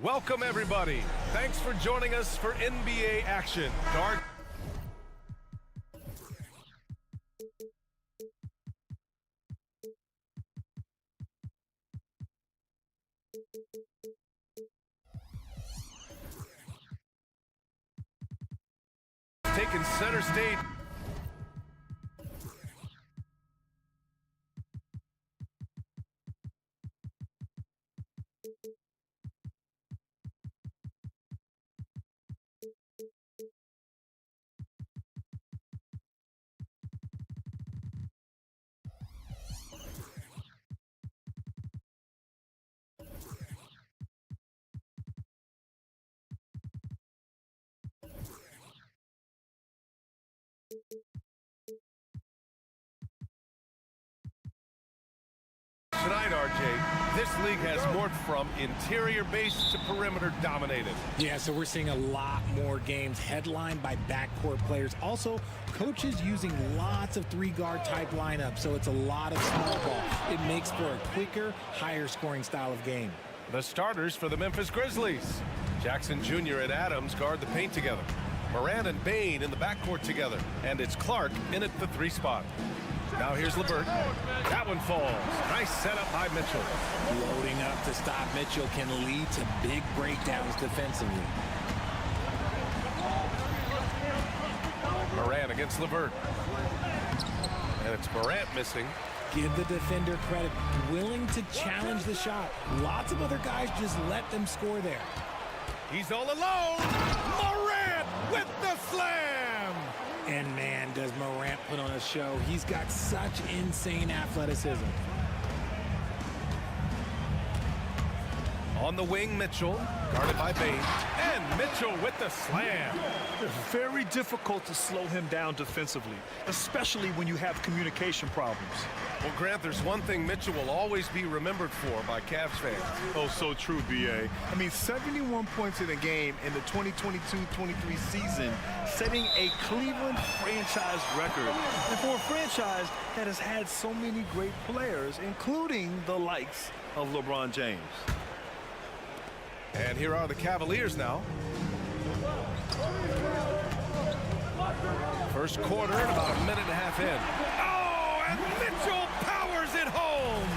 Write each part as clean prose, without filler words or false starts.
Welcome, everybody. Thanks for joining us for NBA action. Guard. Taking center stage. Tonight, RJ, this league has morphed from interior base to perimeter dominated. Yeah, so we're seeing a lot more games headlined by backcourt players. Also, coaches using lots of three-guard type lineups, so it's a lot of small ball. It makes for a quicker, higher-scoring style of game. The starters for the Memphis Grizzlies. Jackson Jr. and Adams guard the paint together. Morant and Bane in the backcourt together. And it's Clark in at the 3 spot. Now here's LeVert. That one falls. Nice setup by Mitchell. Loading up to stop Mitchell can lead to big breakdowns defensively. Morant against LeVert. And it's Morant missing. Give the defender credit. Willing to challenge the shot. Lots of other guys just let them score there. He's all alone. Morant with the slam. And man, does Morant put on a show. He's got such insane athleticism. On the wing, Mitchell, guarded by Bane. And Mitchell with the slam. It's very difficult to slow him down defensively, especially when you have communication problems. Well, Grant, there's one thing Mitchell will always be remembered for by Cavs fans. Oh, so true, B.A. I mean, 71 points in a game in the 2022-23 season, setting a Cleveland franchise record. And for a franchise that has had so many great players, including the likes of LeBron James. And here are the Cavaliers now. First quarter and about a minute and a half in. Oh, and Mitchell powers it home.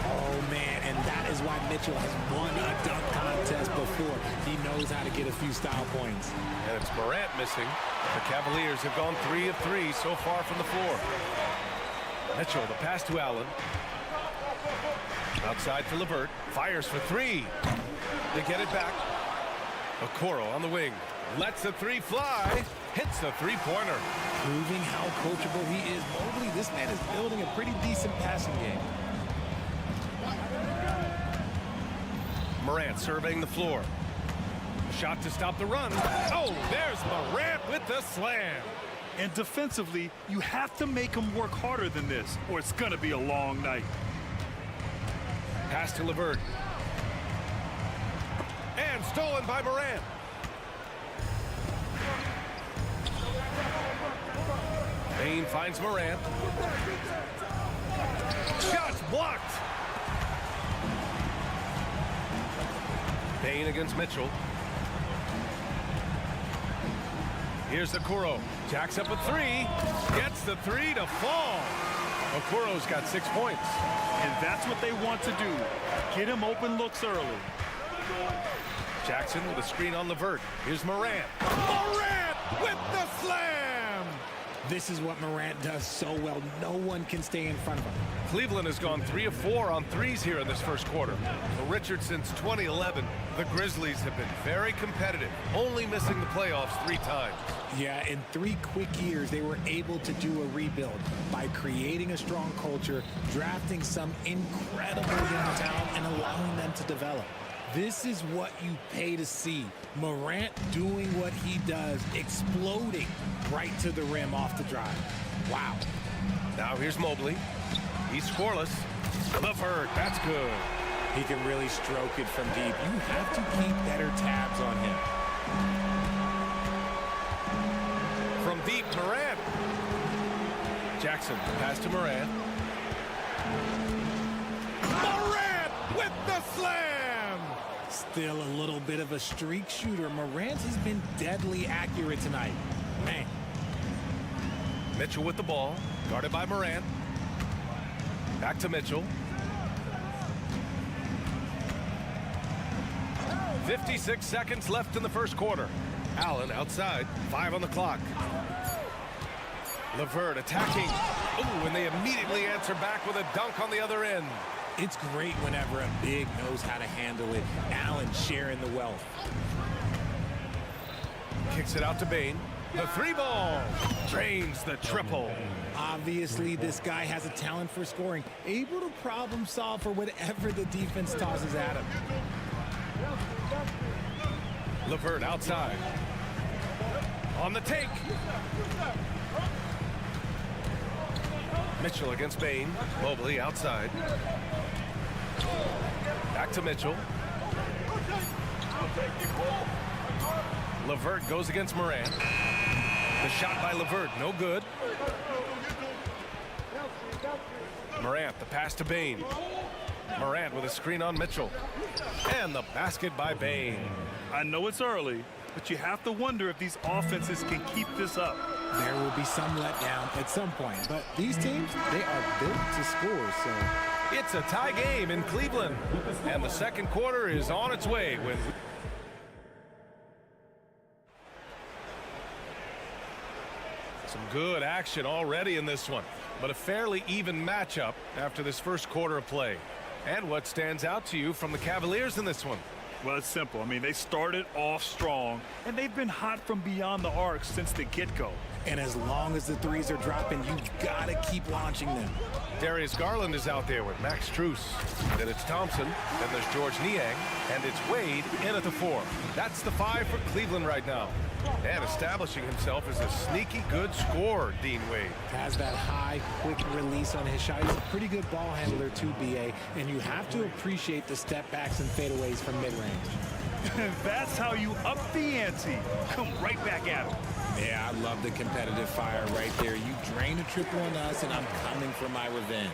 Oh, man, and that is why Mitchell has won a dunk contest before. He knows how to get a few style points. And it's Morant missing. The Cavaliers have gone 3 of 3 so far from the floor. Mitchell, the pass to Allen. Outside for LeVert. Fires for 3. They get it back. Okoro on the wing. Lets the 3 fly. Hits the three-pointer. Proving how coachable he is. Mobley, this man is building a pretty decent passing game. Morant surveying the floor. Shot to stop the run. Oh, there's Morant with the slam. And defensively, you have to make him work harder than this, or it's going to be a long night. Pass to LeVert. And stolen by Morant. Bane finds Morant. Shot's blocked. Bane against Mitchell. Here's Okoro. Jacks up a 3. Gets the 3 to fall. Okoro's got 6 points. And that's what they want to do. Get him open looks early. Jackson with a screen on LeVert. Here's Morant. Morant with the slam! This is what Morant does so well. No one can stay in front of him. Cleveland has gone 3 of 4 on threes here in this first quarter. For Richard, since 2011, the Grizzlies have been very competitive, only missing the playoffs 3 times. Yeah, in 3 quick years, they were able to do a rebuild by creating a strong culture, drafting some incredible young talent, and allowing them to develop. This is what you pay to see. Morant doing what he does, exploding right to the rim off the drive. Wow. Now here's Mobley. He's scoreless. LeVert, that's good. He can really stroke it from deep. You have to keep better tabs on him. From deep, Morant. Jackson, pass to Morant. Morant with the slam! Still a little bit of a streak shooter. Morant has been deadly accurate tonight. Man. Mitchell with the ball, guarded by Morant. Back to Mitchell. 56 seconds left in the first quarter. Allen outside, 5 on the clock. LeVert attacking. Ooh, and they immediately answer back with a dunk on the other end. It's great whenever a big knows how to handle it. Allen sharing the wealth. Kicks it out to Bane. The 3 ball drains the triple. Obviously, this guy has a talent for scoring, able to problem solve for whatever the defense tosses at him. LeVert outside. On the take. Mitchell against Bane. Mobley outside. Back to Mitchell. LeVert goes against Morant. The shot by LeVert, no good. Morant, the pass to Bane. Morant with a screen on Mitchell. And the basket by Bane. I know it's early, but you have to wonder if these offenses can keep this up. There will be some letdown at some point, but these teams, they are built to score, so... It's a tie game in Cleveland, and the second quarter is on its way with... Some good action already in this one, but a fairly even matchup after this first quarter of play. And what stands out to you from the Cavaliers in this one? Well, it's simple. I mean, they started off strong, and they've been hot from beyond the arc since the get-go. And as long as the threes are dropping, you've got to keep launching them. Darius Garland is out there with Max Strus. Then it's Thompson. Then there's George Niang. And it's Wade in at the 4. That's the 5 for Cleveland right now. And establishing himself as a sneaky good scorer, Dean Wade. Has that high, quick release on his shot. He's a pretty good ball handler too, BA. And you have to appreciate the step backs and fadeaways from mid-range. That's how you up the ante. Come right back at him. Yeah, I love the competitive fire right there. You drain a triple on us, and I'm coming for my revenge.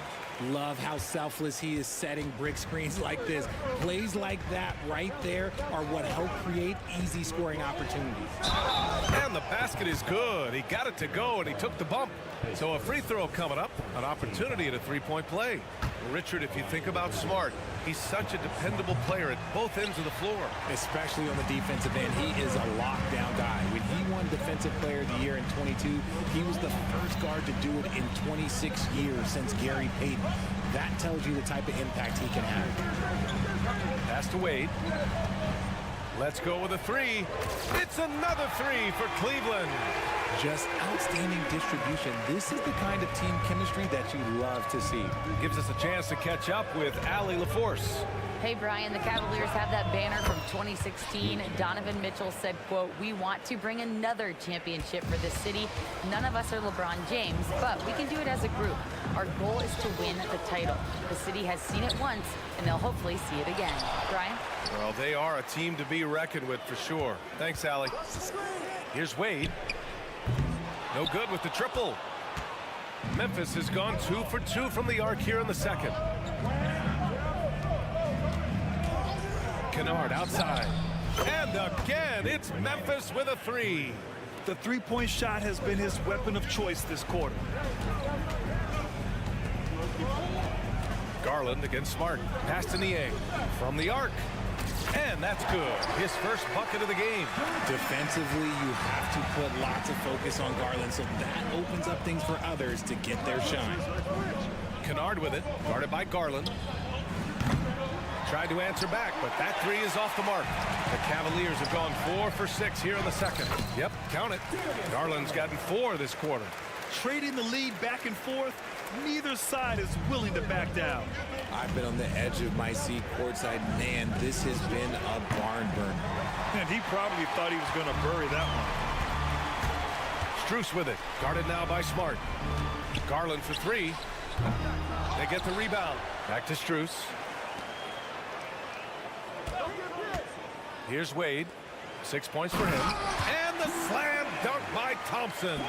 Love how selfless he is setting brick screens like this. Plays like that right there are what help create easy scoring opportunities. And the basket is good. He got it to go, and he took the bump. So a free throw coming up, an opportunity at a three-point play. Richard, if you think about Smart, he's such a dependable player at both ends of the floor. Especially on the defensive end. He is a lockdown guy. When he won Defensive Player of the Year in 22, he was the first guard to do it in 26 years since Gary Payton. That tells you the type of impact he can have. Pass to Wade. Let's go with a 3. It's another 3 for Cleveland. Just outstanding distribution. This is the kind of team chemistry that you love to see. Gives us a chance to catch up with Allie LaForce. Hey, Brian, the Cavaliers have that banner from 2016. Donovan Mitchell said, quote, "We want to bring another championship for this city. None of us are LeBron James, but we can do it as a group. Our goal is to win the title. The city has seen it once, and they'll hopefully see it again." Brian? Well, they are a team to be reckoned with for sure. Thanks, Allie. Here's Wade. No good with the triple. Memphis has gone 2 for 2 from the arc here in the second. Kennard outside. And again, it's Memphis with a 3. The three-point shot has been his weapon of choice this quarter. Garland against Smart. Pass to Niang from the arc. And that's good. His first bucket of the game. Defensively, you have to put lots of focus on Garland, so that opens up things for others to get their shine. Kennard with it, guarded by Garland. Tried to answer back, but that 3 is off the mark. The Cavaliers have gone 4 for 6 here in the second. Yep, count it. Garland's gotten 4 this quarter. Trading the lead back and forth, neither side is willing to back down. I've been on the edge of my seat courtside. Man, this has been a barn burner. And he probably thought he was going to bury that one. Strus with it, guarded now by Smart. Garland for 3. They get the rebound. Back to Strus. Here's Wade. 6 points for him. And the slam dunk by Thompson.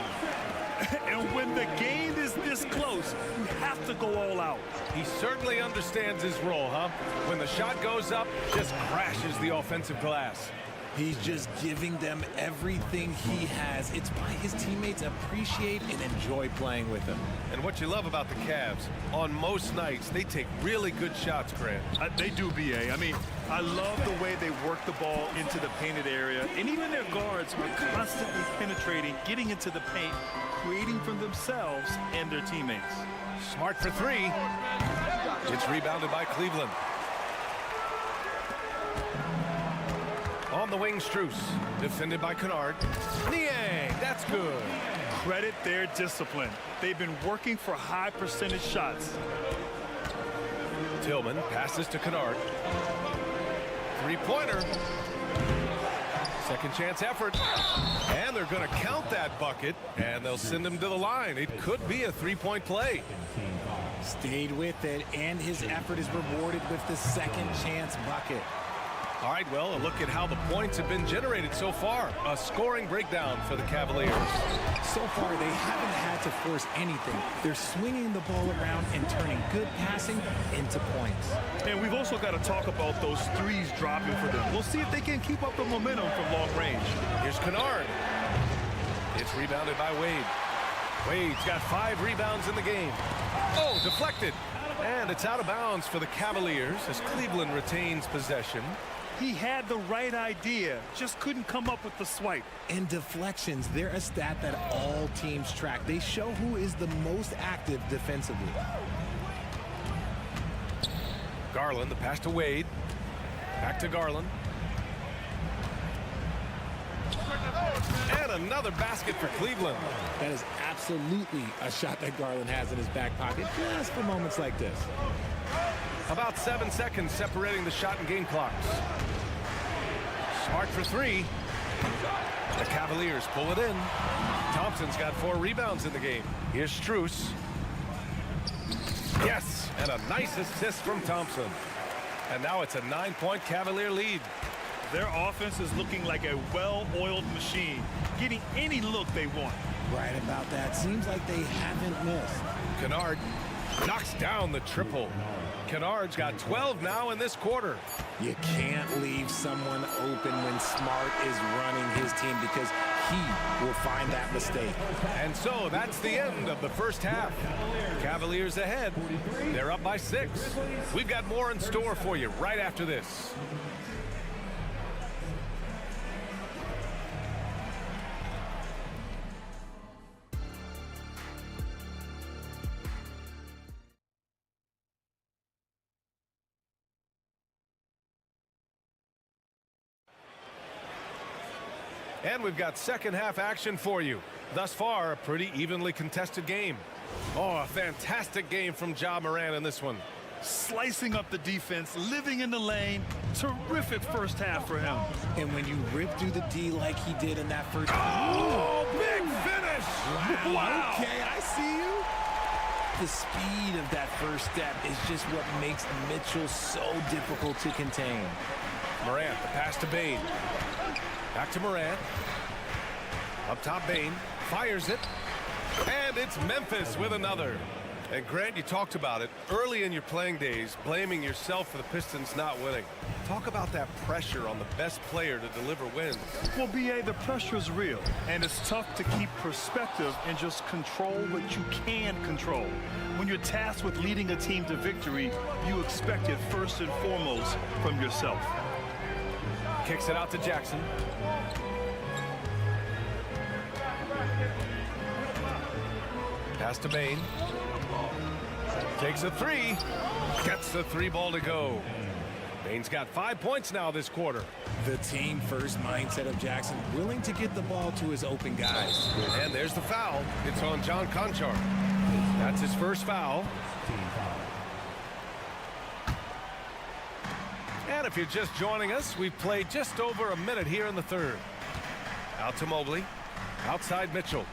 And when the game is this close, you have to go all out. He certainly understands his role, huh? When the shot goes up, just crashes the offensive glass. He's just giving them everything he has. It's why his teammates appreciate and enjoy playing with him. And what you love about the Cavs, on most nights, they take really good shots, Grant. They do, B.A. I mean, I love the way they work the ball into the painted area. And even their guards are constantly penetrating, getting into the paint, creating for themselves and their teammates. Smart for three. It's rebounded by Cleveland. On the wing, Strus. Defended by Kennard. Niang, that's good. Credit their discipline. They've been working for high percentage shots. Tillman passes to Kennard. Three-pointer. Second chance effort. And they're going to count that bucket, and they'll send him to the line. It could be a three-point play. Stayed with it, and his effort is rewarded with the second chance bucket. All right, well, a look at how the points have been generated so far. A scoring breakdown for the Cavaliers. So far, they haven't had to force anything. They're swinging the ball around and turning good passing into points. And we've also got to talk about those threes dropping for them. We'll see if they can keep up the momentum from long range. Here's Kennard. It's rebounded by Wade. Wade's got 5 rebounds in the game. Oh, deflected. And it's out of bounds for the Cavaliers as Cleveland retains possession. He had the right idea, just couldn't come up with the swipe. And deflections, they're a stat that all teams track. They show who is the most active defensively. Garland, the pass to Wade. Back to Garland. And another basket for Cleveland. That is absolutely a shot that Garland has in his back pocket just for moments like this. About 7 seconds separating the shot and game clocks. Smart for three. The Cavaliers pull it in. Thompson's got 4 rebounds in the game. Here's Strus. Yes, and a nice assist from Thompson. And now it's a 9-point Cavalier lead. Their offense is looking like a well-oiled machine, getting any look they want. Right about that. Seems like they haven't missed. Kennard knocks down the triple. Kennard's got 12 now in this quarter. You can't leave someone open when Smart is running his team because he will find that mistake. And so that's the end of the first half. Cavaliers ahead. They're up by 6. We've got more in store for you right after this. And we've got second half action for you. Thus far, a pretty evenly contested game. Oh, a fantastic game from Ja Morant in this one. Slicing up the defense, living in the lane. Terrific first half for him. And when you rip through the D like he did in that first Oh, big finish! Wow. Okay, I see you. The speed of that first step is just what makes Mitchell so difficult to contain. Morant, the pass to Bane. Back to Morant. Up top, Bane fires it. And it's Memphis with another. And Grant, you talked about it early in your playing days, blaming yourself for the Pistons not winning. Talk about that pressure on the best player to deliver wins. Well, B.A., the pressure is real, and it's tough to keep perspective and just control what you can control. When you're tasked with leading a team to victory, you expect it first and foremost from yourself. Kicks it out to Jackson. Pass to Bane. Takes a three. Gets the 3 ball to go. Bane's got 5 points now this quarter. The team first mindset of Jackson, willing to get the ball to his open guys. And there's the foul. It's on John Conchar. That's his first foul. And if you're just joining us, we've played just over a minute here in the third. Out to Mobley. Outside Mitchell.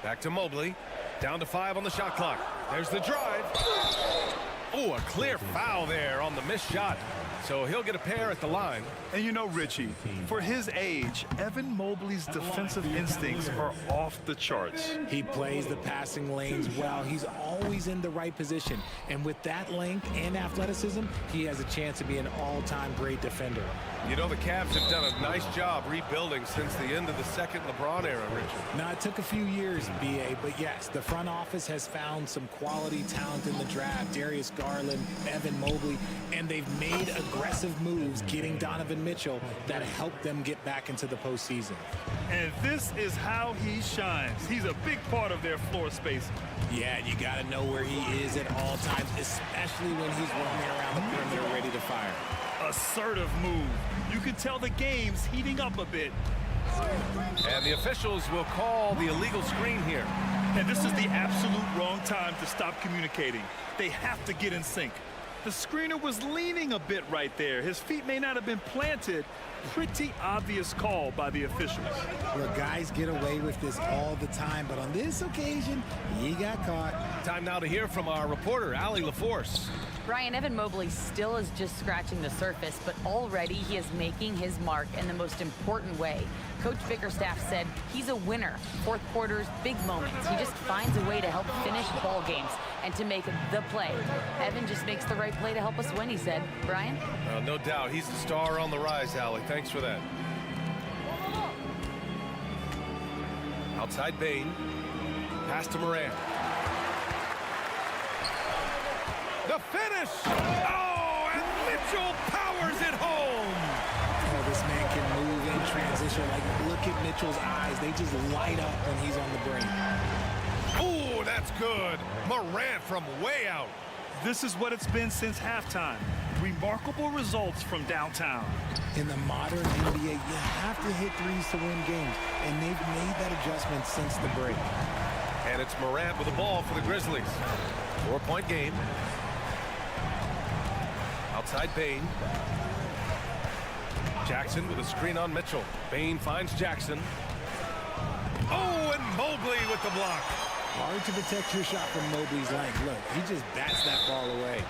Back to Mobley. Down to 5 on the shot clock. There's the drive. Oh, a clear foul there on the missed shot. so he'll get a pair at the line. And you know, Richie, for his age, Evan Mobley's defensive instincts are off the charts. He plays the passing lanes well. He's always in the right position. And with that length and athleticism, he has a chance to be an all-time great defender. You know, the Cavs have done a nice job rebuilding since the end of the second LeBron era, Richard. Now, it took a few years, B.A., but yes, the front office has found some quality talent in the draft. Darius Garland, Evan Mobley, and they've made aggressive moves getting Donovan Mitchell that helped them get back into the postseason. And this is how he shines. He's a big part of their floor space. Yeah, you got to know where he is at all times, especially when he's roaming around the perimeter ready to fire. Assertive move. You can tell the game's heating up a bit. And the officials will call the illegal screen here. And this is the absolute wrong time to stop communicating. They have to get in sync. The screener was leaning a bit right there. His feet may not have been planted. Pretty obvious call by the officials. Look, guys get away with this all the time, but on this occasion, he got caught. Time now to hear from our reporter, Allie LaForce. Brian, Evan Mobley still is just scratching the surface, but already he is making his mark in the most important way. Coach Bickerstaff said he's a winner. Fourth quarters, big moments. He just finds a way to help finish ball games and to make the play. Evan just makes the right play to help us win, he said. Brian? No doubt. He's the star on the rise, Allie. Thanks for that. Outside Bain. Pass to Morant. The finish! Oh, and Mitchell powers it home! Oh, this man can move in transition. Like, look at Mitchell's eyes. They just light up when he's on the brink. Oh, that's good. Morant from way out. This is what it's been since halftime. Remarkable results from downtown. In the modern NBA, you have to hit threes to win games, and they've made that adjustment since the break. And it's Morant with the ball for the Grizzlies. 4-point game. Outside Bain. Jackson with a screen on Mitchell. Bain finds Jackson. Oh, and Mobley with the block. Hard to protect your shot from Mobley's length. Look, he just bats that ball away.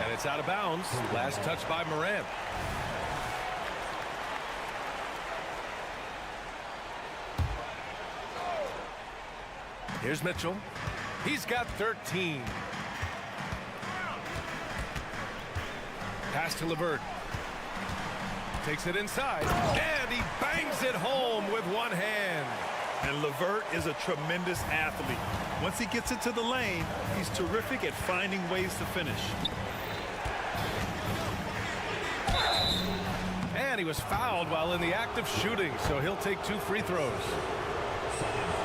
And it's out of bounds. Last touch by Morant. Here's Mitchell. He's got 13. Pass to LeVert. Takes it inside. And he bangs it home with one hand. And LeVert is a tremendous athlete. Once he gets into the lane, he's terrific at finding ways to finish. And he was fouled while in the act of shooting, so he'll take 2 free throws.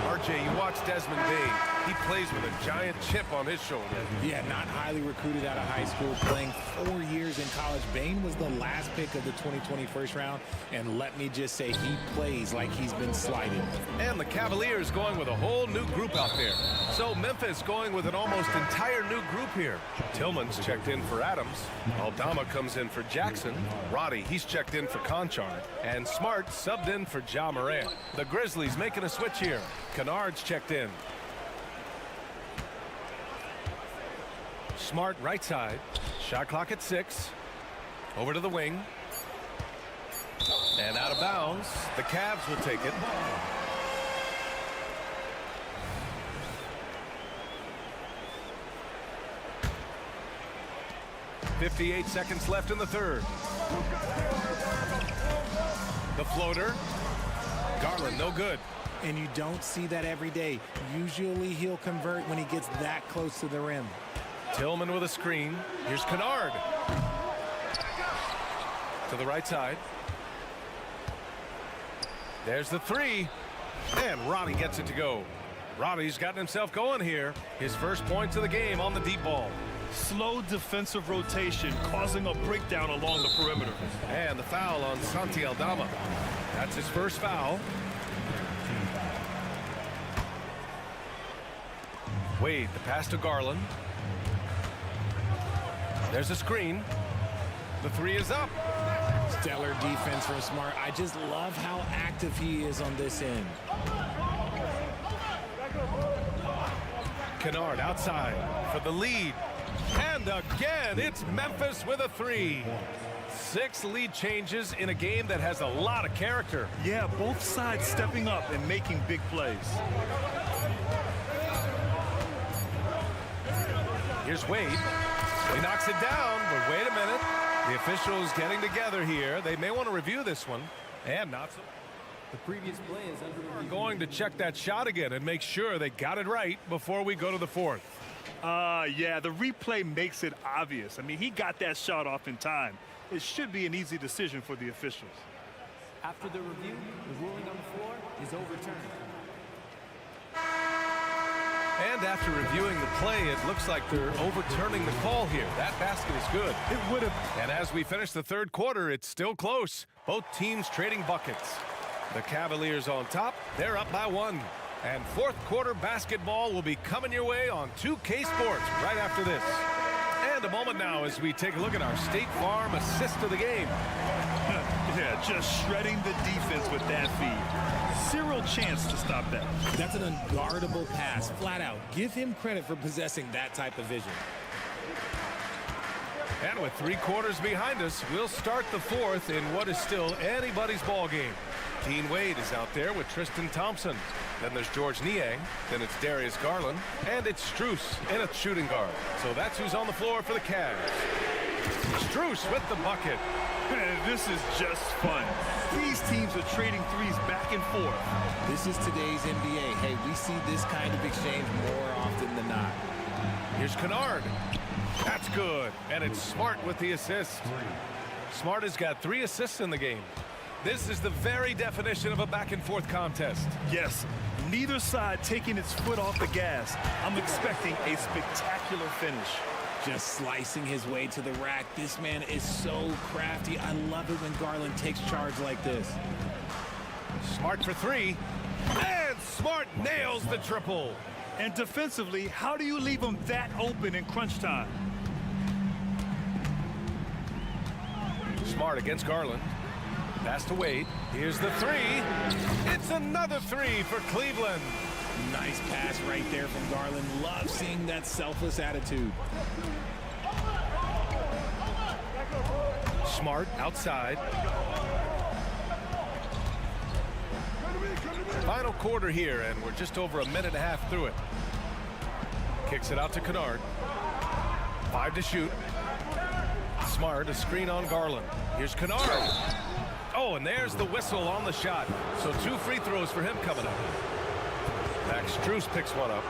RJ, you watch Desmond Bain. He plays with a giant chip on his shoulder. Yeah, not highly recruited out of high school, playing 4 years in college. Bain was the last pick of the 2020 first round, and let me just say, he plays like he's been slighted. And the Cavaliers going with a whole new group out there. So Memphis going with an almost entire new group here. Tillman's checked in for Adams. Aldama comes in for Jackson. Roddy, he's checked in for Conchard. And Smart subbed in for Ja Morant. The Grizzlies making a switch here. Kennard's checked in. Smart right side. Shot clock at 6. Over to the wing. And out of bounds. The Cavs will take it. .58 seconds left in the third. The floater. Garland, no good. And you don't see that every day. Usually he'll convert when he gets that close to the rim. Tillman with a screen. Here's Kennard. To the right side. There's the 3. And Roddy gets it to go. Roddy's gotten himself going here. His first points of the game on the deep ball. Slow defensive rotation causing a breakdown along the perimeter. And the foul on Santi Aldama. That's his first foul. Wade, the pass to Garland. There's a screen. The 3 is up. Stellar defense from Smart. I just love how active he is on this end. Kennard outside for the lead. And again, it's Memphis with a 3. 6 lead changes in a game that has a lot of character. Yeah, both sides stepping up and making big plays. Here's Wade. He knocks it down, but wait a minute. The officials getting together here. They may want to review this one. And not so. The previous play is under review. We're going to check that shot again and make sure they got it right before we go to the 4th. Yeah, the replay makes it obvious. I mean, he got that shot off in time. It should be an easy decision for the officials. After the review, the ruling on the floor is overturned. And after reviewing the play, it looks like they're overturning the call here. That basket is good. It would have. And as we finish the 3rd quarter, it's still close. Both teams trading buckets. The Cavaliers on top. They're up by 1. And 4th quarter basketball will be coming your way on 2K Sports right after this. And a moment now as we take a look at our State Farm assist of the game. Yeah, just shredding the defense with that feed. Zero chance to stop that. That's an unguardable pass, flat out. Give him credit for possessing that type of vision. And with 3 quarters behind us, we'll start the 4th in what is still anybody's ball game. Dean Wade is out there with Tristan Thompson. Then there's George Niang. Then it's Darius Garland. And it's Strus in a shooting guard. So that's who's on the floor for the Cavs. Strus with the bucket. Man, this is just fun. These teams are trading threes back and forth. This is today's NBA. Hey, we see this kind of exchange more often than not. Here's Kennard. That's good. And it's Smart with the assist. Smart has got 3 assists in the game. This is the very definition of a back-and-forth contest. Yes, neither side taking its foot off the gas. I'm expecting a spectacular finish. Just slicing his way to the rack. This man is so crafty. I love it when Garland takes charge like this. Smart for 3. And Smart nails the triple. And defensively, how do you leave them that open in crunch time? Smart against Garland. Pass to Wade. Here's the 3. It's another 3 for Cleveland. Nice pass right there from Garland. Love seeing that selfless attitude. Smart outside. Final quarter here, and we're just over a minute and a half through it. Kicks it out to Kennard. 5 to shoot. Smart, a screen on Garland. Here's Kennard. Oh, and there's the whistle on the shot. So 2 free throws for him coming up. Max Strus picks one up.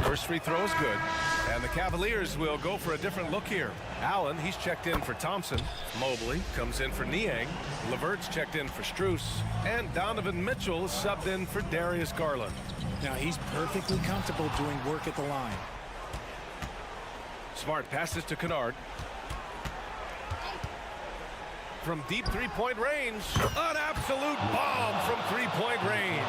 First free throw is good. And the Cavaliers will go for a different look here. Allen, he's checked in for Thompson. Mobley comes in for Niang. LeVert's checked in for Strus. And Donovan Mitchell is subbed in for Darius Garland. Now he's perfectly comfortable doing work at the line. Smart passes to Kennard. From deep 3-point range, an absolute bomb from 3-point range.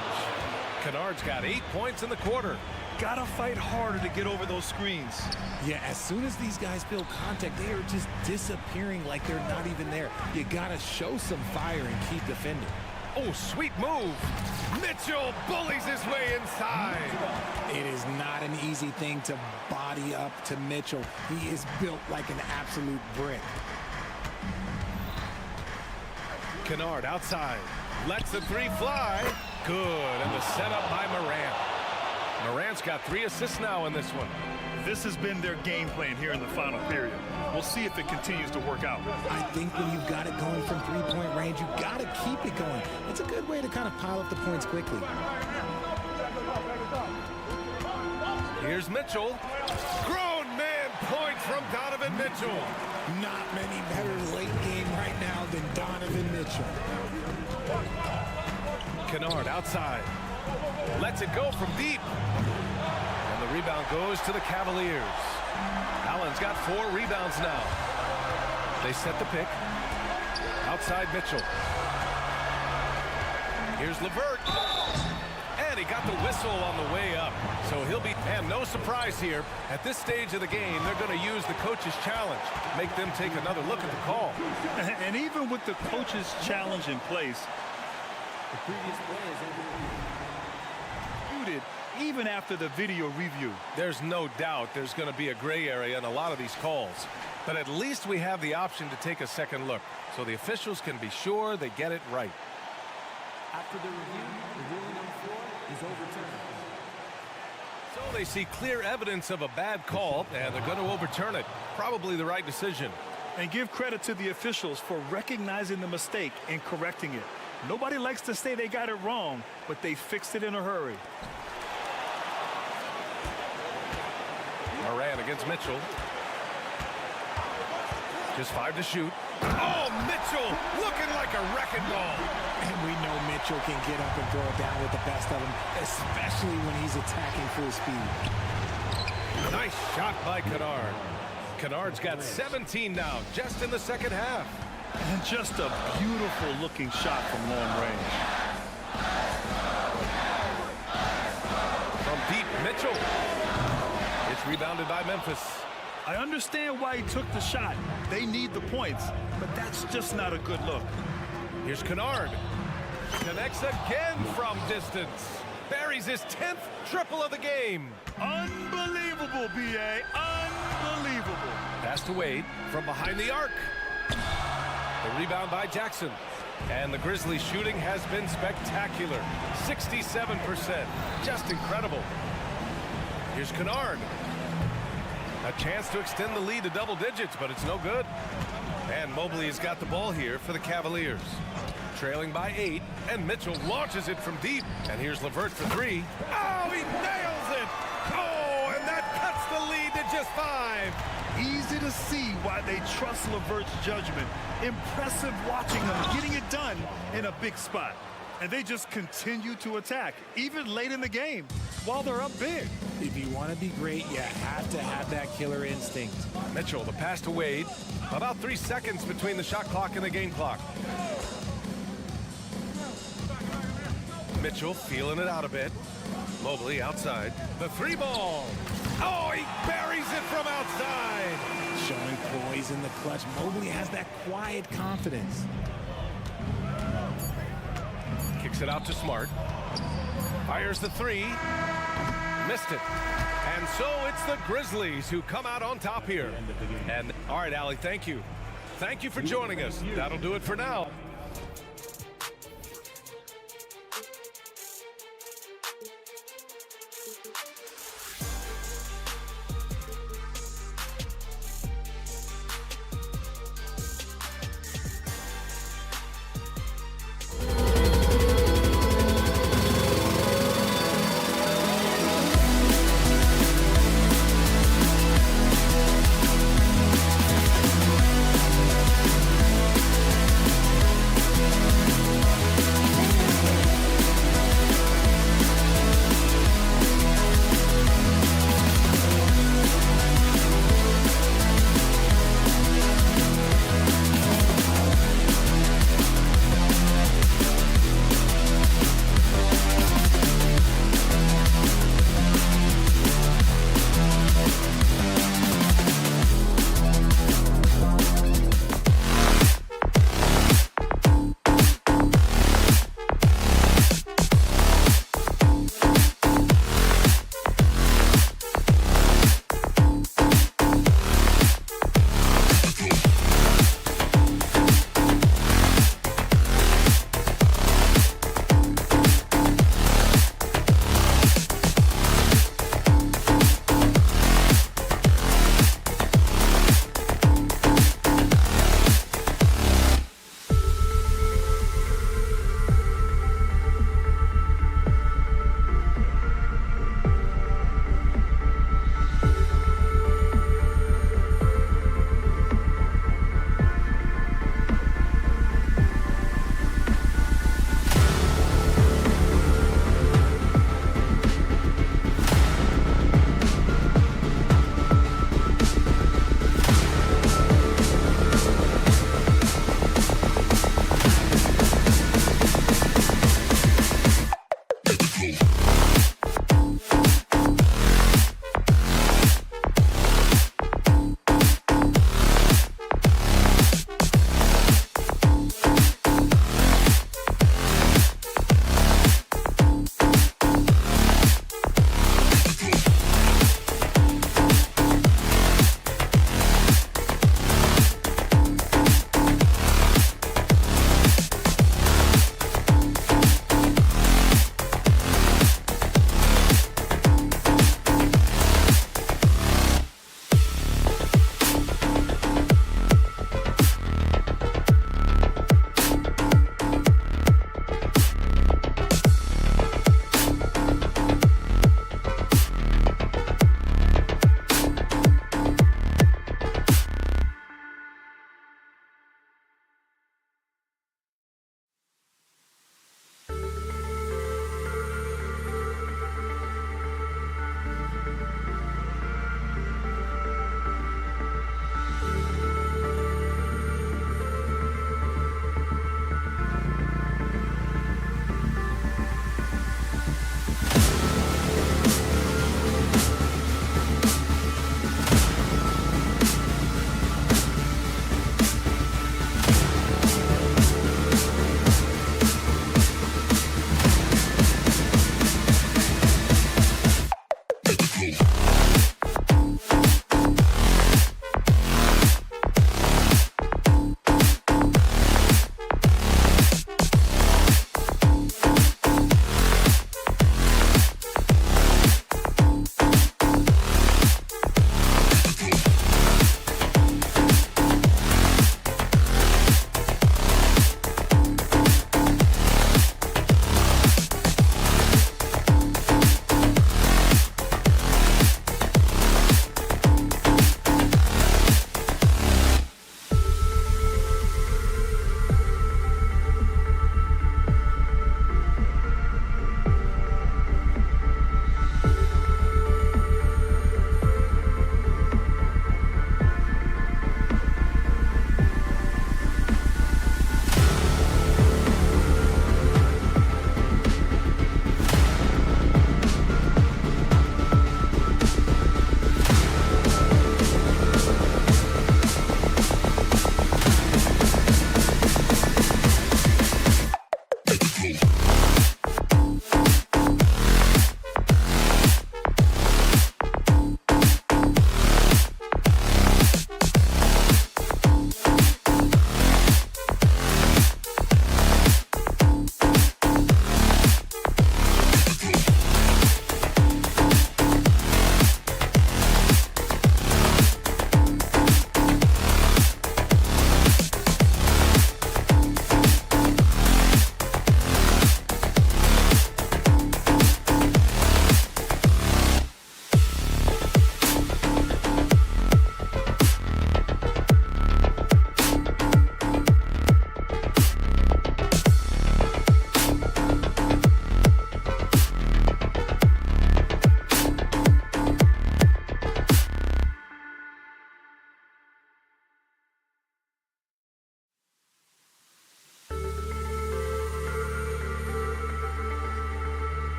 Kennard's got 8 points in the quarter. Gotta fight harder to get over those screens. Yeah, as soon as these guys feel contact, they are just disappearing like they're not even there. You gotta show some fire and keep defending. Oh, sweet move. Mitchell bullies his way inside. It is not an easy thing to body up to Mitchell. He is built like an absolute brick. Kennard outside. Lets the 3 fly. Good. And the setup by Morant. Morant's got 3 assists now in this one. This has been their game plan here in the final period. We'll see if it continues to work out. I think when you've got it going from 3-point range, you got to keep it going. It's a good way to kind of pile up the points quickly. Here's Mitchell. Grown man point from Donovan Mitchell. Not many better late game right now than Donovan Mitchell. Kennard outside. Lets it go from deep. And the rebound goes to the Cavaliers. Allen's got 4 rebounds now. They set the pick. Outside Mitchell. Here's LeVert. And he got the whistle on the way up. So he'll be, and no surprise here. At this stage of the game, they're going to use the coach's challenge. Make them take another look at the call. And even with the coach's challenge in place, The previous play is under review. even after the video review. There's no doubt there's going to be a gray area in a lot of these calls. But at least we have the option to take a second look, so the officials can be sure they get it right. After the review, the ruling on the floor is overturned. So they see clear evidence of a bad call, and they're going to overturn it. Probably the right decision. And give credit to the officials for recognizing the mistake and correcting it. Nobody likes to say they got it wrong, but they fixed it in a hurry. Moran against Mitchell. Just 5 to shoot. Oh, Mitchell looking like a wrecking ball. And we know Mitchell can get up and throw it down with the best of them, especially when he's attacking full speed. Nice shot by Kennard. Kennard's got 17 now, just in the second half. And just a beautiful looking shot from long range. From deep, Mitchell. It's rebounded by Memphis. I understand why he took the shot. They need the points, but that's just not a good look. Here's Kennard. Connects again from distance. Buries his 10th triple of the game. Unbelievable, B.A. Unbelievable. Pass to Wade from behind the arc. The rebound by Jackson. And the Grizzlies shooting has been spectacular. 67%. Just incredible. Here's Kennard. A chance to extend the lead to double digits, but it's no good. And Mobley has got the ball here for the Cavaliers. Trailing by 8, and Mitchell launches it from deep. And here's LeVert for 3. Oh, he nails it! Oh, and that cuts the lead to just 5. Easy to see why they trust LeVert's judgment. Impressive watching him getting it done in a big spot. And they just continue to attack, even late in the game, while they're up big. If you want to be great, you have to have that killer instinct. Mitchell, the pass to Wade. About 3 seconds between the shot clock and the game clock. Mitchell feeling it out a bit. Mobley outside. The 3 ball. Oh, he buries it from outside. Showing poise in the clutch. Mobley has that quiet confidence. Kicks it out to Smart. Fires the 3. Missed it. And so it's the Grizzlies who come out on top here. And all right, Allie, thank you. Thank you for joining us. That'll do it for now.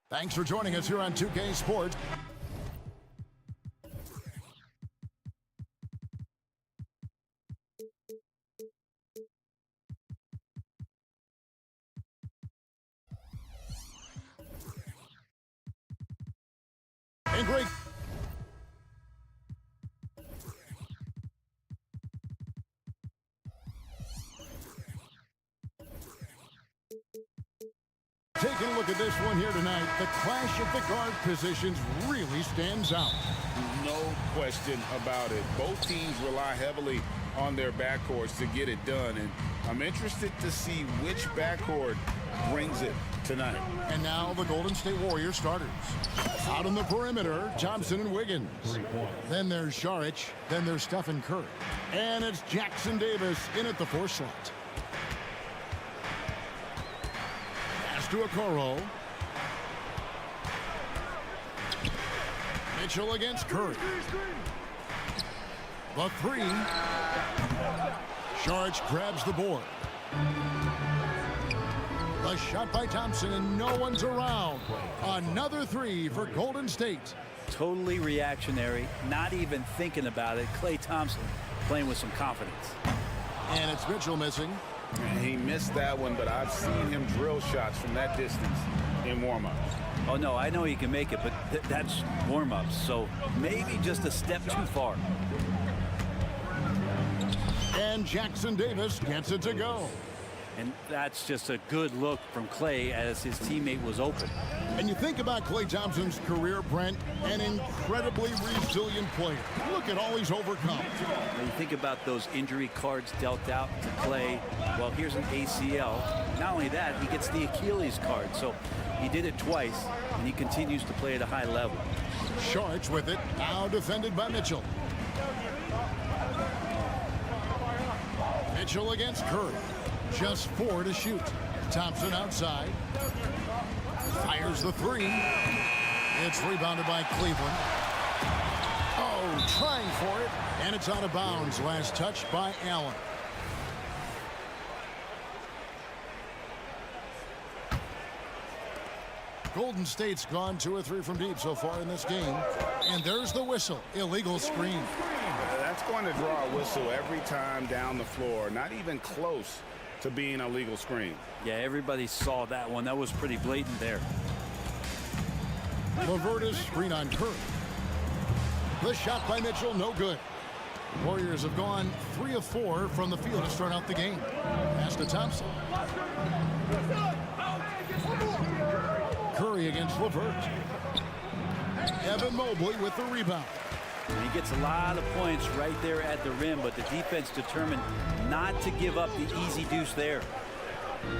Thanks for joining us here on 2K Sports. And great. Taking a look at this one here tonight, the clash of the guard positions really stands out. No question about it. Both teams rely heavily on their backcourts to get it done, and I'm interested to see which backcourt brings it tonight. And now the Golden State Warriors starters. Out on the perimeter, Thompson and Wiggins. Then there's Saric. Then there's Stephen Curry. And it's Jackson Davis in at the 4 slot. To Okoro. Mitchell against Curry. The 3. Saric grabs the board. The shot by Thompson, and no one's around. Another 3 for Golden State. Totally reactionary, not even thinking about it. Klay Thompson playing with some confidence. And it's Mitchell missing. And he missed that one, but I've seen him drill shots from that distance in warm-ups. Oh, no, I know he can make it, but that's warm-ups, so maybe just a step too far. And Jackson Davis gets it to go. And that's just a good look from Klay as his teammate was open. And you think about Klay Thompson's career, Brent, an incredibly resilient player. Look at all he's overcome. When you think about those injury cards dealt out to Klay, well, here's an ACL. Not only that, he gets the Achilles card. So he did it twice, and he continues to play at a high level. Saric with it, now defended by Mitchell. Mitchell against Curry. Just 4 to shoot. Thompson outside. Fires the 3. It's rebounded by Cleveland. Oh, trying for it. And it's out of bounds. Last touch by Allen. Golden State's gone 2 or 3 from deep so far in this game. And there's the whistle. Illegal screen. That's going to draw a whistle every time down the floor. Not even close to being a legal screen. Yeah, everybody saw that one. That was pretty blatant there. Laverta's screen on Curry. The shot by Mitchell, no good. Warriors have gone 3 of 4 from the field to start out the game. Pass to Thompson. Curry against Levert. Evan Mobley with the rebound. And he gets a lot of points right there at the rim, but the defense determined not to give up the easy deuce there.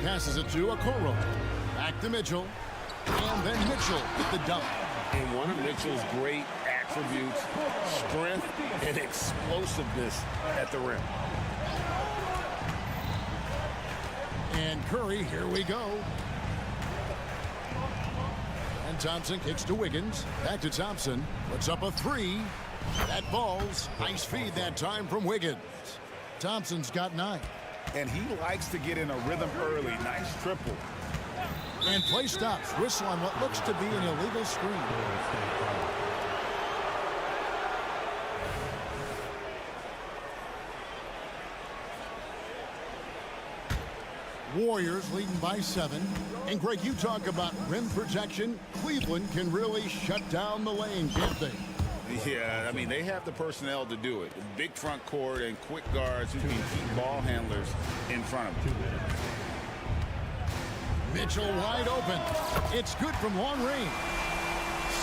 Passes it to Okoro. Back to Mitchell. And then Mitchell with the dunk. And one of Mitchell's great attributes, strength and explosiveness at the rim. And Curry, here we go. And Thompson kicks to Wiggins. Back to Thompson. Puts up a 3. That falls. Nice feed that time from Wiggins. Thompson's got 9. And he likes to get in a rhythm early. Nice triple. And play stops. Whistle on what looks to be an illegal screen. Warriors leading by 7. And Greg, you talk about rim protection. Cleveland can really shut down the lane, can't they? Yeah, I mean, they have the personnel to do it. Big front court and quick guards who can keep ball handlers in front of them. Mitchell wide open. It's good from long range.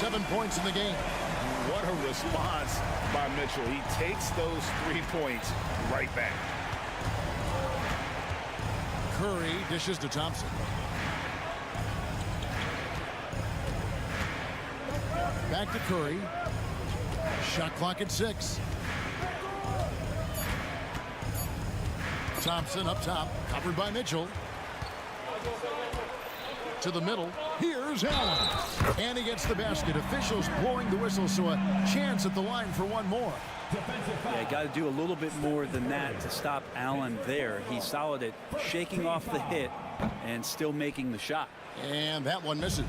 7 points in the game. what a response by Mitchell. He takes those 3 points right back. Curry dishes to Thompson. Back to Curry. Shot clock at 6. Thompson up top, covered by Mitchell. To the middle. Here's Allen. And he gets the basket. Officials blowing the whistle, so a chance at the line for one more. Yeah, got to do a little bit more than that to stop Allen there. He's solid at shaking off the hit and still making the shot. And that one misses.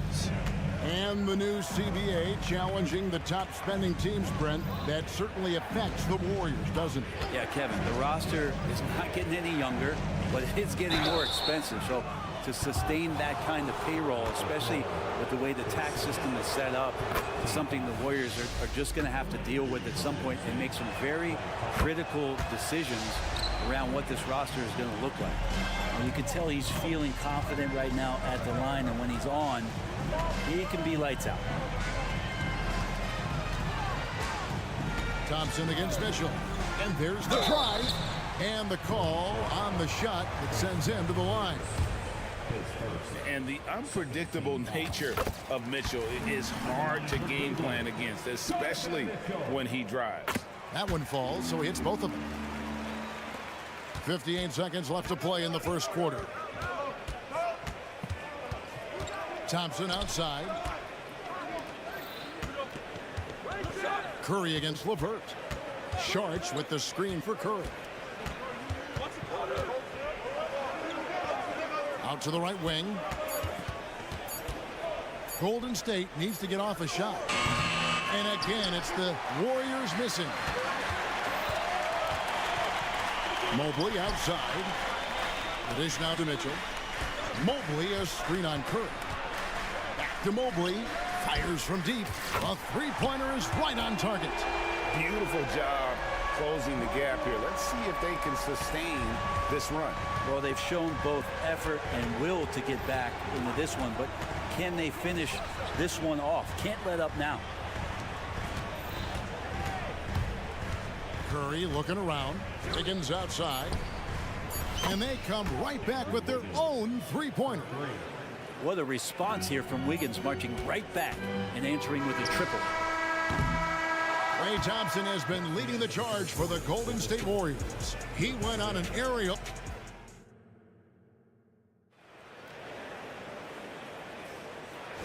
And the new CBA challenging the top spending teams, Brent. That certainly affects the Warriors, doesn't it? Yeah, Kevin, the roster is not getting any younger, but it's getting more expensive. So to sustain that kind of payroll, especially with the way the tax system is set up, is something the Warriors are just going to have to deal with at some point and make some very critical decisions around what this roster is going to look like. And you can tell he's feeling confident right now at the line, and when he's on, he can be lights out. Thompson against Mitchell. And there's the drive. And the call on the shot that sends him to the line. And the unpredictable nature of Mitchell is hard to game plan against, especially when he drives. That one falls, so he hits both of them. 58 seconds left to play in the first quarter. Thompson outside. Curry against LeVert. Sharch with the screen for Curry. Out to the right wing. Golden State needs to get off a shot. And again, it's the Warriors missing. Mobley outside. The dish now to Mitchell. Mobley a screen on Curry. Back to Mobley. Fires from deep. A three-pointer is right on target. Beautiful job closing the gap here. Let's see if they can sustain this run. Well, they've shown both effort and will to get back into this one, but can they finish this one off? Can't let up now. Curry looking around. Higgins outside. And they come right back with their own three-pointer. What a response here from Wiggins, marching right back and answering with a triple. Ray Thompson has been leading the charge for the Golden State Warriors. He went on an aerial.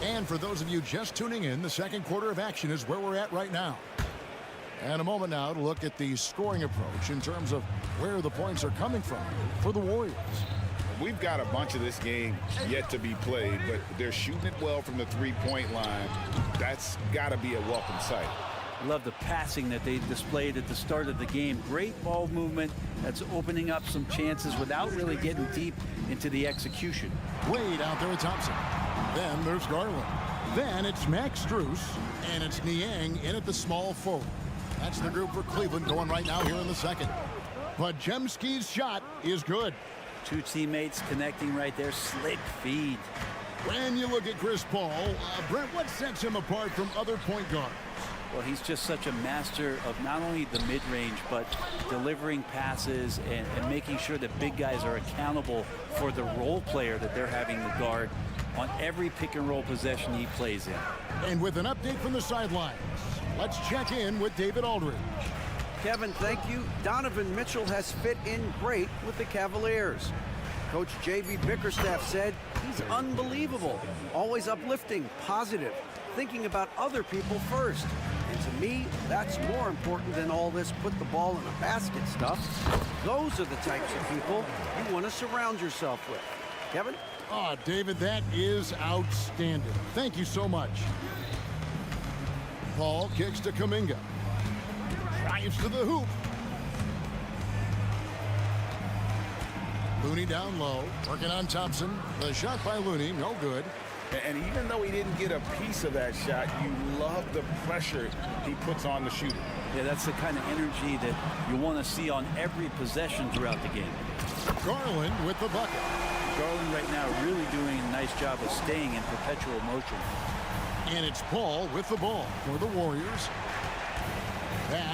And for those of you just tuning in, the second quarter of action is where we're at right now. And a moment now to look at the scoring approach in terms of where the points are coming from for the Warriors. We've got a bunch of this game yet to be played, but they're shooting it well from the three-point line. That's got to be a welcome sight. Love the passing that they displayed at the start of the game. Great ball movement that's opening up some chances without really getting deep into the execution. Wade out there with Thompson. Then there's Garland. Then it's Max Strus, and it's Niang in at the small forward. That's the group for Cleveland going right now here in the second. But Jemski's shot is good. Two teammates connecting right there. Slick feed. When you look at Chris Paul, Brent, what sets him apart from other point guards? Well, he's just such a master of not only the mid-range, but delivering passes and making sure that big guys are accountable for the role player that they're having to guard on every pick-and-roll possession he plays in. And with an update from the sidelines, let's check in with David Aldridge. Kevin, thank you. Donovan Mitchell has fit in great with the Cavaliers. Coach J.B. Bickerstaff said he's unbelievable, always uplifting, positive, thinking about other people first. And to me, that's more important than all this put the ball in a basket stuff. Those are the types of people you want to surround yourself with. Kevin? Oh, David, that is outstanding. Thank you so much. Paul kicks to Kuminga. Drives to the hoop. Looney down low, working on Thompson. The shot by Looney, no good. And even though he didn't get a piece of that shot, you love the pressure he puts on the shooter. Yeah, that's the kind of energy that you want to see on every possession throughout the game. Garland with the bucket. Garland right now really doing a nice job of staying in perpetual motion. And it's Paul with the ball for the Warriors.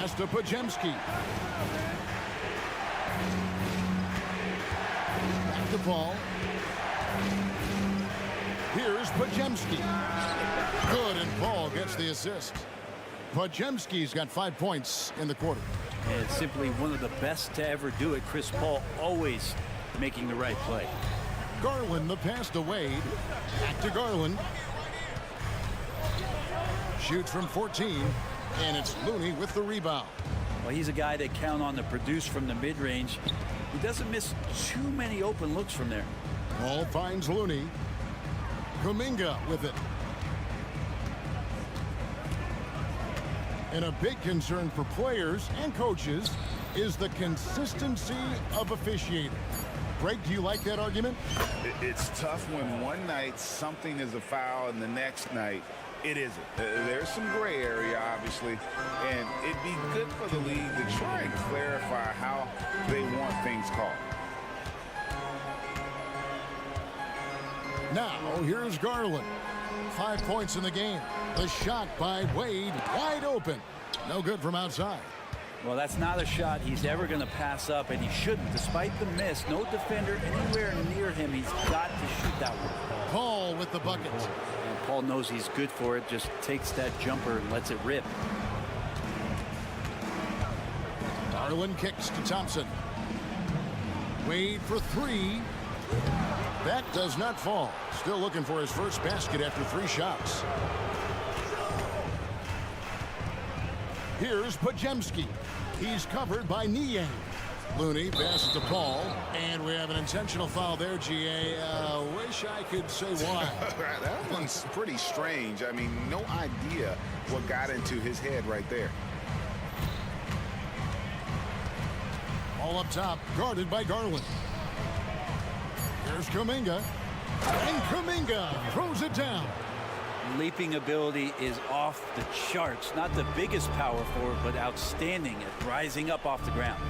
Pass to Podziemski. Back to Paul. Here's Podziemski. Good, and Paul gets the assist. Podziemski's got 5 points in the quarter. And simply one of the best to ever do it. Chris Paul always making the right play. Garland, the pass to Wade. Back to Garland. Shoots from 14, and it's Looney with the rebound. Well, he's a guy that count on to produce from the mid-range. He doesn't miss too many open looks from there. Paul finds Looney. Kuminga with it. And a big concern for players and coaches is the consistency of officiating. Greg, do you like that argument? It's tough when one night something is a foul and the next night it isn't. There's some gray area, obviously, and it'd be good for the league to try and clarify how they want things called. Now, here's Garland. 5 points in the game. The shot by Wade, wide open. No good from outside. Well, that's not a shot he's ever going to pass up, and he shouldn't. Despite the miss, no defender anywhere near him. He's got to shoot that one. Paul with the bucket. And Paul knows he's good for it, just takes that jumper and lets it rip. Garland kicks to Thompson. Wade for 3. That does not fall. Still looking for his first basket after 3 shots. Here's Podziemski. He's covered by Niang. Looney passes to Paul, and we have an intentional foul there, GA. Wish I could say why. That one's pretty strange. I mean, no idea what got into his head right there. All up top, guarded by Garland. Here's Kuminga. And Kuminga throws it down. Leaping ability is off the charts. Not the biggest power forward, but outstanding at rising up off the ground.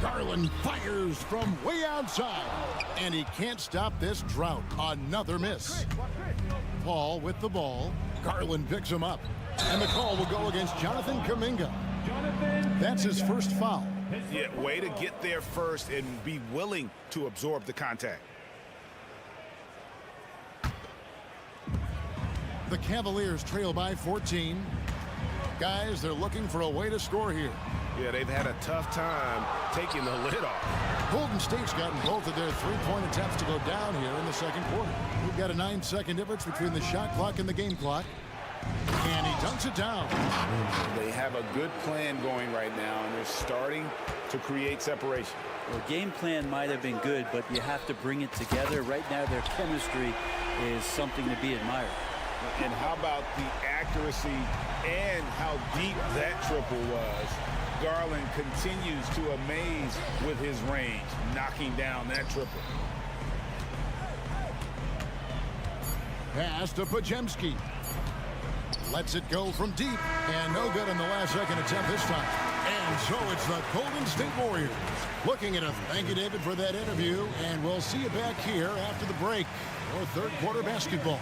Garland fires from way outside, and he can't stop this drought. Another miss. Paul with the ball. Garland picks him up, and the call will go against Jonathan Kuminga. That's his first foul. Yeah, way to get there first and be willing to absorb the contact. The Cavaliers trail by 14. Guys, they're looking for a way to score here. Yeah, they've had a tough time taking the lid off. Golden State's gotten both of their 3-point attempts to go down here in the second quarter. We've got a 9-second difference between the shot clock and the game clock. And he dunks it down. They have a good plan going right now, and they're starting to create separation. Well, game plan might have been good, but you have to bring it together. Right now, their chemistry is something to be admired. And how about the accuracy and how deep that triple was? Garland continues to amaze with his range, knocking down that triple. Pass to Podziemski. Lets it go from deep, and no good in the last second attempt this time. And so it's the Golden State Warriors. Looking at him. Thank you, David, for that interview, and we'll see you back here after the break for third quarter basketball.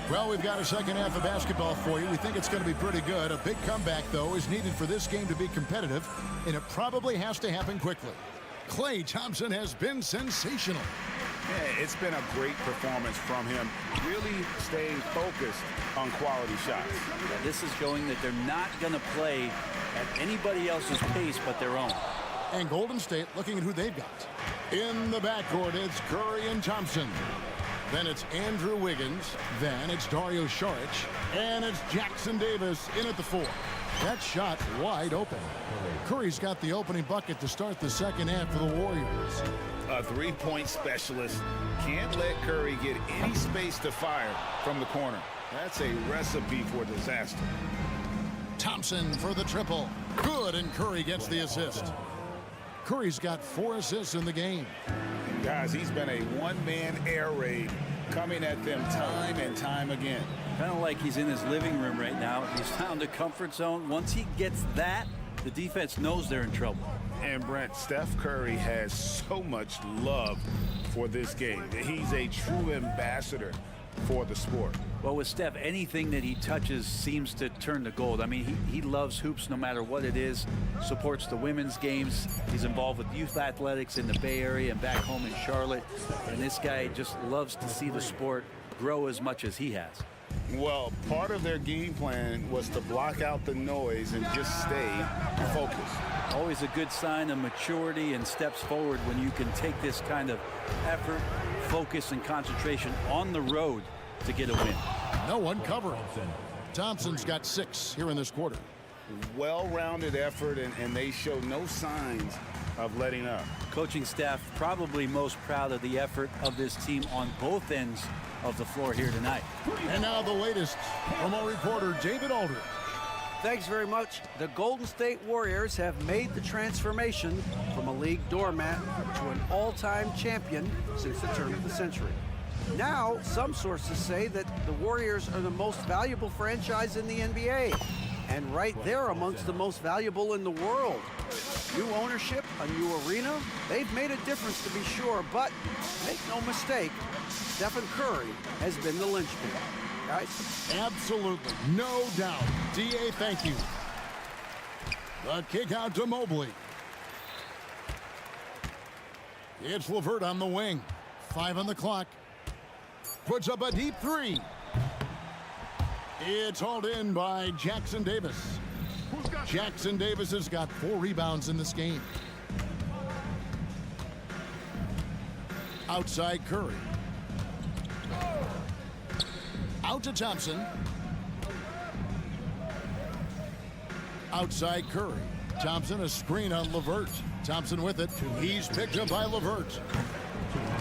Well, we've got a second half of basketball for you. We think it's going to be pretty good. A big comeback, though, is needed for this game to be competitive, and it probably has to happen quickly. Klay Thompson has been sensational. Yeah, it's been a great performance from him, really staying focused on quality shots. This is showing that they're not going to play at anybody else's pace but their own. And Golden State looking at who they've got. In the backcourt, it's Curry and Thompson. Then it's Andrew Wiggins. Then it's Dario Saric. And it's Jackson Davis in at the 4. That shot wide open. Curry's got the opening bucket to start the second half for the Warriors. A three-point specialist can't let Curry get any space to fire from the corner. That's a recipe for disaster. Thompson for the triple. Good, and Curry gets the assist. Curry's got 4 assists in the game. And guys, he's been a one-man air raid coming at them time and time again. Kind of like he's in his living room right now. He's found a comfort zone. Once he gets that, the defense knows they're in trouble. And Brent, Steph Curry has so much love for this game. He's a true ambassador for the sport. Well, with Steph, anything that he touches seems to turn to gold. I mean, he loves hoops no matter what it is, supports the women's games. He's involved with youth athletics in the Bay Area and back home in Charlotte. And this guy just loves to see the sport grow as much as he has. Well, part of their game plan was to block out the noise and just stay focused. Always a good sign of maturity and steps forward when you can take this kind of effort, focus, and concentration on the road to get a win. No one covering. Thompson's got 6 here in this quarter. Well-rounded effort, and they show no signs of letting up. Coaching staff probably most proud of the effort of this team on both ends of the floor here tonight. And now the latest from our reporter, David Aldridge. Thanks very much. The Golden State Warriors have made the transformation from a league doormat to an all-time champion since the turn of the century. Now, some sources say that the Warriors are the most valuable franchise in the NBA, and right there amongst the most valuable in the world. New ownership, a new arena, they've made a difference to be sure, but make no mistake, Stephen Curry has been the linchpin. Guys? Absolutely, no doubt. D.A., thank you. The kick out to Mobley. It's LeVert on the wing. 5 on the clock. Puts up a deep 3. It's hauled in by Jackson Davis. Jackson Davis has got 4 rebounds in this game. Outside Curry. Out to Thompson. Outside Curry. Thompson, a screen on LeVert. Thompson with it. He's picked up by LeVert.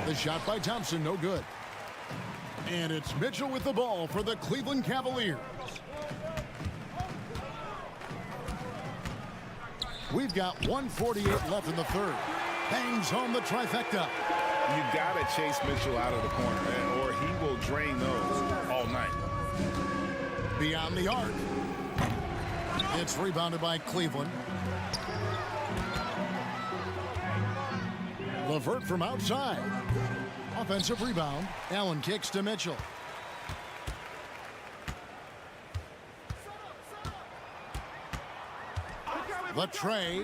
The shot by Thompson, no good. And it's Mitchell with the ball for the Cleveland Cavaliers. We've got 1:48 left in the third. Bangs home the trifecta. You got to chase Mitchell out of the corner, man, or he will drain those all night. Beyond the arc. It's rebounded by Cleveland. LeVert from outside. Offensive rebound. Allen kicks to Mitchell. The tray.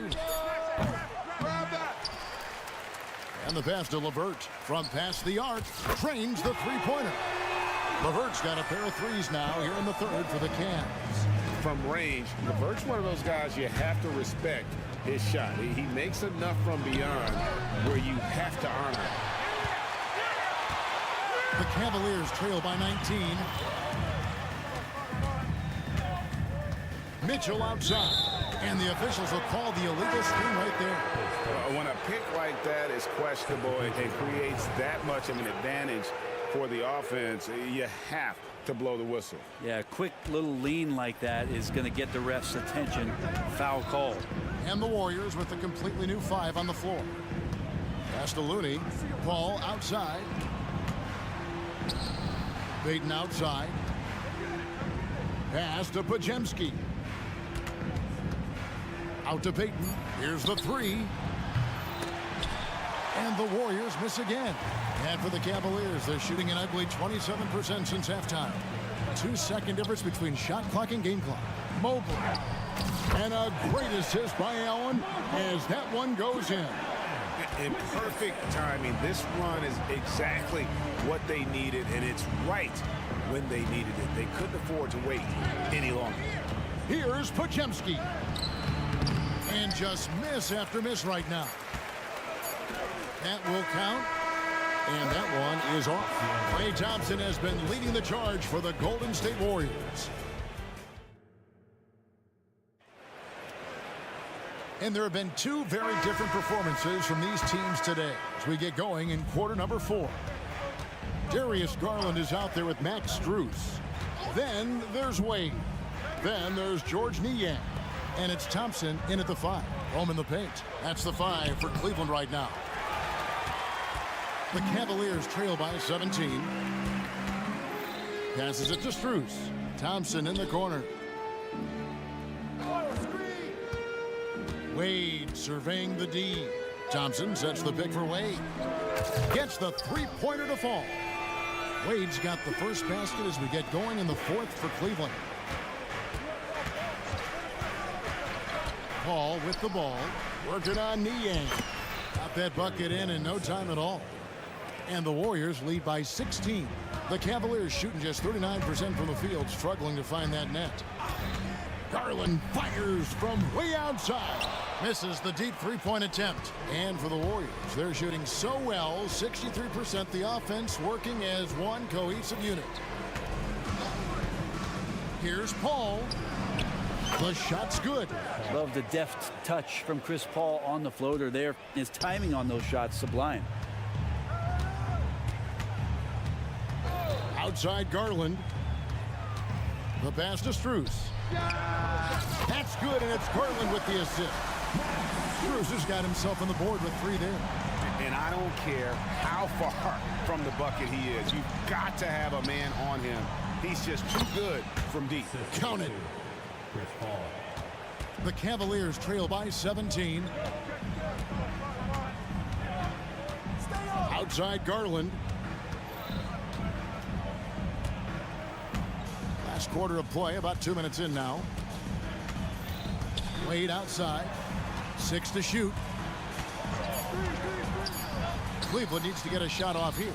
And the pass to LeVert from past the arc. Trains the three-pointer. LeVert's got a pair of threes now here in the third for the Cavs. From range, LeVert's one of those guys you have to respect his shot. He makes enough from beyond where you have to honor it. The Cavaliers trail by 19. Mitchell outside. And the officials will call the illegal screen right there. When a pick like that is questionable and creates that much of an advantage for the offense, you have to blow the whistle. Yeah, a quick little lean like that is going to get the ref's attention. Foul called. And the Warriors with a completely new 5 on the floor. Pass to Looney. Ball outside. Payton outside. Pass to Podziemski. Out to Payton. Here's the 3. And the Warriors miss again. And for the Cavaliers, they're shooting an ugly 27% since halftime. 2-second difference between shot clock and game clock. Mobley. And a great assist by Allen as that one goes in. In perfect timing. This run is exactly what they needed, and it's right when they needed it. They couldn't afford to wait any longer. Here's Podziemski. And just miss after miss right now. That will count. And that one is off. Klay Thompson has been leading the charge for the Golden State Warriors. And there have been 2 very different performances from these teams today as we get going in quarter number 4. Darius Garland is out there with Max Strus. Then there's Wade. Then there's George Niang. And it's Thompson in at the 5. Home in the paint. That's the 5 for Cleveland right now. The Cavaliers trail by 17. Passes it to Strus. Thompson in the corner. Wade surveying the D. Thompson sets the pick for Wade. Gets the three-pointer to fall. Wade's got the first basket as we get going in the fourth for Cleveland. Paul with the ball. Working on Niang. Got that bucket in no time at all. And the Warriors lead by 16. The Cavaliers shooting just 39% from the field, struggling to find that net. Garland fires from way outside. Misses the deep three-point attempt. And for the Warriors, they're shooting so well, 63%, the offense working as one cohesive unit. Here's Paul. The shot's good. Love the deft touch from Chris Paul on the floater there. His timing on those shots sublime. Outside Garland. The pass to Strus. That's good, and it's Garland with the assist. Strus has got himself on the board with 3 there. And I don't care how far from the bucket he is. You've got to have a man on him. He's just too good from deep. Count it. The Cavaliers trail by 17. Outside Garland. Last quarter of play, about 2 minutes in now. Wade outside. 6 to shoot. Cleveland needs to get a shot off here.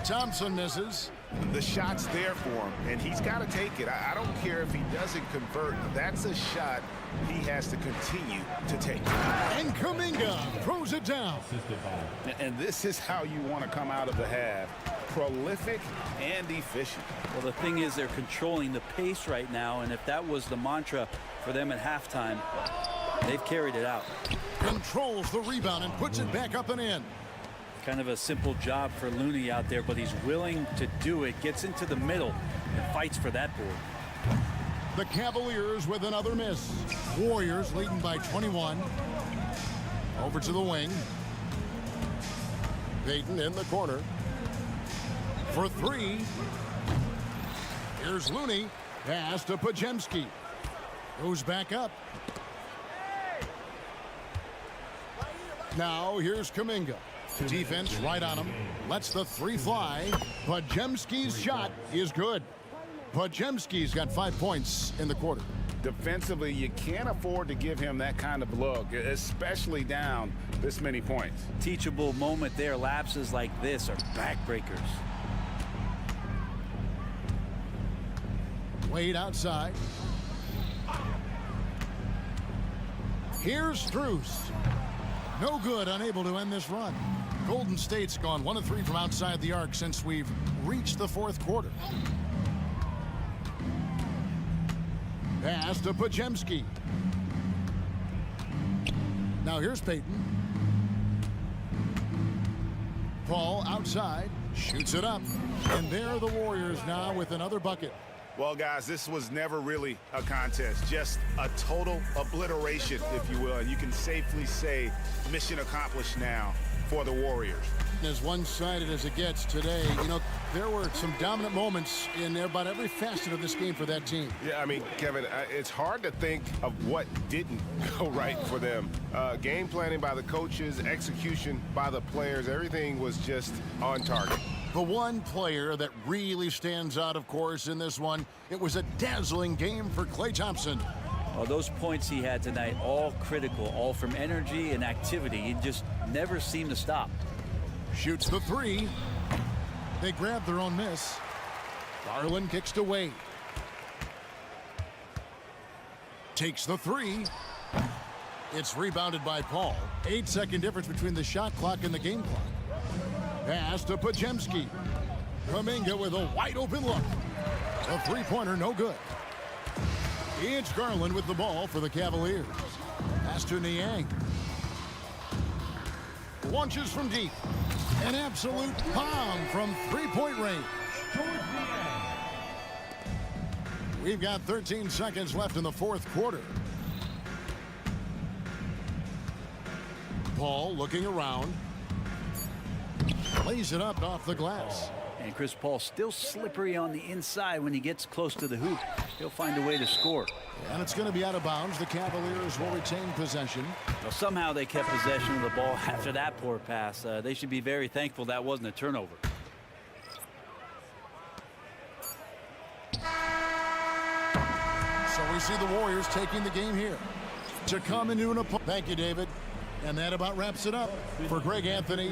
Thompson misses. The shot's there for him, and he's got to take it. I don't care if he doesn't convert. That's a shot he has to continue to take. And Kuminga throws it down. And this is how you want to come out of the half. Prolific and efficient. Well, the thing is, they're controlling the pace right now, and if that was the mantra for them at halftime, they've carried it out. Controls the rebound and puts it back up and in. Kind of a simple job for Looney out there, but he's willing to do it. Gets into the middle and fights for that board. The Cavaliers with another miss. Warriors leading by 21. Over to the wing. Payton in the corner. For 3. Here's Looney. Pass to Podziemski. Goes back up. Now here's Kuminga. Defense right on him. Lets the 3 fly. Podziemski's shot is good. Podziemski's got 5 points in the quarter. Defensively, you can't afford to give him that kind of look, especially down this many points. Teachable moment there. Lapses like this are backbreakers. Wade outside. Here's Strus. No good, unable to end this run. Golden State's gone 1 of 3 from outside the arc since we've reached the fourth quarter. Pass to Podziemski. Now here's Payton. Paul outside, shoots it up. And there are the Warriors now with another bucket. Well, guys, this was never really a contest, just a total obliteration, if you will. And you can safely say mission accomplished now for the Warriors. As one-sided as it gets today, you know, there were some dominant moments in about every facet of this game for that team. Yeah, I mean, Kevin, it's hard to think of what didn't go right for them. Game planning by the coaches, execution by the players, everything was just on target. The one player that really stands out, of course, in this one, it was a dazzling game for Klay Thompson. Well, those points he had tonight, all critical, all from energy and activity. He just never seemed to stop. Shoots the 3. They grab their own miss. Garland kicks to Wade. Takes the 3. It's rebounded by Paul. 8-second difference between the shot clock and the game clock. Pass to Podziemski. Kuminga with a wide open look. A 3-pointer, no good. It's Garland with the ball for the Cavaliers. Pass to Niang. Launches from deep. An absolute bomb from 3-point range. We've got 13 seconds left in the fourth quarter. Paul looking around. Lays it up off the glass. And Chris Paul still slippery on the inside when he gets close to the hoop. He'll find a way to score. And it's going to be out of bounds. The Cavaliers will retain possession. Well, somehow they kept possession of the ball after that poor pass. They should be very thankful that wasn't a turnover. So we see the Warriors taking the game here to come into an opponent. Thank you, David. And that about wraps it up for Greg Anthony.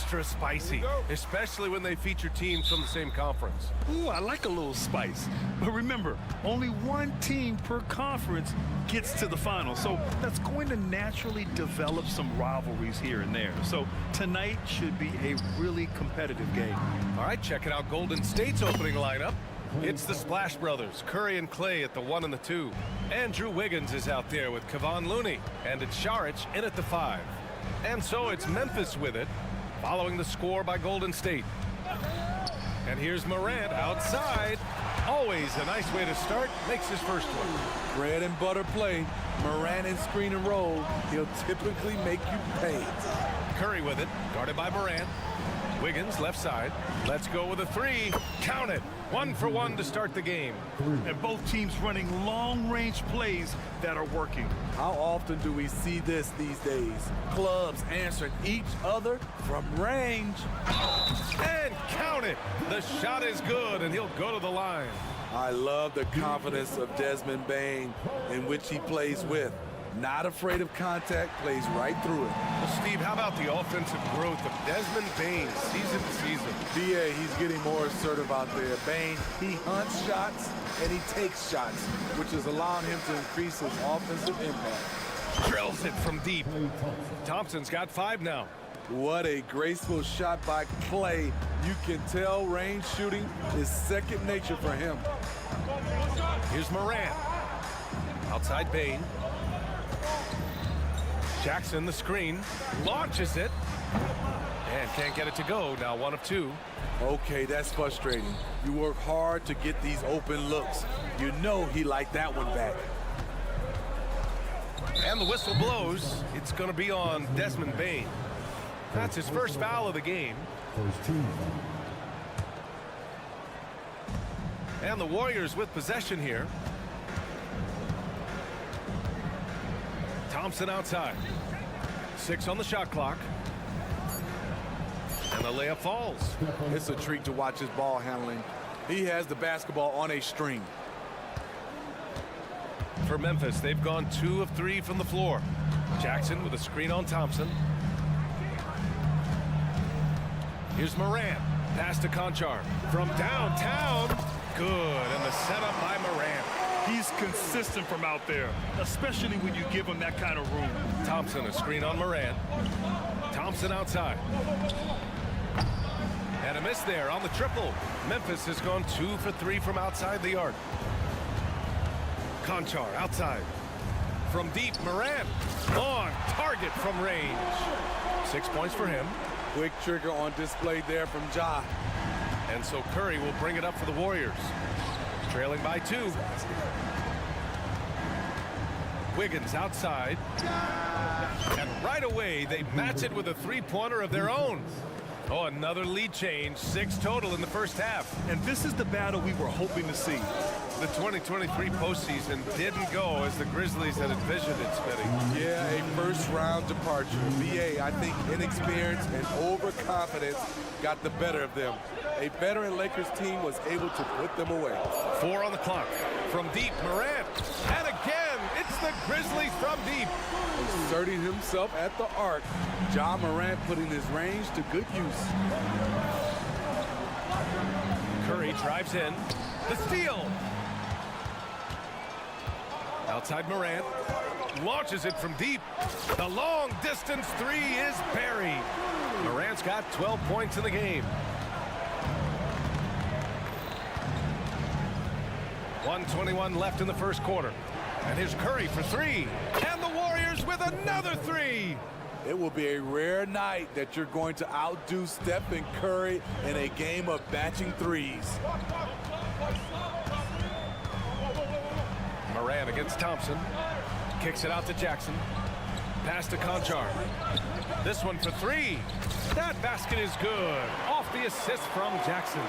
extra spicy, especially when they feature teams from the same conference. Ooh, I like a little spice. But remember, only one team per conference gets to the final. So that's going to naturally develop some rivalries here and there. So tonight should be a really competitive game. All right, checking out Golden State's opening lineup. It's the Splash Brothers, Curry and Clay at the 1 and the 2. Andrew Wiggins is out there with Kevon Looney, and it's Saric in at the 5. And so it's Memphis with it, following the score by Golden State. And here's Morant outside. Always a nice way to start. Makes his first one. Bread and butter play. Morant in screen and roll. He'll typically make you pay. Curry with it, guarded by Morant. Wiggins left side. Let's go with a 3. Count it. 1 for 1 to start the game. And both teams running long-range plays that are working. How often do we see this these days? Clubs answering each other from range. And count it. The shot is good, and he'll go to the line. I love the confidence of Desmond Bane in which he plays with. Not afraid of contact, plays right through it. Well, Steve, how about the offensive growth of Desmond Bane season to season? BA, he's getting more assertive out there. Bane, he hunts shots and he takes shots, which is allowing him to increase his offensive impact. Drills it from deep. Thompson's got 5 now. What a graceful shot by Clay. You can tell range shooting is second nature for him. Here's Morant. Outside Bane. Jackson, the screen, launches it, and can't get it to go. Now 1 of 2. Okay, that's frustrating. You work hard to get these open looks. You know he liked that one back. And the whistle blows. It's going to be on Desmond Bane. That's his first foul of the game. And the Warriors with possession here. Thompson outside. 6 on the shot clock. And the layup falls. It's a treat to watch his ball handling. He has the basketball on a string. For Memphis, they've gone 2 of 3 from the floor. Jackson with a screen on Thompson. Here's Morant. Pass to Conchar. From downtown. Good. And the setup by Morant. He's consistent from out there, especially when you give him that kind of room. Thompson, a screen on Morant. Thompson outside. And a miss there on the triple. Memphis has gone 2 for 3 from outside the arc. Conchar outside. From deep, Morant. Long target from range. 6 points for him. Quick trigger on display there from Ja. And so Curry will bring it up for the Warriors. Trailing by 2. Wiggins outside. And right away, they match it with a 3-pointer of their own. Oh, another lead change. 6 total in the first half. And this is the battle we were hoping to see. The 2023 postseason didn't go as the Grizzlies had envisioned it, Smitty. Yeah, a first-round departure. BA, I think inexperience and overconfidence got the better of them. A veteran Lakers team was able to put them away. 4 on the clock. From deep, Morant. And again, it's the Grizzlies from deep. Inserting himself at the arc. Ja Morant putting his range to good use. Curry drives in. The steal. Outside Morant. Launches it from deep. The long distance 3 is buried. Morant's got 12 points in the game. 1:21 left in the first quarter. And here's Curry for 3. And the Warriors with another 3. It will be a rare night that you're going to outdo Stephen Curry in a game of batching threes. Morant against Thompson. Kicks it out to Jackson. Pass to Conchar. This one for 3. That basket is good. Off the assist from Jackson.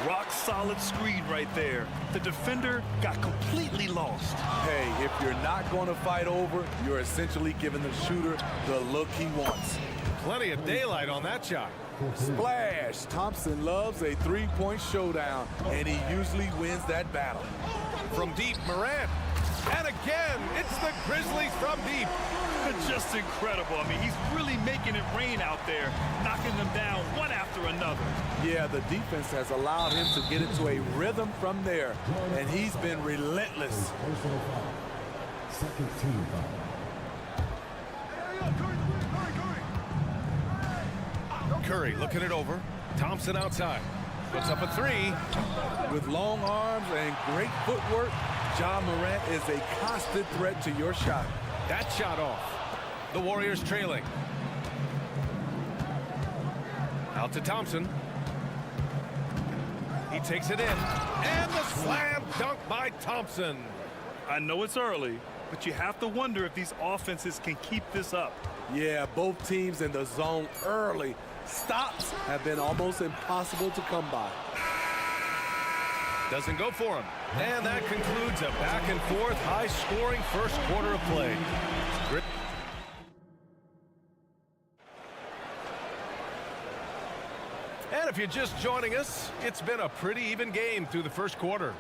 Rock solid screen right there. The defender got completely lost. Hey, if you're not going to fight over, you're essentially giving the shooter the look he wants. Plenty of daylight on that shot. Splash! Thompson loves a three-point showdown, and he usually wins that battle. From deep, Morant. And again, it's the Grizzlies from deep. Just incredible. I mean, he's really making it rain out there, knocking them down one after another. Yeah, the defense has allowed him to get into a rhythm from there, and he's been relentless. Second team foul. Curry looking it over. Thompson outside. Puts up a three. With long arms and great footwork, John Morant is a constant threat to your shot. That shot off. The Warriors trailing. Out to Thompson. He takes it in. And the slam dunk by Thompson. I know it's early, but you have to wonder if these offenses can keep this up. Yeah, both teams in the zone early. Stops have been almost impossible to come by. Doesn't go for him. And that concludes a back-and-forth, high-scoring first quarter of play. And if you're just joining us, it's been a pretty even game through the first quarter.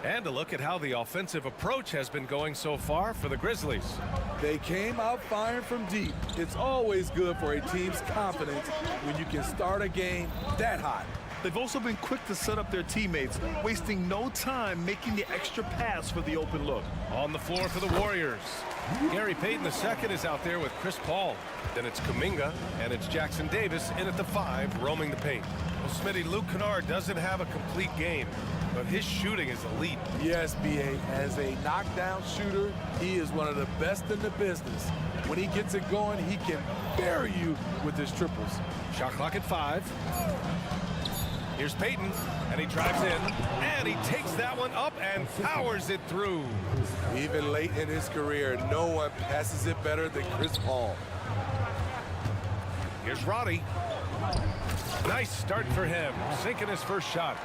And a look at how the offensive approach has been going so far for the Grizzlies. They came out firing from deep. It's always good for a team's confidence when you can start a game that hot. They've also been quick to set up their teammates, wasting no time making the extra pass for the open look. On the floor for the Warriors. Gary Payton II is out there with Chris Paul. Then it's Kuminga, and it's Jackson Davis in at the 5, roaming the paint. Well, Smitty, Luke Kennard doesn't have a complete game, but his shooting is elite. Yes, B.A. As a knockdown shooter, he is one of the best in the business. When he gets it going, he can bury you with his triples. Shot clock at 5. Here's Payton, and he drives in, and he takes that one up and powers it through. Even late in his career, no one passes it better than Chris Paul. Here's Roddy. Nice start for him, sinking his first shot.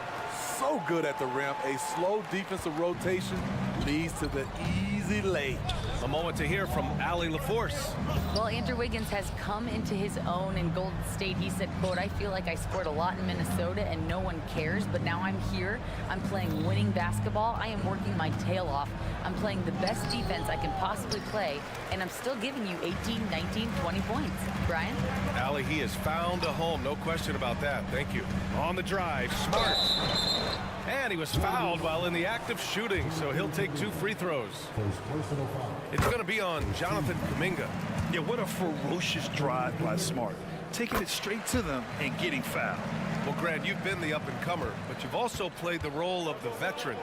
So good at the rim. A slow defensive rotation leads to the easy lay. A moment to hear from Allie LaForce. Well, Andrew Wiggins has come into his own in Golden State. He said, quote, "I feel like I scored a lot in Minnesota and no one cares, but now I'm here. I'm playing winning basketball. I am working my tail off. I'm playing the best defense I can possibly play, and I'm still giving you 18, 19, 20 points. Brian? Allie, he has found a home. No question about that. Thank you. On the drive, Smart. And he was fouled while in the act of shooting, so he'll take 2 free throws. It's going to be on Jonathan Kuminga. Yeah, what a ferocious drive by Smart. Taking it straight to them and getting fouled. Well, Grant, you've been the up-and-comer, but you've also played the role of the veteran.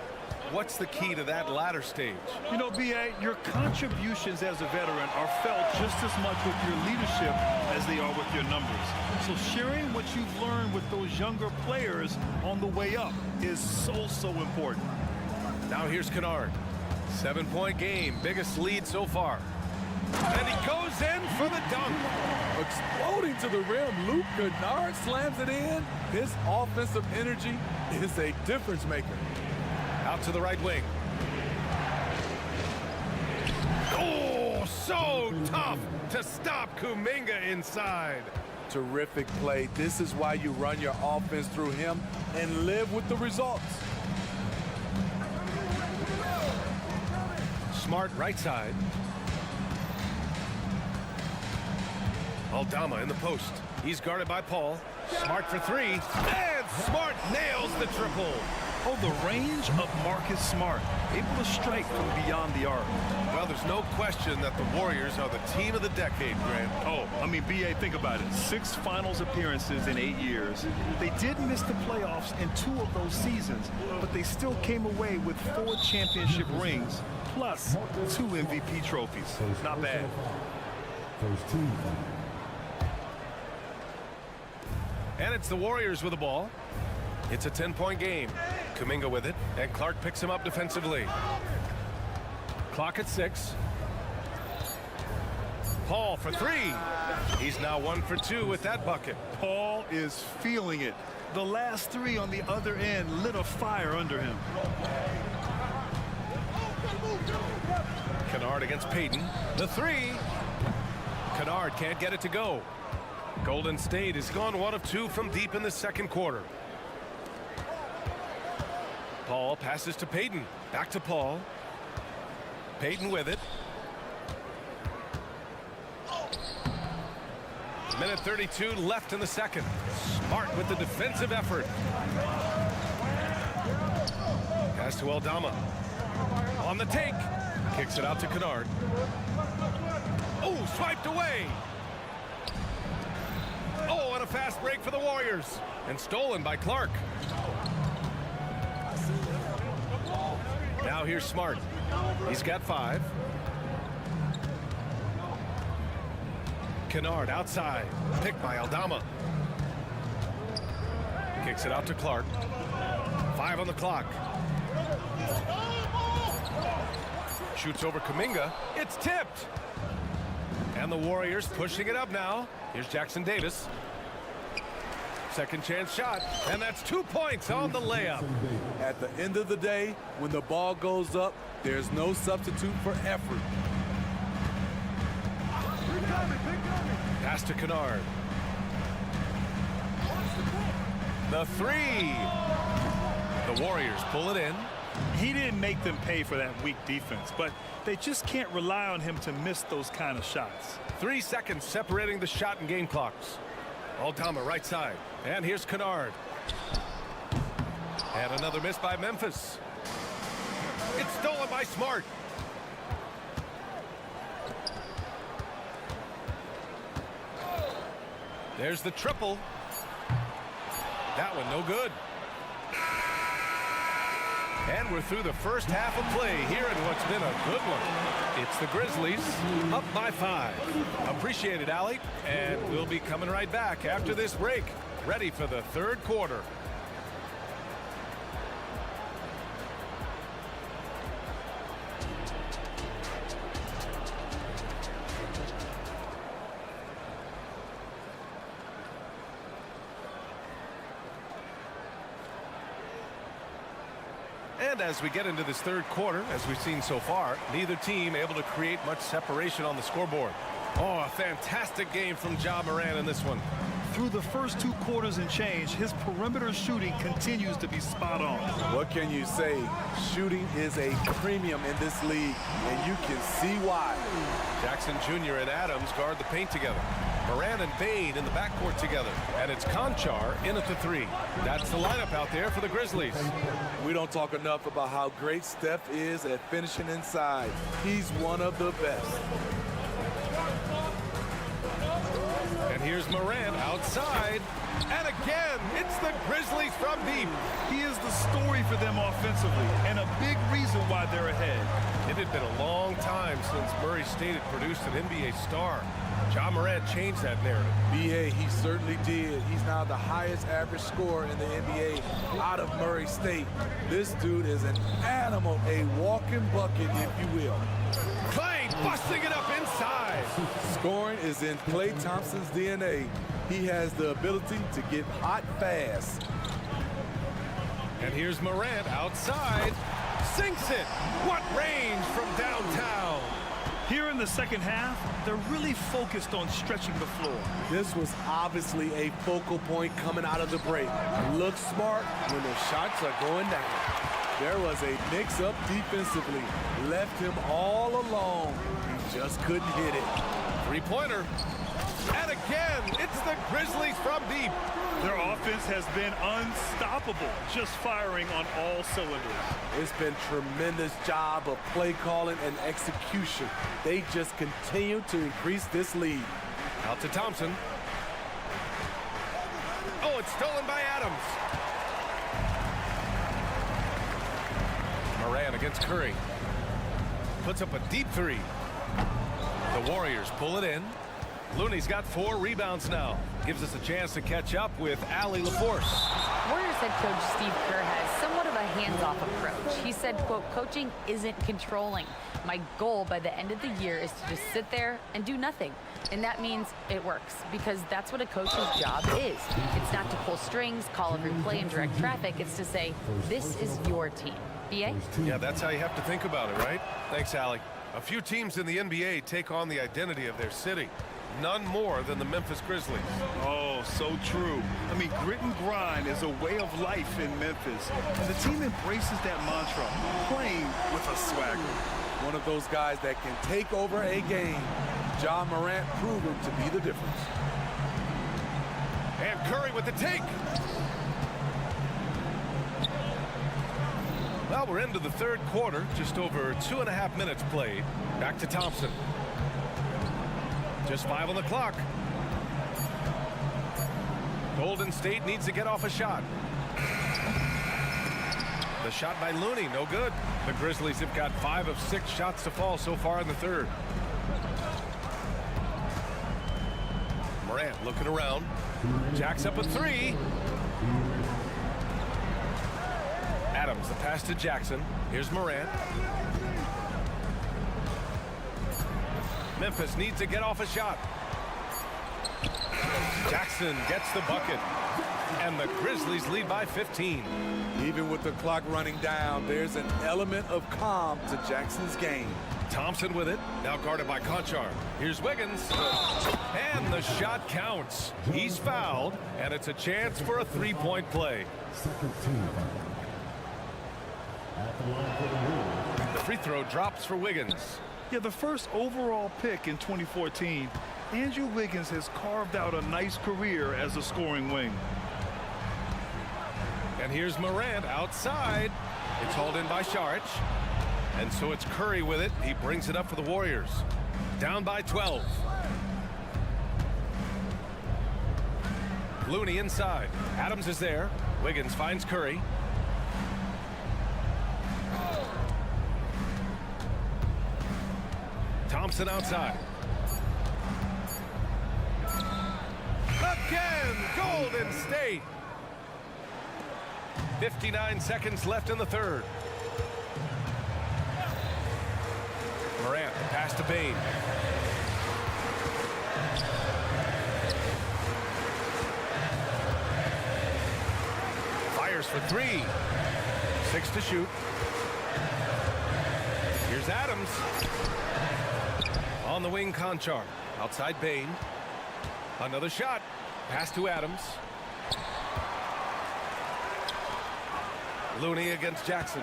What's the key to that latter stage? You know, B.A., your contributions as a veteran are felt just as much with your leadership as they are with your numbers. So sharing what you've learned with those younger players on the way up is so important. Now here's Kennard. 7-point game, biggest lead so far. And he goes in for the dunk. Exploding to the rim, Luke Kennard slams it in. His offensive energy is a difference maker. Out to the right wing. Oh, so tough to stop Kuminga inside. Terrific play. This is why you run your offense through him and live with the results. Smart right side. Aldama in the post. He's guarded by Paul. Smart for 3. And Smart nails the triple. Oh, the range of Marcus Smart, able to strike from beyond the arc. Well, there's no question that the Warriors are the team of the decade, Grant. Oh, I mean, B.A., think about it. 6 finals appearances in 8 years. They did miss the playoffs in 2 of those seasons, but they still came away with 4 championship rings, plus 2 MVP trophies. Not bad. First team foul. And it's the Warriors with the ball. It's a 10-point game. Kuminga with it, and Clark picks him up defensively. Clock at 6. Paul for 3. He's now 1 for 2 with that bucket. Paul is feeling it. The last 3 on the other end lit a fire under him. Kennard against Payton. The 3. Kennard can't get it to go. Golden State has gone 1 of 2 from deep in the second quarter. Paul passes to Payton. Back to Paul. Payton with it. Minute 32 left in the second. Smart with the defensive effort. Pass to Aldama. On the take. Kicks it out to Kennard. Oh, swiped away. Oh, and a fast break for the Warriors. And stolen by Clark. Now here's Smart. He's got 5. Kennard outside. Picked by Aldama. Kicks it out to Clark. 5 on the clock. Shoots over Kuminga. It's tipped. And the Warriors pushing it up now. Here's Jackson Davis. Second chance shot. And that's 2 points on the layup. At the end of the day, when the ball goes up, there's no substitute for effort. Pass to Kennard. The 3. The Warriors pull it in. He didn't make them pay for that weak defense, but they just can't rely on him to miss those kind of shots. 3 seconds separating the shot and game clocks. Aldama right side. And here's Kennard. And another miss by Memphis. It's stolen by Smart. There's the triple. That one no good. And we're through the first half of play here in what's been a good one. It's the Grizzlies up by 5. Appreciate it, Allie. And we'll be coming right back after this break. Ready for the third quarter. And as we get into this third quarter, as we've seen so far, neither team able to create much separation on the scoreboard. Oh, a fantastic game from Ja Morant in this one. Through the first 2 quarters and change, his perimeter shooting continues to be spot on. What can you say? Shooting is a premium in this league, and you can see why. Jackson Jr. and Adams guard the paint together. Morant and Bane in the backcourt together. And it's Conchar in at the 3. That's the lineup out there for the Grizzlies. We don't talk enough about how great Steph is at finishing inside. He's one of the best. And here's Morant outside. And again, it's the Grizzlies from deep. He is the story for them offensively, and a big reason why they're ahead. It had been a long time since Murray State had produced an NBA star. Ja Morant changed that narrative. B.A., he certainly did. He's now the highest average scorer in the NBA out of Murray State. This dude is an animal, a walking bucket, if you will. Clay busting it up inside. Scoring is in Klay Thompson's DNA. He has the ability to get hot fast. And here's Morant outside. Sinks it. What range from downtown. Here in the second half, they're really focused on stretching the floor. This was obviously a focal point coming out of the break. Look smart when the shots are going down. There was a mix-up defensively. Left him all alone. He just couldn't hit it. Three-pointer. And again, it's the Grizzlies from deep. Their offense has been unstoppable, just firing on all cylinders. It's been tremendous job of play calling and execution. They just continue to increase this lead. Out to Thompson. Oh, it's stolen by Adams. Morant against Curry. Puts up a deep 3. The Warriors pull it in. Looney's got 4 rebounds now. Gives us a chance to catch up with Allie LaForce. Warriors head coach Steve Kerr has somewhat of a hands-off approach. He said, quote, coaching isn't controlling. My goal by the end of the year is to just sit there and do nothing. And that means it works, because that's what a coach's job is. It's not to pull strings, call every play, and direct traffic. It's to say, this is your team. B.A.? Yeah, that's how you have to think about it, right? Thanks, Allie. A few teams in the NBA take on the identity of their city. None more than the Memphis Grizzlies. Oh, so true. I mean, grit and grind is a way of life in Memphis. And the team embraces that mantra, playing with a swagger. One of those guys that can take over a game. Ja Morant proven to be the difference. And Curry with the take. Well, we're into the third quarter. Just over 2.5 minutes played. Back to Thompson. Just 5 on the clock. Golden State needs to get off a shot. The shot by Looney, no good. The Grizzlies have got 5 of 6 shots to fall so far in the third. Morant looking around. Jacks up a 3. Adams, the pass to Jackson. Here's Morant. Memphis needs to get off a shot. Jackson gets the bucket. And the Grizzlies lead by 15. Even with the clock running down, there's an element of calm to Jackson's game. Thompson with it, now guarded by Conchar. Here's Wiggins, and the shot counts. He's fouled, and it's a chance for a three-point play. Second team foul. At the line for the Warriors. The free throw drops for Wiggins. Yeah, the first overall pick in 2014, Andrew Wiggins has carved out a nice career as a scoring wing. And here's Morant outside. It's hauled in by Saric. And so it's Curry with it. He brings it up for the Warriors. Down by 12. Looney inside. Adams is there. Wiggins finds Curry. Thompson outside. Again, Golden State. 59 seconds left in the third. Morant, pass to Bane. Fires for 3. 6 to shoot. Here's Adams. On the wing, Conchar. Outside Bane. Another shot. Pass to Adams. Looney against Jackson.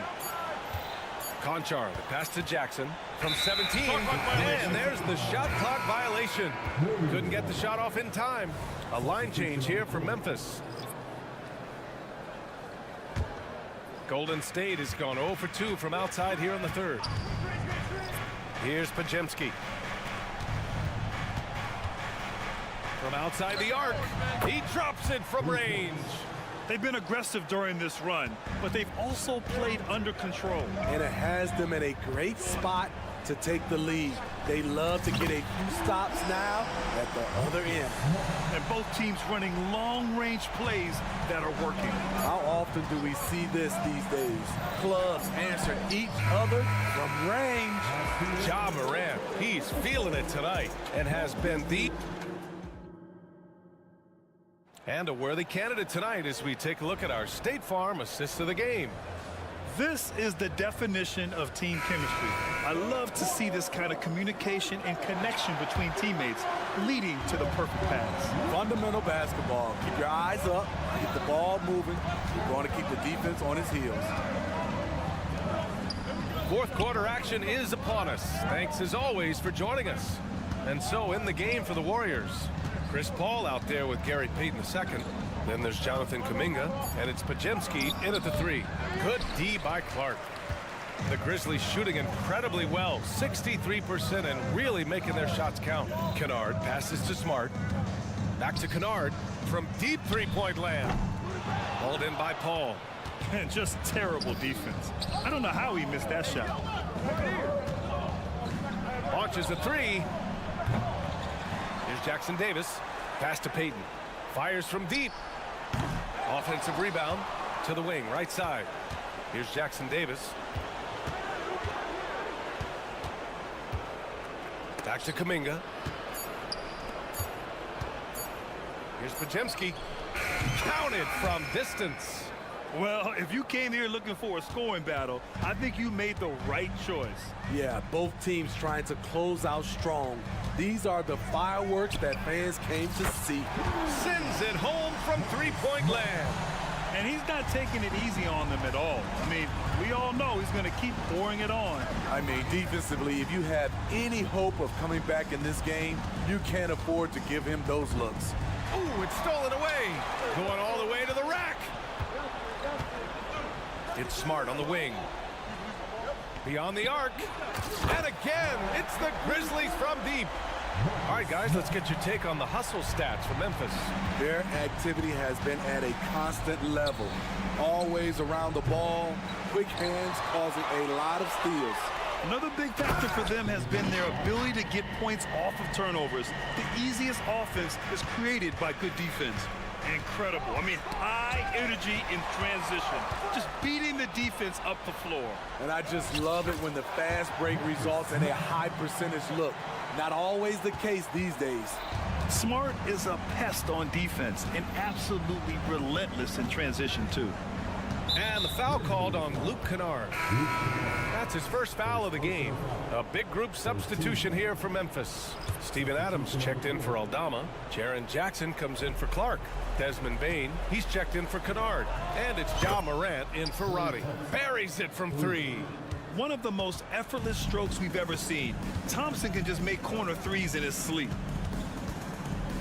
Conchar, the pass to Jackson from 17. And there's the shot clock violation. Couldn't get the shot off in time. A line change here for Memphis. Golden State has gone 0 for 2 from outside here in the third. Here's Pajemski. From outside the arc. He drops it from range. They've been aggressive during this run, but they've also played under control. And it has them in a great spot to take the lead. They love to get a few stops now at the other end. And both teams running long-range plays that are working. How often do we see this these days? Clubs answer each other from range. Ja Morant, he's feeling it tonight and has been the... And a worthy candidate tonight as we take a look at our State Farm assist of the game. This is the definition of team chemistry. I love to see this kind of communication and connection between teammates leading to the perfect pass. Fundamental basketball. Keep your eyes up, get the ball moving. You're going to keep the defense on his heels. Fourth quarter action is upon us. Thanks as always for joining us. And so in the game for the Warriors, Chris Paul out there with Gary Payton II. Then there's Jonathan Kuminga, and it's Pajemski in at the 3. Good D by Clark. The Grizzlies shooting incredibly well, 63%, and really making their shots count. Kennard passes to Smart. Back to Kennard from deep three-point land. Hauled in by Paul. And just terrible defense. I don't know how he missed that shot. Launches a 3. Here's Jackson Davis. Pass to Payton. Fires from deep. Offensive rebound to the wing, right side. Here's Jackson Davis. Back to Kuminga. Here's Pajemski. Counted from distance. Well, if you came here looking for a scoring battle, I think you made the right choice. Yeah, both teams trying to close out strong. These are the fireworks that fans came to see. Sends it home from three-point land. And he's not taking it easy on them at all. I mean, we all know he's going to keep pouring it on. I mean, defensively, if you have any hope of coming back in this game, you can't afford to give him those looks. Ooh, it's stolen away. Going all the way to the rack. It's Smart on the wing. Beyond the arc. And again, it's the Grizzlies from deep. All right, guys, let's get your take on the hustle stats for Memphis. Their activity has been at a constant level. Always around the ball, quick hands causing a lot of steals. Another big factor for them has been their ability to get points off of turnovers. The easiest offense is created by good defense. Incredible. I mean, high energy in transition. Just beating the defense up the floor. And I just love it when the fast break results in a high percentage look. Not always the case these days. Smart is a pest on defense and absolutely relentless in transition, too. And the foul called on Luke Kennard. That's his first foul of the game. A big group substitution here for Memphis. Steven Adams checked in for Aldama. Jaren Jackson comes in for Clark. Desmond Bane, he's checked in for Kennard. And it's Ja Morant in for Roddy. Buries it from three. One of the most effortless strokes we've ever seen. Thompson can just make corner threes in his sleep.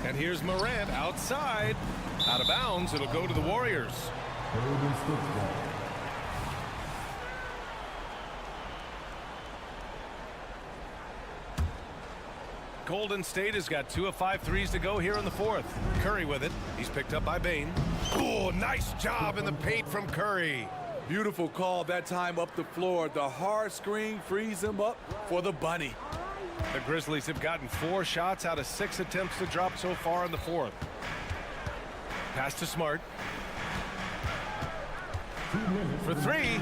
And here's Morant outside. Out of bounds, it'll go to the Warriors. Golden State ball. Golden State has got 2 of 5 threes to go here in the fourth. Curry with it. He's picked up by Bane. Oh, nice job in the paint from Curry. Beautiful call that time up the floor. The hard screen frees him up for the bunny. The Grizzlies have gotten 4 shots out of 6 attempts to drop so far in the fourth. Pass to Smart. For 3.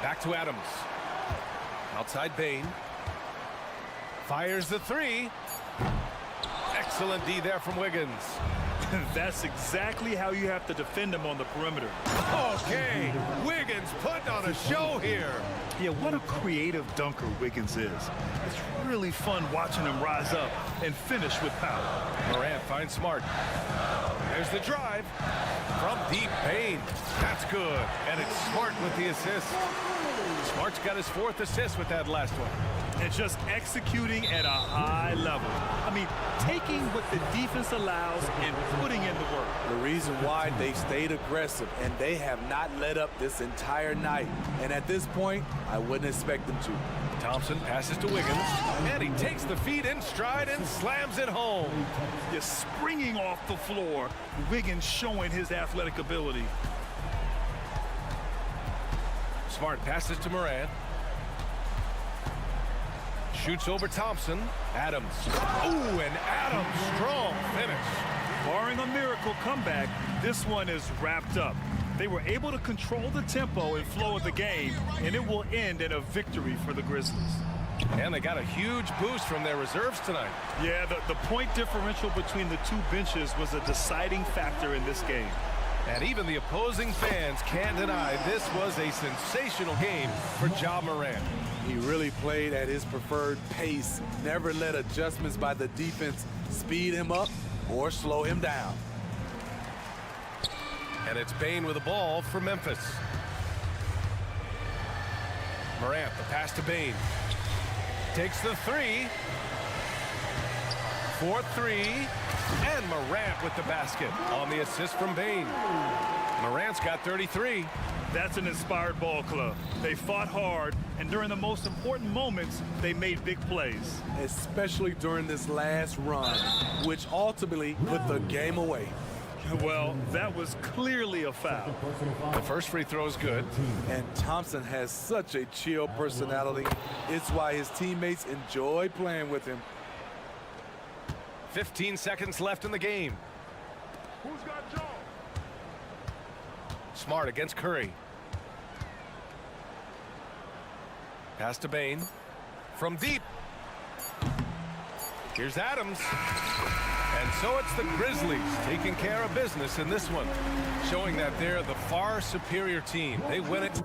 Back to Adams. Outside Bane. Fires the 3. Excellent D there from Wiggins. That's exactly how you have to defend him on the perimeter. Okay, Wiggins putting on a show here. Yeah, what a creative dunker Wiggins is. It's really fun watching him rise up and finish with power. Morant finds Smart. There's the drive from deep Bane. That's good, and it's Smart with the assist. Smart's got his 4th assist with that last one. And just executing at a high level. I mean, taking what the defense allows and putting in the work. The reason why they stayed aggressive, and they have not let up this entire night. And at this point, I wouldn't expect them to. Thompson passes to Wiggins, and he takes the feed in stride and slams it home. Just springing off the floor, Wiggins showing his athletic ability. Smart passes to Morant. Shoots over Thompson. Adams. Ooh, and Adams, strong finish. Barring a miracle comeback, this one is wrapped up. They were able to control the tempo and flow of the game, and it will end in a victory for the Grizzlies. And they got a huge boost from their reserves tonight. Yeah, the point differential between the two benches was a deciding factor in this game. And even the opposing fans can't deny this was a sensational game for Ja Morant. He really played at his preferred pace, never let adjustments by the defense speed him up or slow him down. And it's Bane with the ball for Memphis. Morant, the pass to Bane. Takes the 3. 4-3. And Morant with the basket on the assist from Bane. Morant's got 33. That's an inspired ball club. They fought hard, and during the most important moments, they made big plays. Especially during this last run, which ultimately put the game away. Well, that was clearly a foul. The first free throw is good. And Thompson has such a chill personality. It's why his teammates enjoy playing with him. 15 seconds left in the game. Who's got Joe? Smart against Curry. Pass to Bane. From deep. Here's Adams. And so it's the Grizzlies taking care of business in this one, showing that they're the far superior team. They win it.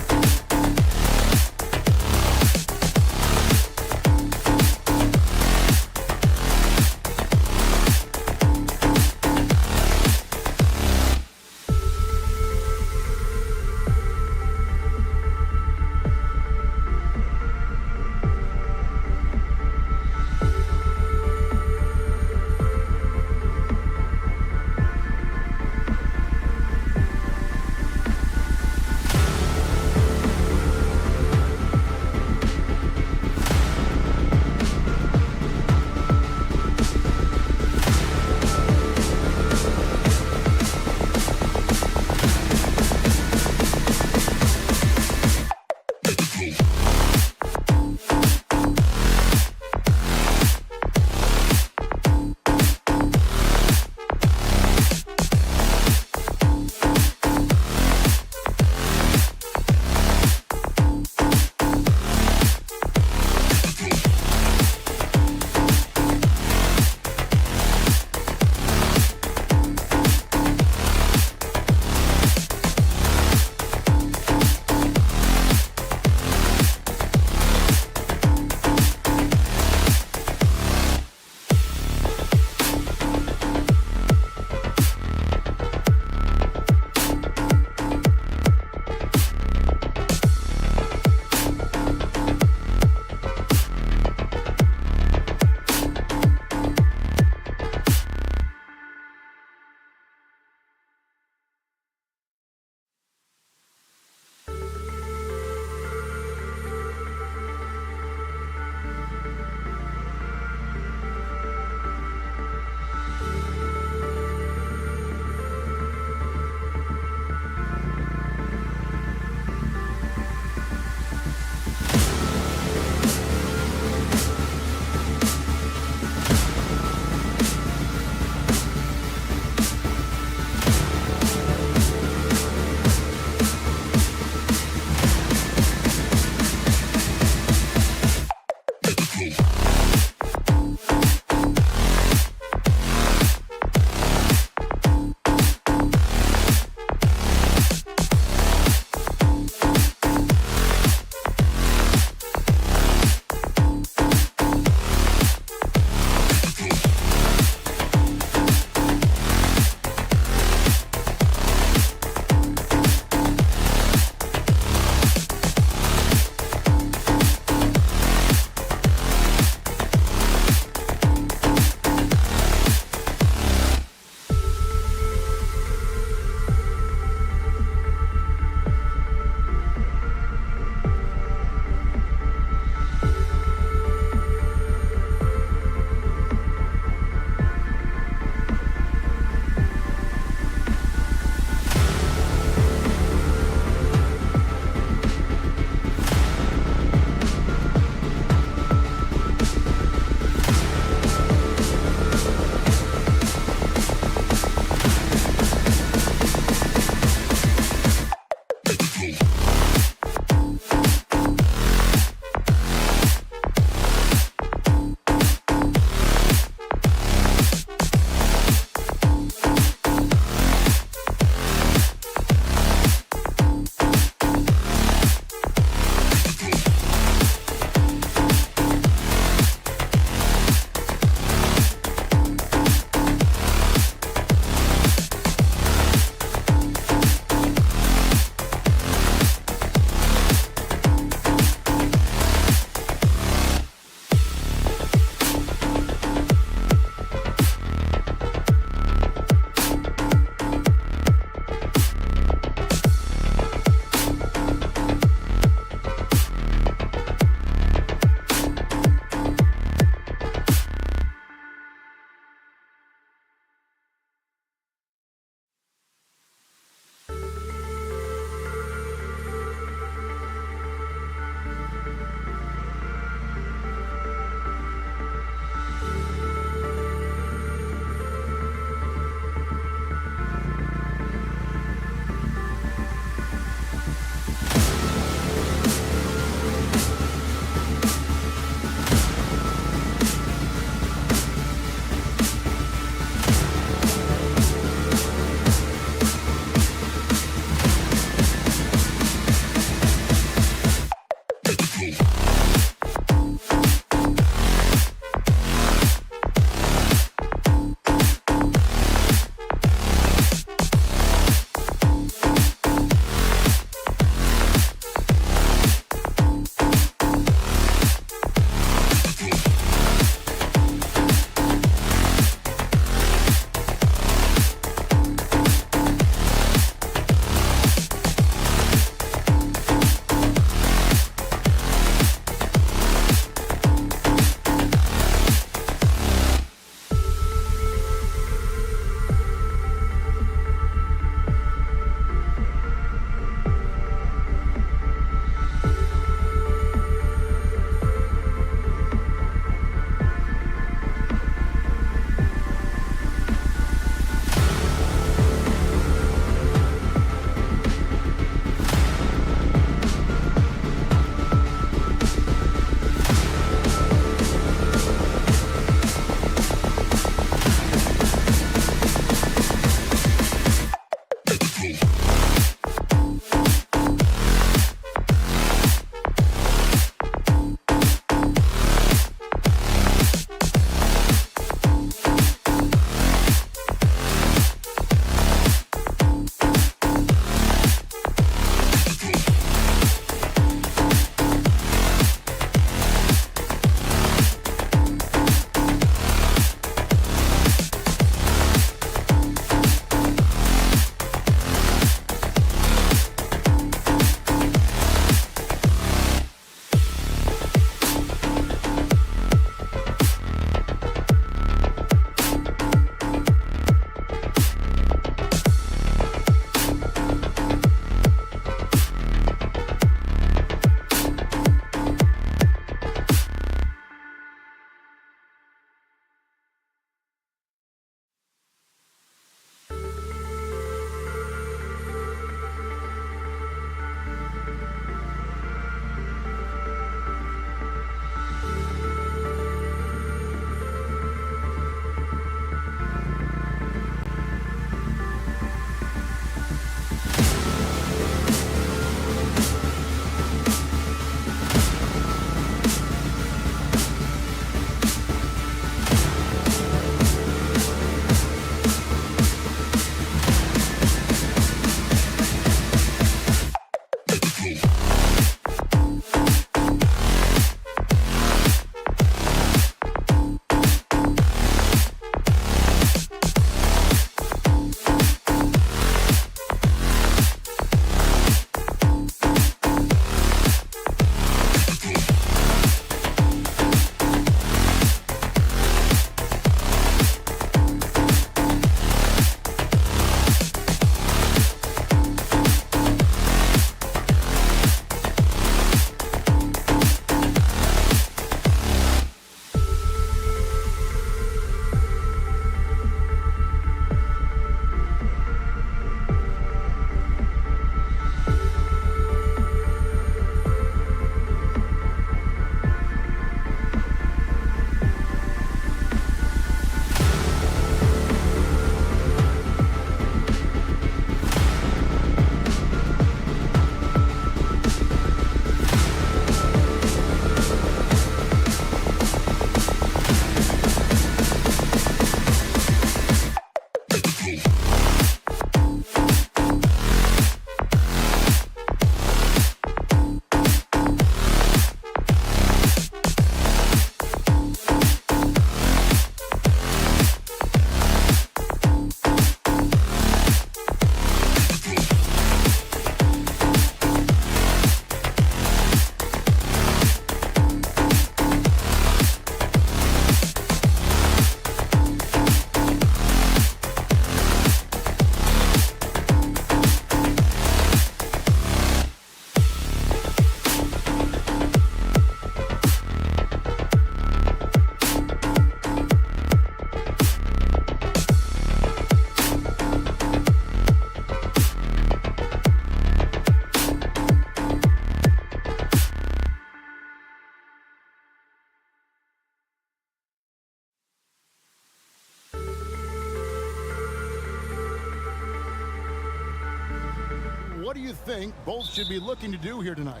do you think both should be looking to do here tonight?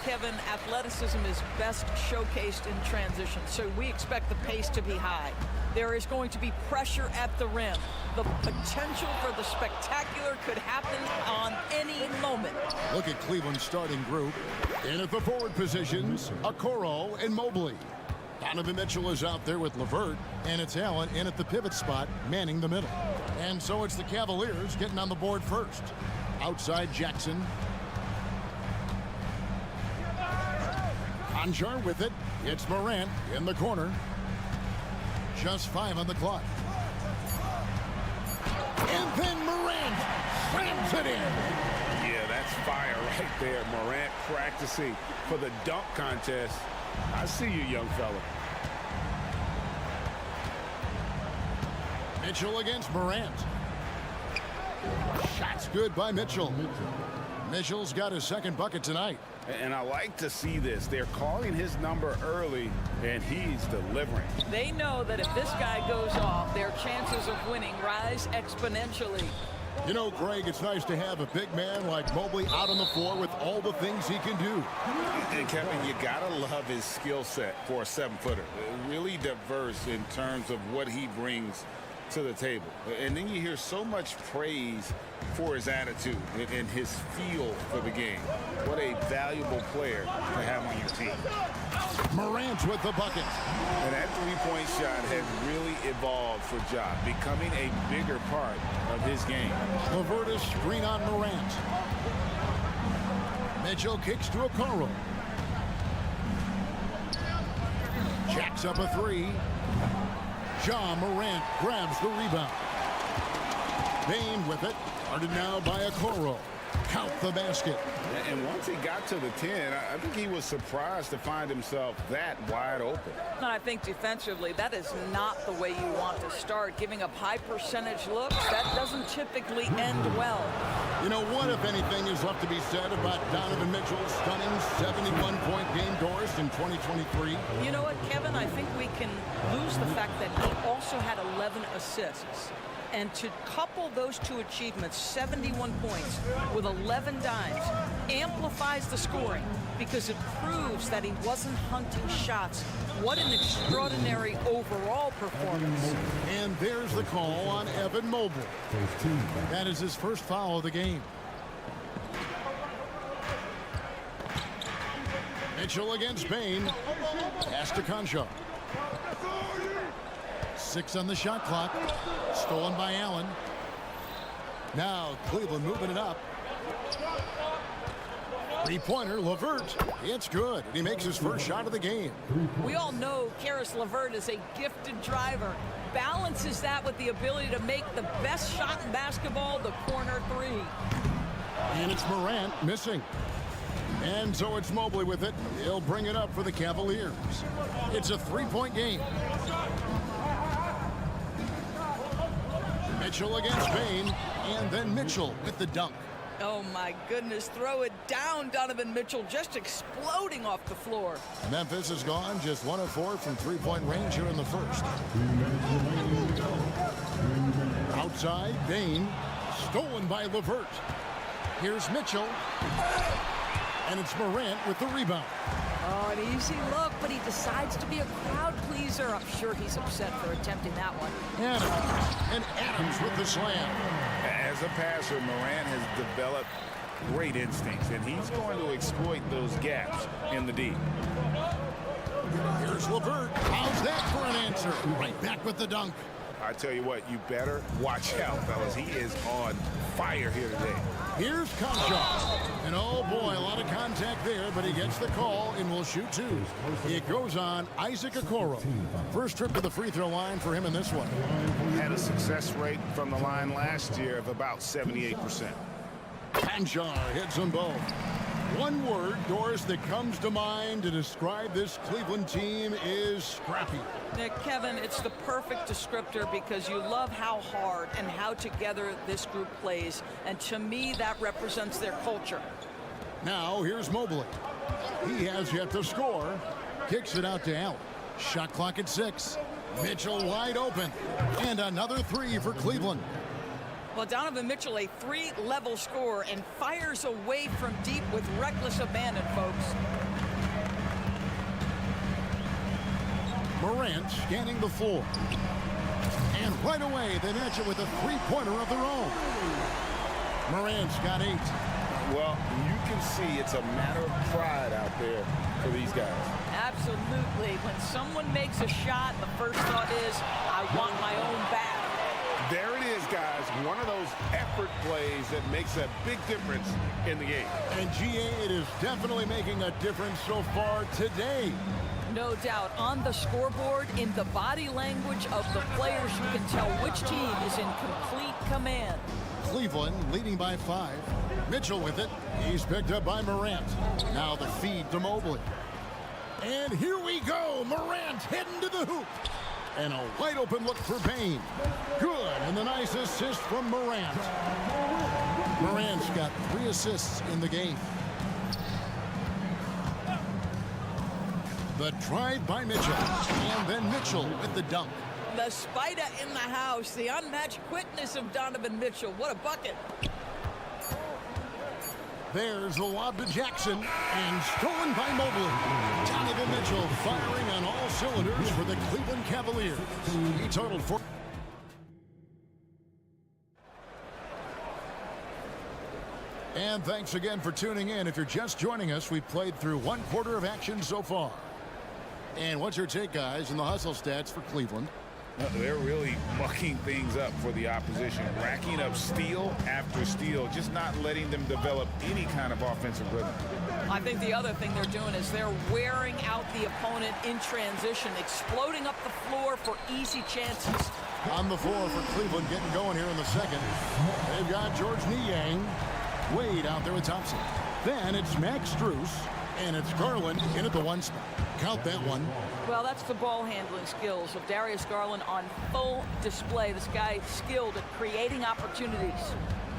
Kevin, athleticism is best showcased in transition, so we expect the pace to be high. There is going to be pressure at the rim. The potential for the spectacular could happen on any moment. Look at Cleveland's starting group. In at the forward positions, Okoro and Mobley. Donovan Mitchell is out there with LeVert, and it's Allen in at the pivot spot, manning the middle. And so it's the Cavaliers getting on the board first. Outside Jackson. Anjar with it. It's Morant in the corner. Just 5 on the clock. And then Morant slams it in. Yeah, that's fire right there. Morant practicing for the dunk contest. I see you, young fella. Mitchell against Morant. Shots good by Mitchell. Mitchell's got his second bucket tonight. And I like to see this. They're calling his number early, and he's delivering. They know that if this guy goes off, their chances of winning rise exponentially. You know, Greg, it's nice to have a big man like Mobley out on the floor with all the things he can do. And Kevin, you gotta love his skill set for a 7-footer. Really diverse in terms of what he brings to the table. And then you hear so much praise for his attitude and his feel for the game. What a valuable player to have on your team. Morant with the bucket. And that three-point shot has really evolved for Ja, becoming a bigger part of his game. LeVert screen on Morant. Mitchell kicks to Okoro. Jacks up a 3. Ja Morant grabs the rebound. Bane with it. Guarded now by Okoro. Count the basket. And once he got to the 10, I think he was surprised to find himself that wide open. And I think defensively, that is not the way you want to start. Giving up high percentage looks, that doesn't typically end well. You know, what, if anything, is left to be said about Donovan Mitchell's stunning 71-point game, Doris, in 2023? You know what, Kevin? I think we can lose the fact that he also had 11 assists. And to couple those two achievements, 71 points with 11 dimes, amplifies the scoring because it proves that he wasn't hunting shots. What an extraordinary overall performance. And there's the call on Evan Mobley. That is his first foul of the game. Mitchell against Bane. Pass to Concha. 6 on the shot clock. Stolen by Allen. Now Cleveland moving it up. Three-pointer, LeVert. It's good. He makes his first shot of the game. We all know Caris LeVert is a gifted driver. Balances that with the ability to make the best shot in basketball, the corner 3. And it's Morant missing. And so it's Mobley with it. He'll bring it up for the Cavaliers. It's a 3-point game. Mitchell against Bane, and then Mitchell with the dunk. Oh my goodness, throw it down, Donovan Mitchell, just exploding off the floor. Memphis has gone just 1 of 4 from 3-point range here in the first. Outside, Bane, stolen by LeVert. Here's Mitchell, and it's Morant with the rebound. Oh, an easy look, but he decides to be a crowd pleaser. I'm sure he's upset for attempting that one. Adams with the slam. As a passer, Morant has developed great instincts, and he's going to exploit those gaps in the D. Here's LeVert. How's that for an answer? Right back with the dunk. I tell you what, you better watch out, fellas. He is on fire here today. Here's Concha. And oh boy, a lot of contact there, but he gets the call and will shoot 2. It goes on Isaac Okoro. First trip to the free throw line for him in this one. Had a success rate from the line last year of about 78%. Concha hits them both. One word, Doris, that comes to mind to describe this Cleveland team is scrappy. Kevin, it's the perfect descriptor because you love how hard and how together this group plays. And to me, that represents their culture. Now, here's Mobley. He has yet to score. Kicks it out to Allen. Shot clock at 6. Mitchell wide open. And another 3 for Cleveland. Well, Donovan Mitchell, a 3-level scorer, and fires away from deep with reckless abandon, folks. Morant scanning the floor. And right away, they match it with a three-pointer of their own. Morant's got 8. Well, you can see it's a matter of pride out there for these guys. Absolutely. When someone makes a shot, the first thought is, I want my own back. There it is, guys. One of those effort plays that makes a big difference in the game. And GA, it is definitely making a difference so far today. No doubt. On the scoreboard, in the body language of the players, you can tell which team is in complete command. Cleveland leading by 5. Mitchell with it. He's picked up by Morant. Now the feed to Mobley. And here we go. Morant heading to the hoop. And a wide open look for Bane. Good. And the nice assist from Morant. Morant's got 3 assists in the game. The drive by Mitchell. And then Mitchell with the dunk. The spider in the house, the unmatched quickness of Donovan Mitchell. What a bucket. There's the lob to Jackson, and stolen by Mobley. Donovan Mitchell firing on all cylinders for the Cleveland Cavaliers. He totaled 4. And thanks again for tuning in. If you're just joining us, we've played through 1 quarter of action so far. And what's your take, guys, in the hustle stats for Cleveland? They're really mucking things up for the opposition, racking up steal after steal, just not letting them develop any kind of offensive rhythm. I think the other thing they're doing is they're wearing out the opponent in transition, exploding up the floor for easy chances. On the floor for Cleveland, getting going here in the second. They've got George Niang. Wade out there with Thompson. Then it's Max Strus, and it's Garland in at the 1 spot. Count that one. Well, that's the ball handling skills of Darius Garland on full display. This guy is skilled at creating opportunities.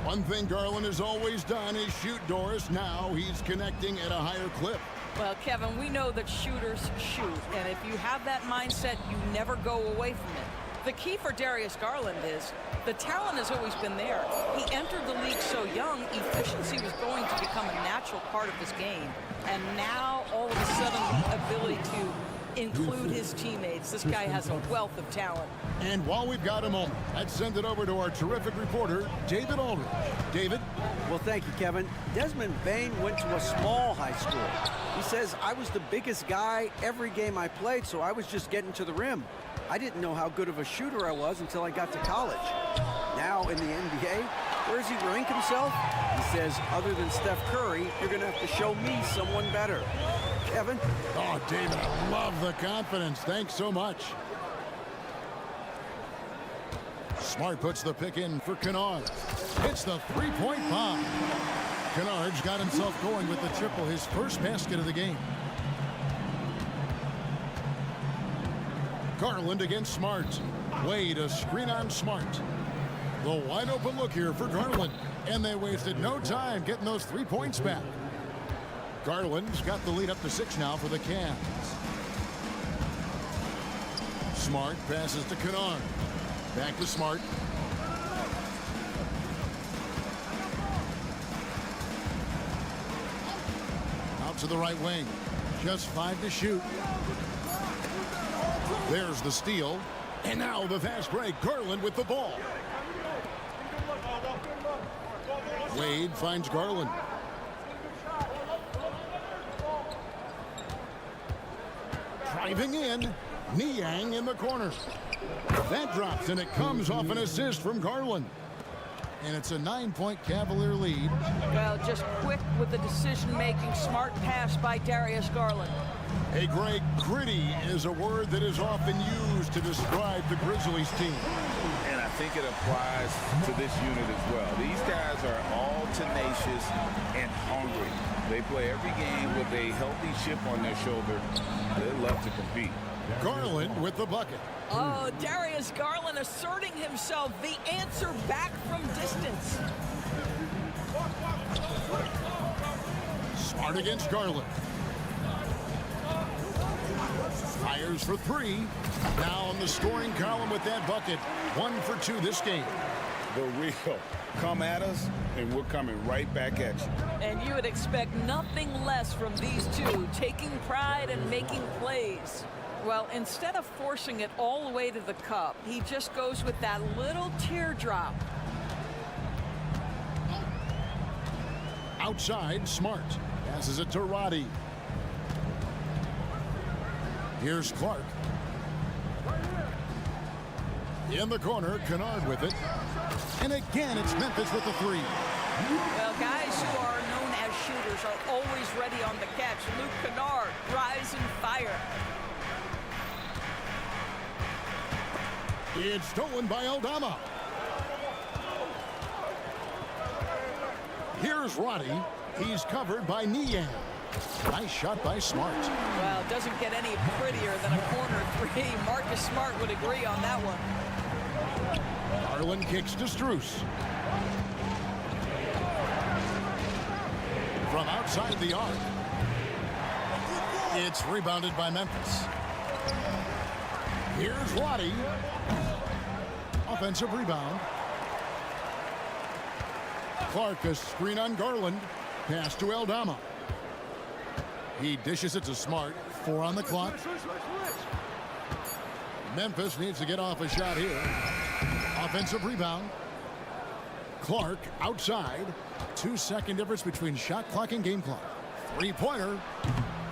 One thing Garland has always done is shoot, Doris. Now he's connecting at a higher clip. Well, Kevin, we know that shooters shoot, and if you have that mindset, you never go away from it. The key for Darius Garland is the talent has always been there. He entered the league so young, efficiency was going to become a natural part of his game. And now, all of a sudden, the ability to include his teammates. This guy has a wealth of talent. And while we've got a moment, let's send it over to our terrific reporter, David Aldridge. David? Well, thank you, Kevin. Desmond Bane went to a small high school. He says, I was the biggest guy every game I played, so I was just getting to the rim. I didn't know how good of a shooter I was until I got to college. Now in the NBA, where does he rank himself? He says, other than Steph Curry, you're going to have to show me someone better. Kevin? Oh, David, I love the confidence. Thanks so much. Smart puts the pick in for Kennard. Hits the three-point bomb. Kennard's got himself going with the triple, his first basket of the game. Garland against Smart. Wade, a screen on Smart. The wide open look here for Garland. And they wasted no time getting those 3 points back. Garland's got the lead up to 6 now for the Cavs. Smart passes to Kennard. Back to Smart. Out to the right wing. Just 5 to shoot. There's the steal. And now the fast break. Garland with the ball. Wade finds Garland. Driving in. Niang in the corner. That drops, and it comes off an assist from Garland. And it's a 9-point Cavalier lead. Well, just quick with the decision-making. Smart pass by Darius Garland. Hey, Greg, gritty is a word that is often used to describe the Grizzlies team. And I think it applies to this unit as well. These guys are all tenacious and hungry. They play every game with a healthy chip on their shoulder. They love to compete. Garland with the bucket. Oh, Darius Garland asserting himself, the answer back from distance. Smart against Garland. Fires for 3. Now on the scoring column with that bucket. 1 for 2 this game. the real. Come at us, and we're coming right back at you. And you would expect nothing less from these two, taking pride and making plays. Well, instead of forcing it all the way to the cup, he just goes with that little teardrop. Outside, Smart passes it to Roddy. Here's Clark. In the corner, Kennard with it. And again, it's Memphis with the three. Well, guys who are known as shooters are always ready on the catch. Luke Kennard, rise and fire. It's stolen by Aldama. Here's Roddy. He's covered by Niang. Nice shot by Smart. Well, it doesn't get any prettier than a corner three. Marcus Smart would agree on that one. Garland kicks to Strus. From outside the arc. It's rebounded by Memphis. Here's Roddy. Offensive rebound. Clark, a screen on Garland. Pass to Aldama. He dishes it to Smart. 4 on the clock. Memphis needs to get off a shot here. Offensive rebound. Clark outside. 2-second difference between shot clock and game clock. 3-pointer.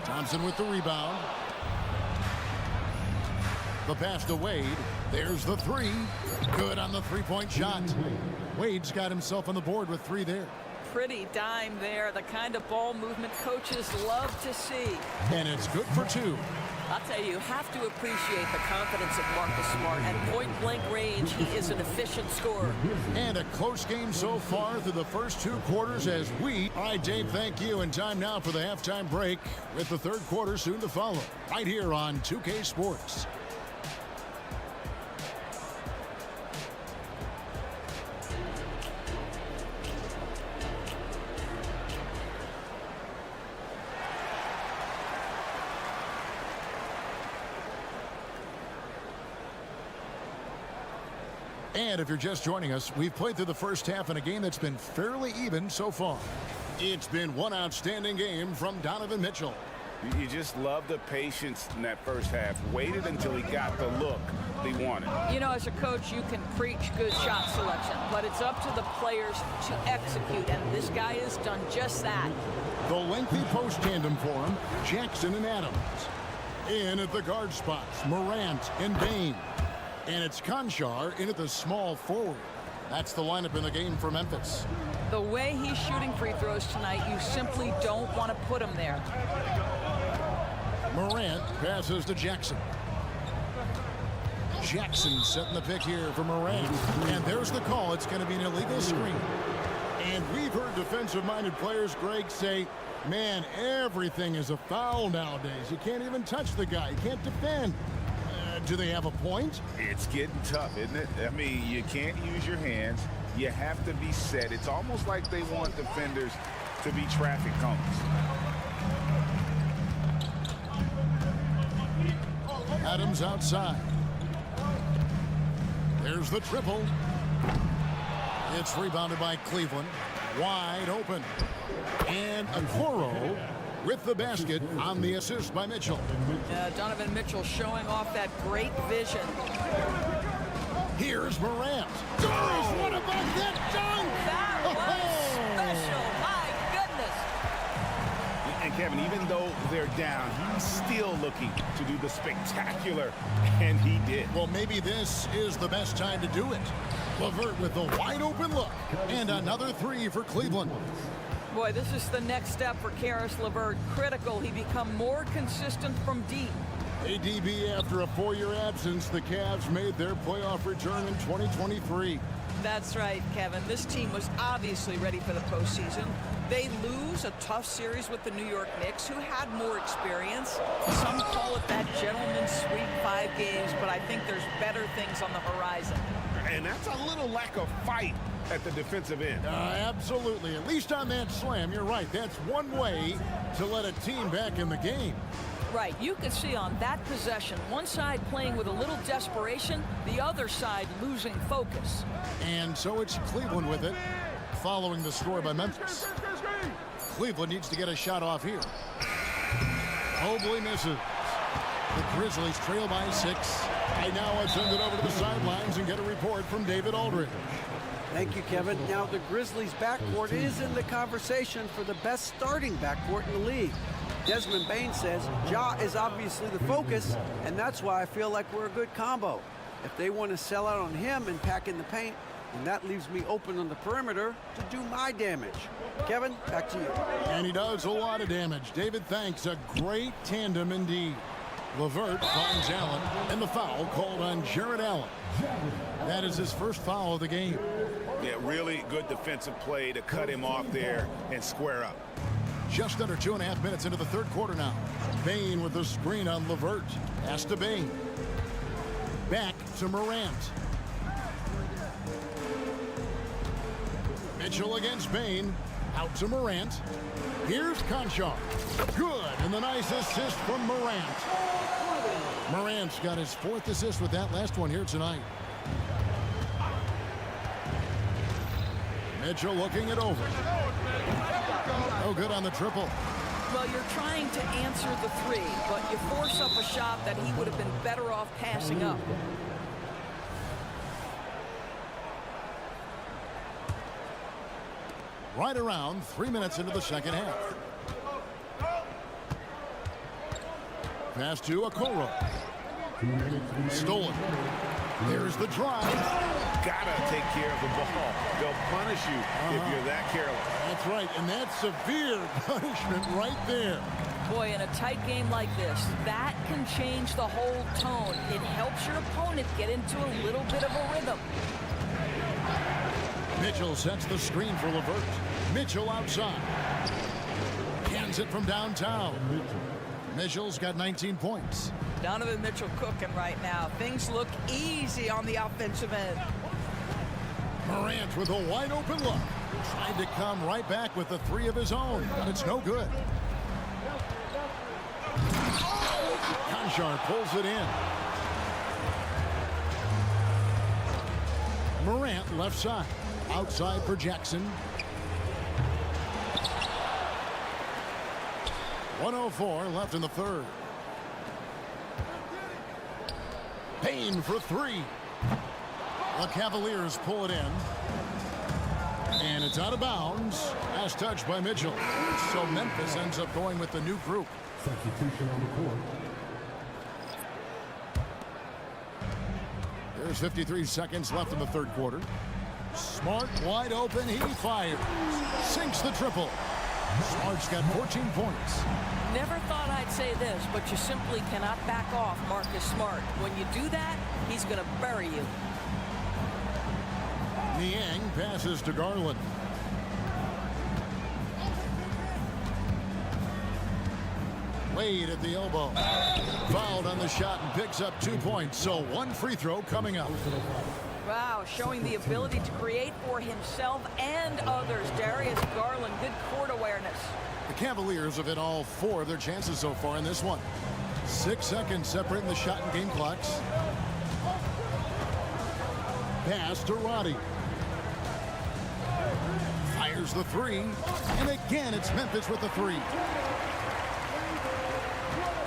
Thompson with the rebound. The pass to Wade. There's the three. Good on the three-point shot. Wade's got himself on the board with 3 there. Pretty dime there. The kind of ball movement coaches love to see. And it's good for 2. I'll tell you have to appreciate the confidence of Marcus Smart. At point-blank range, he is an efficient scorer. And a close game so far through the first 2 quarters as we... All right, Dave, thank you. And time now for the halftime break with the third quarter soon to follow. Right here on 2K Sports. And if you're just joining us, we've played through the first half in a game that's been fairly even so far. It's been one outstanding game from Donovan Mitchell. You just love the patience in that first half. Waited until he got the look he wanted. You know, as a coach, you can preach good shot selection, but it's up to the players to execute, and this guy has done just that. The lengthy post tandem for him, Jackson and Adams. In at the guard spots, Morant and Bain. And it's Conchar in at the small forward. That's the lineup in the game for Memphis. The way he's shooting free throws tonight, you simply don't want to put him there. Morant passes to Jackson. Jackson setting the pick here for Morant. And there's the call. It's going to be an illegal screen. And we've heard defensive-minded players, Greg, say, man, everything is a foul nowadays. You can't even touch the guy. You can't defend. Do they have a point? It's getting tough, isn't it? I mean, you can't use your hands. You have to be set. It's almost like they want defenders to be traffic cones. Adams outside. There's the triple. It's rebounded by Cleveland. Wide open. And Okoro with the basket on the assist by Mitchell. Donovan Mitchell showing off that great vision. Here's Morant. Oh, what about that dunk? That was special. My goodness. And Kevin, even though they're down, he's still looking to do the spectacular, and he did. Well, maybe this is the best time to do it. LeVert with a wide open look. And another three for Cleveland. Boy, this is the next step for Karis LeVert. Critical. He become more consistent from deep. ADB, after a 4-year absence, the Cavs made their playoff return in 2023. That's right, Kevin. This team was obviously ready for the postseason. They lose a tough series with the New York Knicks, who had more experience. Some call it that gentleman's sweep, 5 games, but I think there's better things on the horizon. And that's a little lack of fight at the defensive end. Absolutely. At least on that slam, you're right. That's one way to let a team back in the game. Right. You could see on that possession, one side playing with a little desperation, the other side losing focus. And so it's Cleveland with it, following the score by Memphis. Cleveland needs to get a shot off here. Mobley misses. The Grizzlies trail by 6. And now let's send it over to the sidelines and get a report from David Aldridge. Thank you, Kevin. Now the Grizzlies backcourt is in the conversation for the best starting backcourt in the league. Desmond Bain says Ja is obviously the focus, and that's why I feel like we're a good combo. If they want to sell out on him and pack in the paint, then that leaves me open on the perimeter to do my damage. Kevin, back to you. And he does a lot of damage. David, thanks. A great tandem indeed. LeVert finds Allen, and the foul called on Jared Allen. That is his first foul of the game. Yeah, really good defensive play to cut him off there and square up. Just under 2.5 minutes into the third quarter now. Bain with the screen on LeVert. Pass to Bain. Back to Morant. Mitchell against Bain. Out to Morant. Here's Conchar. Good, and the nice assist from Morant. Morant's got his 4th assist with that last one here tonight. Mitchell looking it over. No good on the triple. Well, you're trying to answer the 3, but you force up a shot that he would have been better off passing up. Right around 3 minutes into the second half. Pass to Okoro. Stolen. There's the drive. Gotta take care of the ball. They'll punish you if you're that careless. That's right, and that's severe punishment right there. Boy, in a tight game like this, that can change the whole tone. It helps your opponent get into a little bit of a rhythm. Mitchell sets the screen for LeVert. Mitchell outside. Hands it from downtown. Mitchell's got 19 points. Donovan Mitchell cooking right now. Things look easy on the offensive end. Morant with a wide open look. Tried to come right back with the 3 of his own, but it's no good. Conchar pulls it in. Morant left side. Outside for Jackson. 1:04 left in the third. Payne for 3. The Cavaliers pull it in. And it's out of bounds as touched by Mitchell. So Memphis ends up going with the new group. Substitution on the court. There's 53 seconds left in the third quarter. Smart wide open. He fires. Sinks the triple. Smart's got 14 points. Never thought I'd say this, but you simply cannot back off Marcus Smart. When you do that, he's going to bury you. Niang passes to Garland. Wade at the elbow. Fouled on the shot and picks up 2 points. So 1 free throw coming up. Wow, showing the ability to create for himself and others. Darius Garland, good court awareness. The Cavaliers have hit all 4 of their chances so far in this one. 6 seconds separating the shot and game clocks. Pass to Roddy. Fires the 3. And again, it's Memphis with the 3.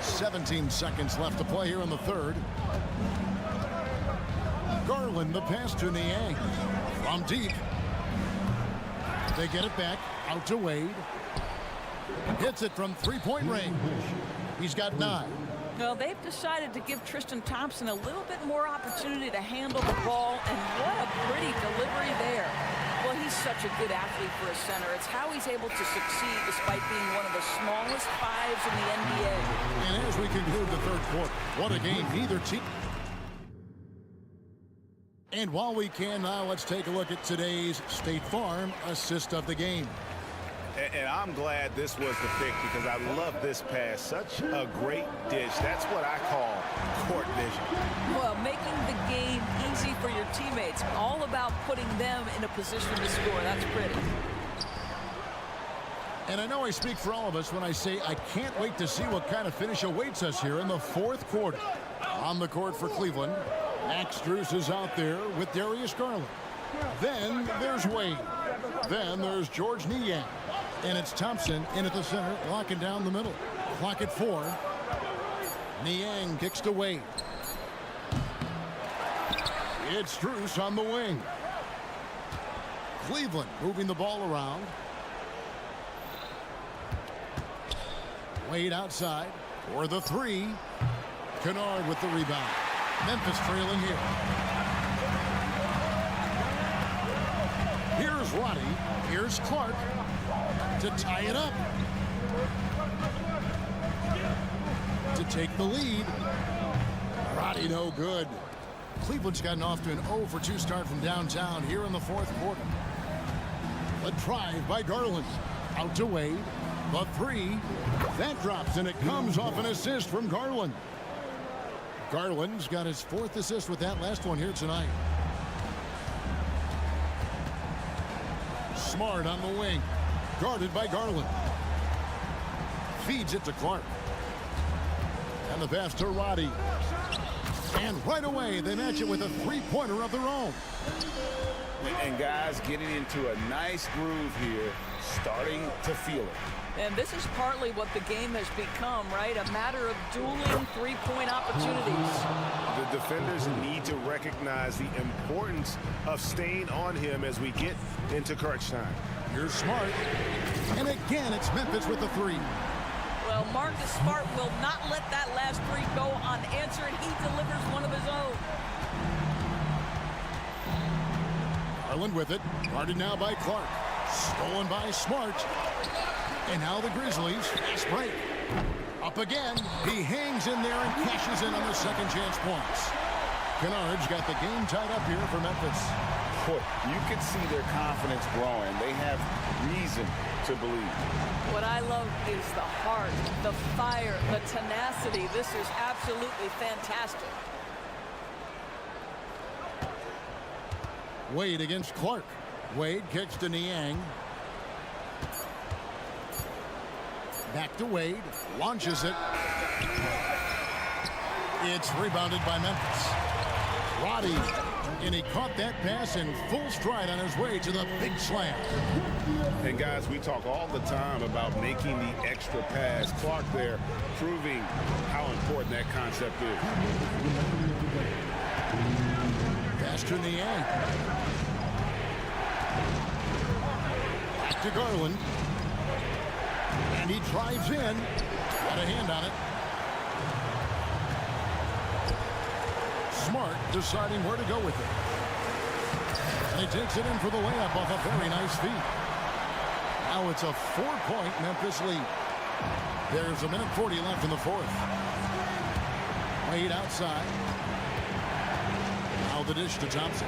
17 seconds left to play here in the third. Garland, the pass to Niang. From deep. They get it back. Out to Wade. Hits it from 3-point range. He's got 9. Well, they've decided to give Tristan Thompson a little bit more opportunity to handle the ball, and what a pretty delivery there. Well, he's such a good athlete for a center. It's how he's able to succeed despite being one of the smallest 5s in the NBA. And as we conclude the third quarter, what a game neither team. And while we can now, let's take a look at today's State Farm assist of the game. And I'm glad this was the pick because I love this pass. Such a great dish. That's what I call court vision. Well, making the game easy for your teammates. All about putting them in a position to score. That's pretty. And I know I speak for all of us when I say I can't wait to see what kind of finish awaits us here in the fourth quarter. On the court for Cleveland, Max Strus is out there with Darius Garland. Then there's Wade. Then there's George Niang. And it's Thompson in at the center, locking down the middle. Clock at 4. Niang kicks to Wade. It's Strus on the wing. Cleveland moving the ball around. Wade outside for the 3. Kennard with the rebound. Memphis trailing here. Here's Roddy. Here's Clark to tie it up. To take the lead. Roddy no good. Cleveland's gotten off to an 0-for-2 start from downtown here in the fourth quarter. A drive by Garland. Out to Wade. The 3. That drops, and it comes off an assist from Garland. Garland's got his 4th assist with that last one here tonight. Smart on the wing. Guarded by Garland. Feeds it to Clark. And the pass to Roddy. And right away, they match it with a 3-pointer of their own. And guys getting into a nice groove here, starting to feel it. And this is partly what the game has become, right? A matter of dueling three-point opportunities. The defenders need to recognize the importance of staying on him as we get into crunch time. Here's Smart. And again, it's Memphis with the 3. Well, Marcus Smart will not let that last 3 go unanswered. He delivers one of his own. Garland with it. Guarded now by Clark. Stolen by Smart. And now the Grizzlies. Fast break. Up again. He hangs in there and cashes in on the second chance points. Kennard's got the game tied up here for Memphis. Boy, you can see their confidence growing. They have reason to believe. What I love is the heart, the fire, the tenacity. This is absolutely fantastic. Wade against Clark. Wade kicks to Niang. Back to Wade. Launches it. It's rebounded by Memphis. Roddy. And he caught that pass in full stride on his way to the big slam. And guys, we talk all the time about making the extra pass. Clark there proving how important that concept is. Pass to Niang. Back to Garland. And he drives in. Got a hand on it. Smart deciding where to go with it. And he takes it in for the layup off a very nice feed. Now it's a 4-point Memphis lead. There's 1:40 left in the fourth. Wade outside. Now the dish to Thompson.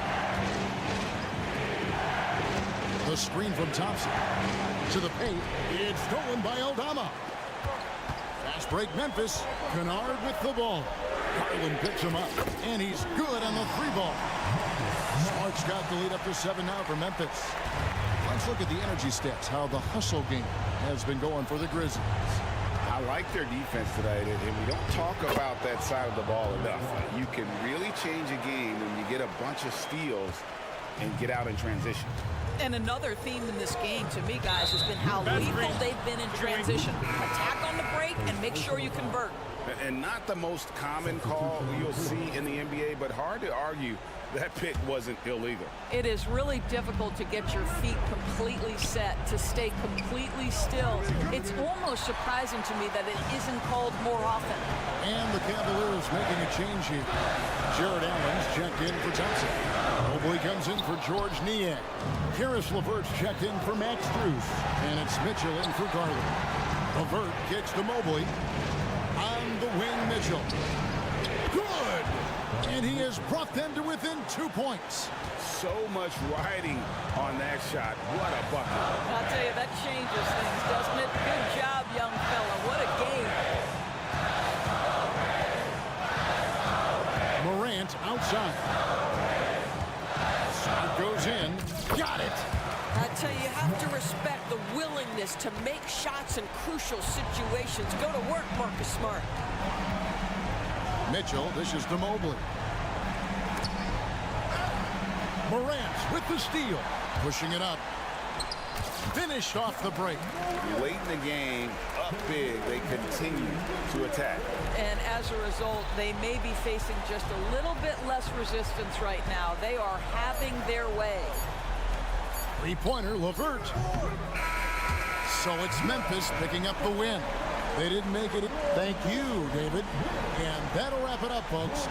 The screen from Thompson. To the paint. It's stolen by Aldama. Fast break Memphis. Kennard with the ball. Garland picks him up, and he's good on the 3-ball. Smart's got the lead up to 7 now for Memphis. Let's look at the energy stats, how the hustle game has been going for the Grizzlies. I like their defense tonight, and we don't talk about that side of the ball enough. You can really change a game when you get a bunch of steals and get out in transition. And another theme in this game, to me, guys, has been how lethal they've been in transition. Attack on the break and make sure you convert. And not the most common call you'll see in the NBA, but hard to argue that pick wasn't illegal. It is really difficult to get your feet completely set, to stay completely still. It's almost surprising to me that it isn't called more often. And the Cavaliers making a change here. Jared Allen's checked in for Thompson. Mobley comes in for George Niang. Karis LeVert's checked in for Max Strus. And it's Mitchell in for Garland. LeVert kicks to Mobley. On the wing, Mitchell. Good! And he has brought them to within 2 points. So much riding on that shot. What a bucket. I'll tell you, that changes things, doesn't it? Good job, young fella. What a game. Morant outside. Smart goes in. Got it. I tell you, you have to respect the willingness to make shots in crucial situations. Go to work, Marcus Smart. Mitchell dishes to Mobley. Morant with the steal. Pushing it up. Finished off the break. Late in the game, up big, they continue to attack. And as a result, they may be facing just a little bit less resistance right now. They are having their way. Three-pointer, LeVert. So it's Memphis picking up the win. They didn't make it. Thank you, David. And that'll wrap it up, folks.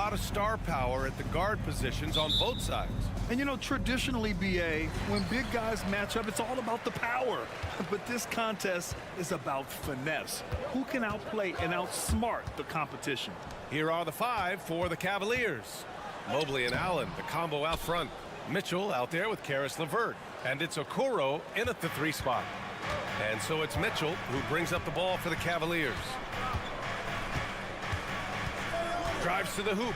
lot of star power at the guard positions on both sides. And you know, traditionally, BA, when big guys match up, it's all about the power. But this contest is about finesse. Who can outplay and outsmart the competition? Here are the 5 for the Cavaliers. Mobley and Allen, the combo out front. Mitchell out there with Karis LeVert. And it's Okoro in at the 3 spot. And so it's Mitchell who brings up the ball for the Cavaliers. Drives to the hoop.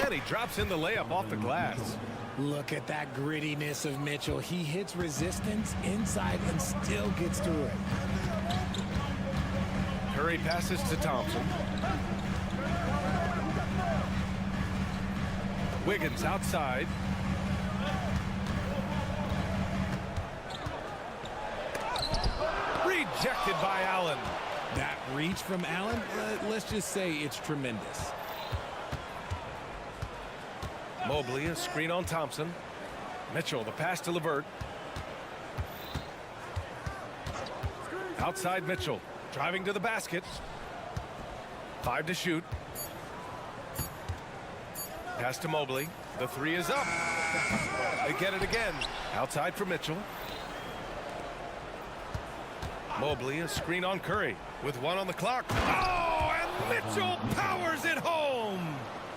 And he drops in the layup off the glass. Look at that grittiness of Mitchell. He hits resistance inside and still gets through it. Curry passes to Thompson. Wiggins outside. Rejected by Allen. That reach from Allen, let's just say it's tremendous. Mobley, a screen on Thompson. Mitchell, the pass to LeVert. Outside Mitchell, driving to the basket. 5 to shoot. Pass to Mobley. The 3 is up. They get it again. Outside for Mitchell. Mobley, a screen on Curry with 1 on the clock. Oh, and Mitchell powers it home.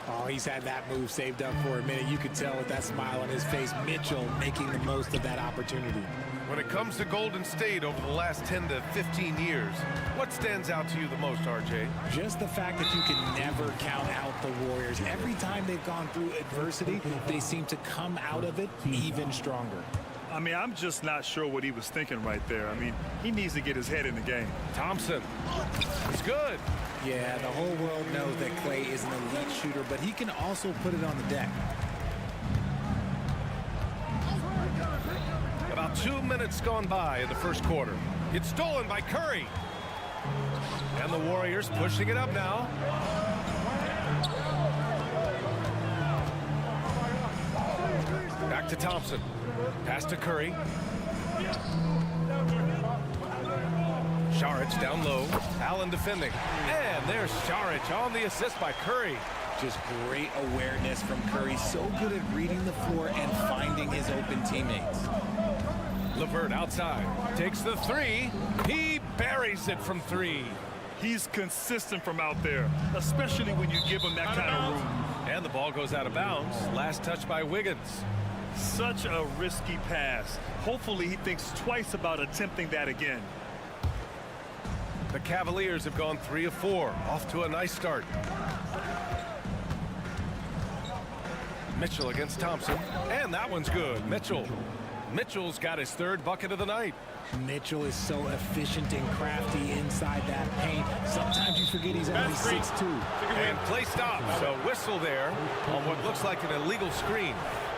Oh, he's had that move saved up for a minute. You could tell with that smile on his face, Mitchell making the most of that opportunity. When it comes to Golden State over the last 10 to 15 years, what stands out to you the most, RJ? Just the fact that you can never count out the Warriors. Every time they've gone through adversity, they seem to come out of it even stronger. I mean, I'm just not sure what he was thinking right there. I mean, he needs to get his head in the game. Thompson is good. Yeah, the whole world knows that Klay is an elite shooter, but he can also put it on the deck. About 2 minutes gone by in the first quarter. It's stolen by Curry. And the Warriors pushing it up now. Back to Thompson. Pass to Curry. Saric down low. Allen defending. And there's Saric on the assist by Curry. Just great awareness from Curry. So good at reading the floor and finding his open teammates. LeVert outside. Takes the 3. He buries it from 3. He's consistent from out there, especially when you give him that kind of room. And the ball goes out of bounds. Last touch by Wiggins. Such a risky pass. Hopefully he thinks twice about attempting that again. The Cavaliers have gone 3 of 4. Off to a nice start. Mitchell against Thompson. And that one's good. Mitchell's got his 3rd bucket of the night. Mitchell is so efficient and crafty inside that paint. Sometimes you forget he's only 6'2". And play stops. So whistle there on what looks like an illegal screen.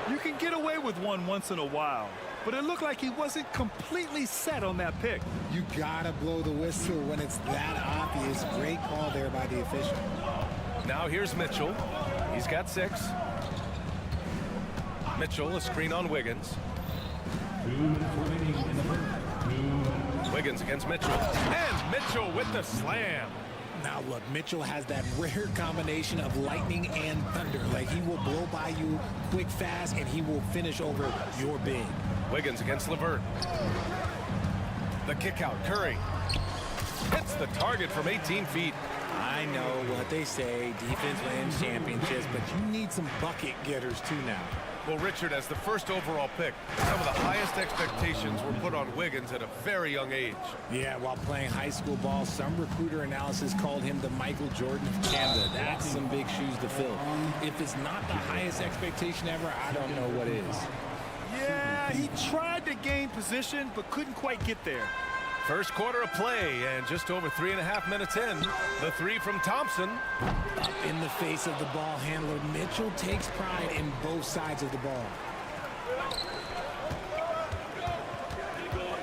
You can get away with one once in a while, but it looked like he wasn't completely set on that pick. You gotta blow the whistle when it's that obvious. Great call there by the official. Now here's Mitchell. He's got 6. Mitchell, a screen on Wiggins. 2 minutes remaining in the first. Wiggins against Mitchell. And Mitchell with the slam. Now look, Mitchell has that rare combination of lightning and thunder. Like, he will blow by you quick, fast, and he will finish over your big. Wiggins against LeVert. The kick out, Curry. Hits the target from 18 feet. I know what they say, defense wins championships, but you need some bucket getters too now. Well, Richard, as the first overall pick, some of the highest expectations were put on Wiggins at a very young age. Yeah, while playing high school ball, some recruiter analysis called him the Michael Jordan of Canada. That's some big shoes to fill. If it's not the highest expectation ever, I don't know what is. Yeah, he tried to gain position, but couldn't quite get there. First quarter of play, and just over 3.5 minutes in, the 3 from Thompson. Up in the face of the ball handler, Mitchell takes pride in both sides of the ball.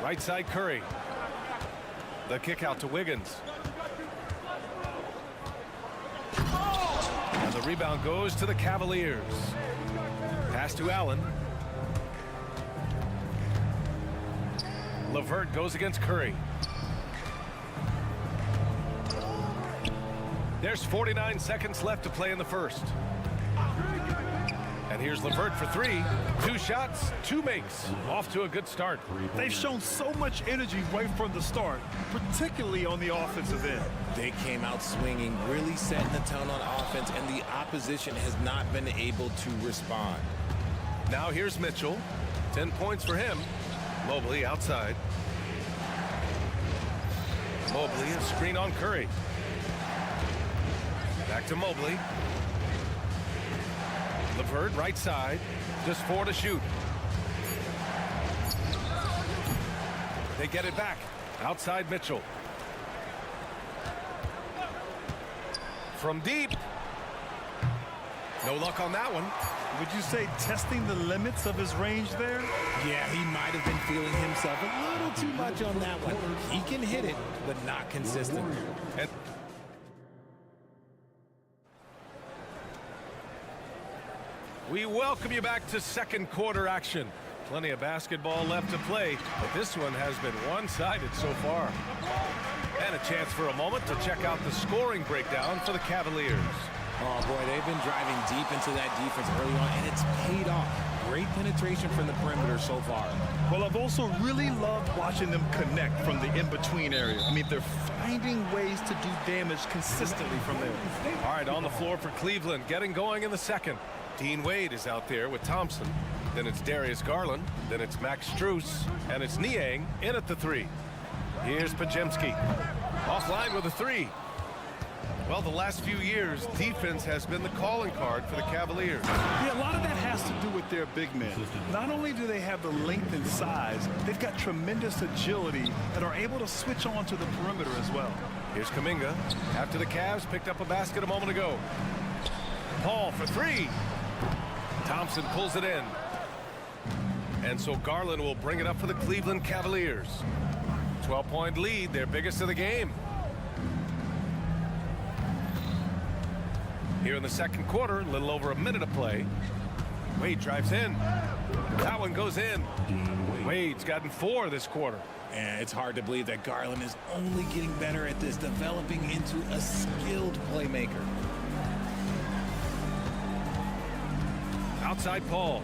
Right side, Curry. The kick out to Wiggins. And the rebound goes to the Cavaliers. Pass to Allen. LeVert goes against Curry. There's 49 seconds left to play in the first. And here's LeVert for three. 2 shots, 2 makes. Off to a good start. They've shown so much energy right from the start, particularly on the offensive end. They came out swinging, really setting the tone on offense, and the opposition has not been able to respond. Now here's Mitchell. 10 points for him. Mobley outside. Mobley, a screen on Curry. Back to Mobley. LeVert, right side. Just 4 to shoot. They get it back. Outside Mitchell. From deep. No luck on that one. Would you say testing the limits of his range there? Yeah, he might have been feeling himself a little too much on that one. He can hit it, but not consistent. And we welcome you back to second quarter action. Plenty of basketball left to play, but this one has been one-sided so far. And a chance for a moment to check out the scoring breakdown for the Cavaliers. Oh, boy, they've been driving deep into that defense early on, and it's paid off. Great penetration from the perimeter so far. Well, I've also really loved watching them connect from the in-between area. I mean, they're finding ways to do damage consistently from there. All right, on the floor for Cleveland, getting going in the second. Dean Wade is out there with Thompson. Then it's Darius Garland. Then it's Max Strus. And it's Niang in at the 3. Here's Podziemski. Offline with a 3. Well, the last few years, defense has been the calling card for the Cavaliers. Yeah, a lot of that has to do with their big men. Not only do they have the length and size, they've got tremendous agility and are able to switch on to the perimeter as well. Here's Kuminga. After the Cavs picked up a basket a moment ago. Paul for 3. Thompson pulls it in. And so Garland will bring it up for the Cleveland Cavaliers. 12-point lead, their biggest of the game. Here in the second quarter, a little over a minute of play. Wade drives in. That one goes in. Wade's gotten 4 this quarter. And it's hard to believe that Garland is only getting better at this, developing into a skilled playmaker. Outside Paul.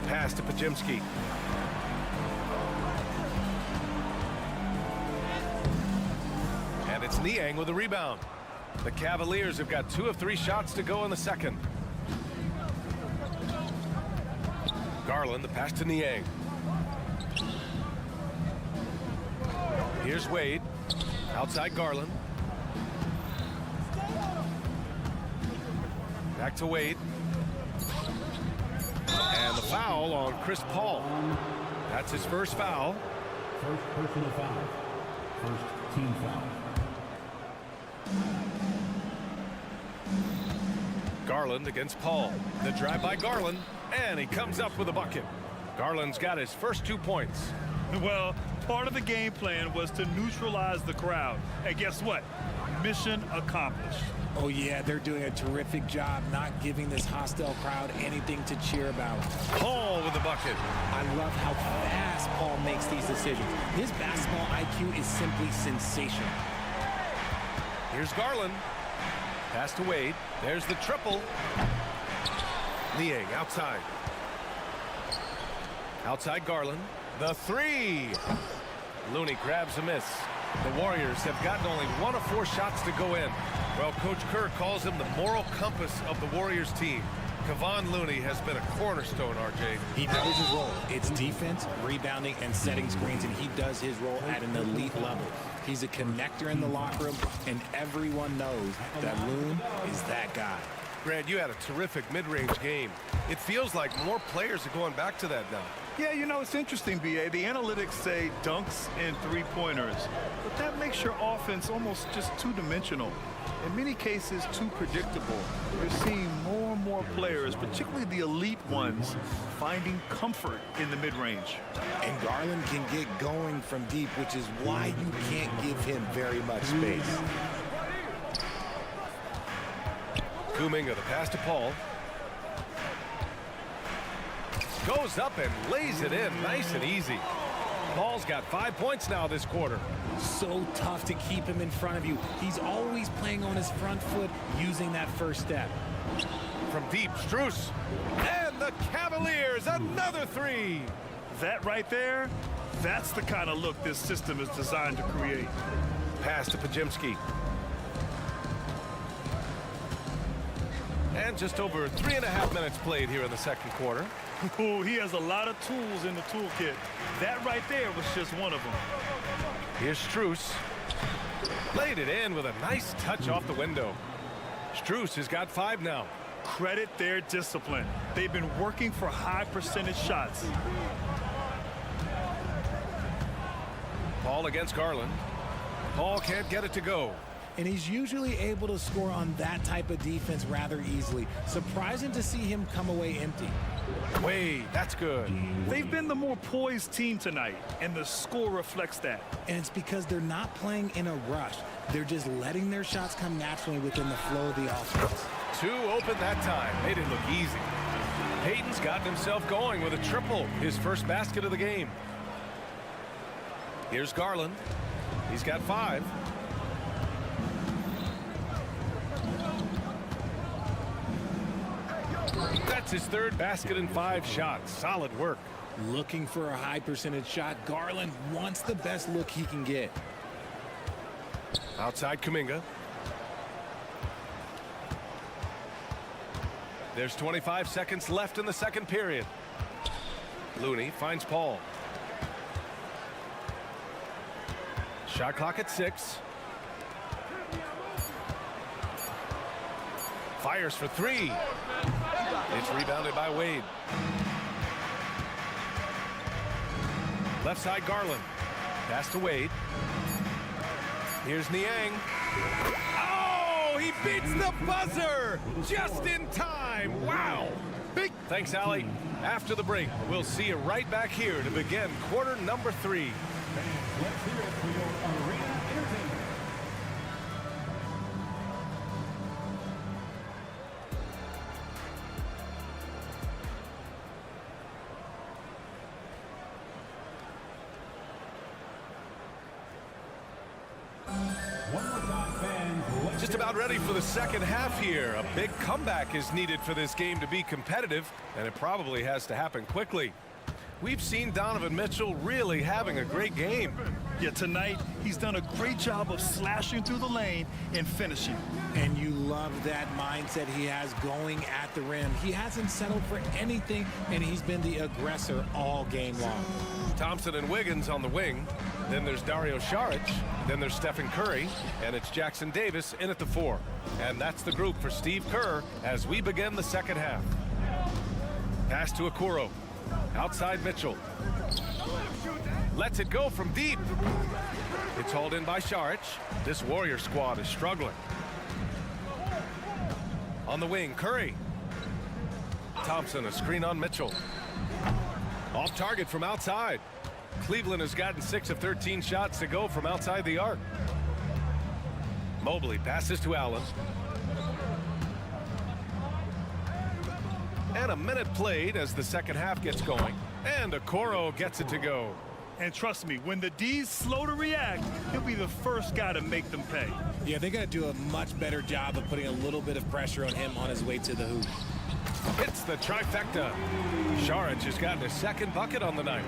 Pass to Podziemski. And it's Niang with a rebound. The Cavaliers have got 2 of 3 shots to go in the second. Garland, the pass to Niang. Here's Wade. Outside Garland. Back to Wade. And the foul on Chris Paul. That's his first foul. First personal foul. First team foul. Garland against Paul. The drive by Garland, and he comes up with a bucket. Garland's got his first 2 points. Well, part of the game plan was to neutralize the crowd. And guess what? Mission accomplished. Oh, yeah, they're doing a terrific job not giving this hostile crowd anything to cheer about. Paul with the bucket. I love how fast Paul makes these decisions. His basketball IQ is simply sensational. Here's Garland. Pass to Wade. There's the triple. Niang outside. Outside Garland. The 3. Looney grabs a miss. The Warriors have gotten only 1 of 4 shots to go in. Well, Coach Kerr calls him the moral compass of the Warriors team. Kevon Looney has been a cornerstone, RJ. He knows his role. It's defense, rebounding, and setting screens, and he does his role at an elite level. He's a connector in the locker room, and everyone knows that Loon is that guy. Grant, you had a terrific mid-range game. It feels like more players are going back to that now. Yeah, you know, it's interesting, B.A. The analytics say dunks and three-pointers, but that makes your offense almost just two-dimensional. In many cases, too predictable. You're seeing more and more players, particularly the elite ones, finding comfort in the mid-range. And Garland can get going from deep, which is why you can't give him very much space. Kuminga, the pass to Paul. Goes up and lays it in nice and easy. Paul's got 5 points now this quarter. So tough to keep him in front of you. He's always playing on his front foot, using that first step. From deep, Strus. And the Cavaliers, another three. That right there, that's the kind of look this system is designed to create. Pass to Pajemski. And just over 3.5 minutes played here in the second quarter. Ooh, he has a lot of tools in the toolkit. That right there was just one of them. Here's Strus. Laid it in with a nice touch off the window. Strus has got 5 now. Credit their discipline. They've been working for high percentage shots. Ball against Garland. Ball can't get it to go. And he's usually able to score on that type of defense rather easily. Surprising to see him come away empty. Wade, that's good. They've been the more poised team tonight, and the score reflects that. And it's because they're not playing in a rush. They're just letting their shots come naturally within the flow of the offense. 2 open that time. Made it look easy. Hayden's gotten himself going with a triple, his first basket of the game. Here's Garland. He's got 5. That's his 3rd basket and 5 shots. Solid work. Looking for a high percentage shot. Garland wants the best look he can get. Outside Kuminga. There's 25 seconds left in the second period. Looney finds Paul. Shot clock at 6. Fires for 3. It's rebounded by Wade. Left side Garland. Pass to Wade. Here's Niang. Oh, he beats the buzzer just in time. Wow. Big thanks, Allie. After the break, we'll see you right back here to begin quarter number 3. Let's hear it for your arena entertainment. Just about ready for the second half here. A big comeback is needed for this game to be competitive, and it probably has to happen quickly. We've seen Donovan Mitchell really having a great game. Yeah, tonight he's done a great job of slashing through the lane and finishing. And you love that mindset he has going at the rim. He hasn't settled for anything, and he's been the aggressor all game long. Thompson and Wiggins on the wing. Then there's Dario Saric. Then there's Stephen Curry. And it's Jackson Davis in at the 4. And that's the group for Steve Kerr as we begin the second half. Pass to Okoro. Outside Mitchell. Lets it go from deep. It's hauled in by Saric. This Warrior squad is struggling. On the wing, Curry. Thompson, a screen on Mitchell. Off target from outside. Cleveland has gotten 6 of 13 shots to go from outside the arc. Mobley passes to Allen. And a minute played as the second half gets going. And Okoro gets it to go. And trust me, when the D's slow to react, he'll be the first guy to make them pay. Yeah, they got to do a much better job of putting a little bit of pressure on him on his way to the hoop. Hits the trifecta. Saric has gotten his second bucket on the night.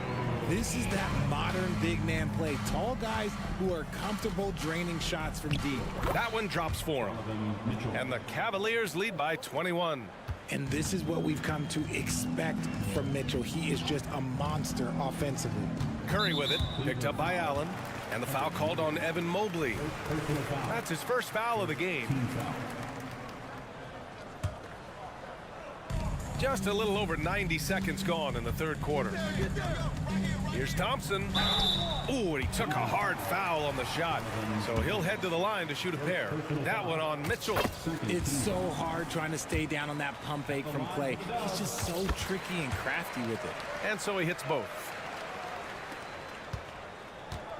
This is that modern big man play. Tall guys who are comfortable draining shots from deep. That one drops for him. And the Cavaliers lead by 21. And this is what we've come to expect from Mitchell. He is just a monster offensively. Curry with it, picked up by Allen. And the foul called on Evan Mobley. That's his first foul of the game. Just a little over 90 seconds gone in the third quarter. Here's Thompson. Ooh, and he took a hard foul on the shot. So he'll head to the line to shoot a pair. That one on Mitchell. It's so hard trying to stay down on that pump fake from Clay. He's just so tricky and crafty with it. And so he hits both.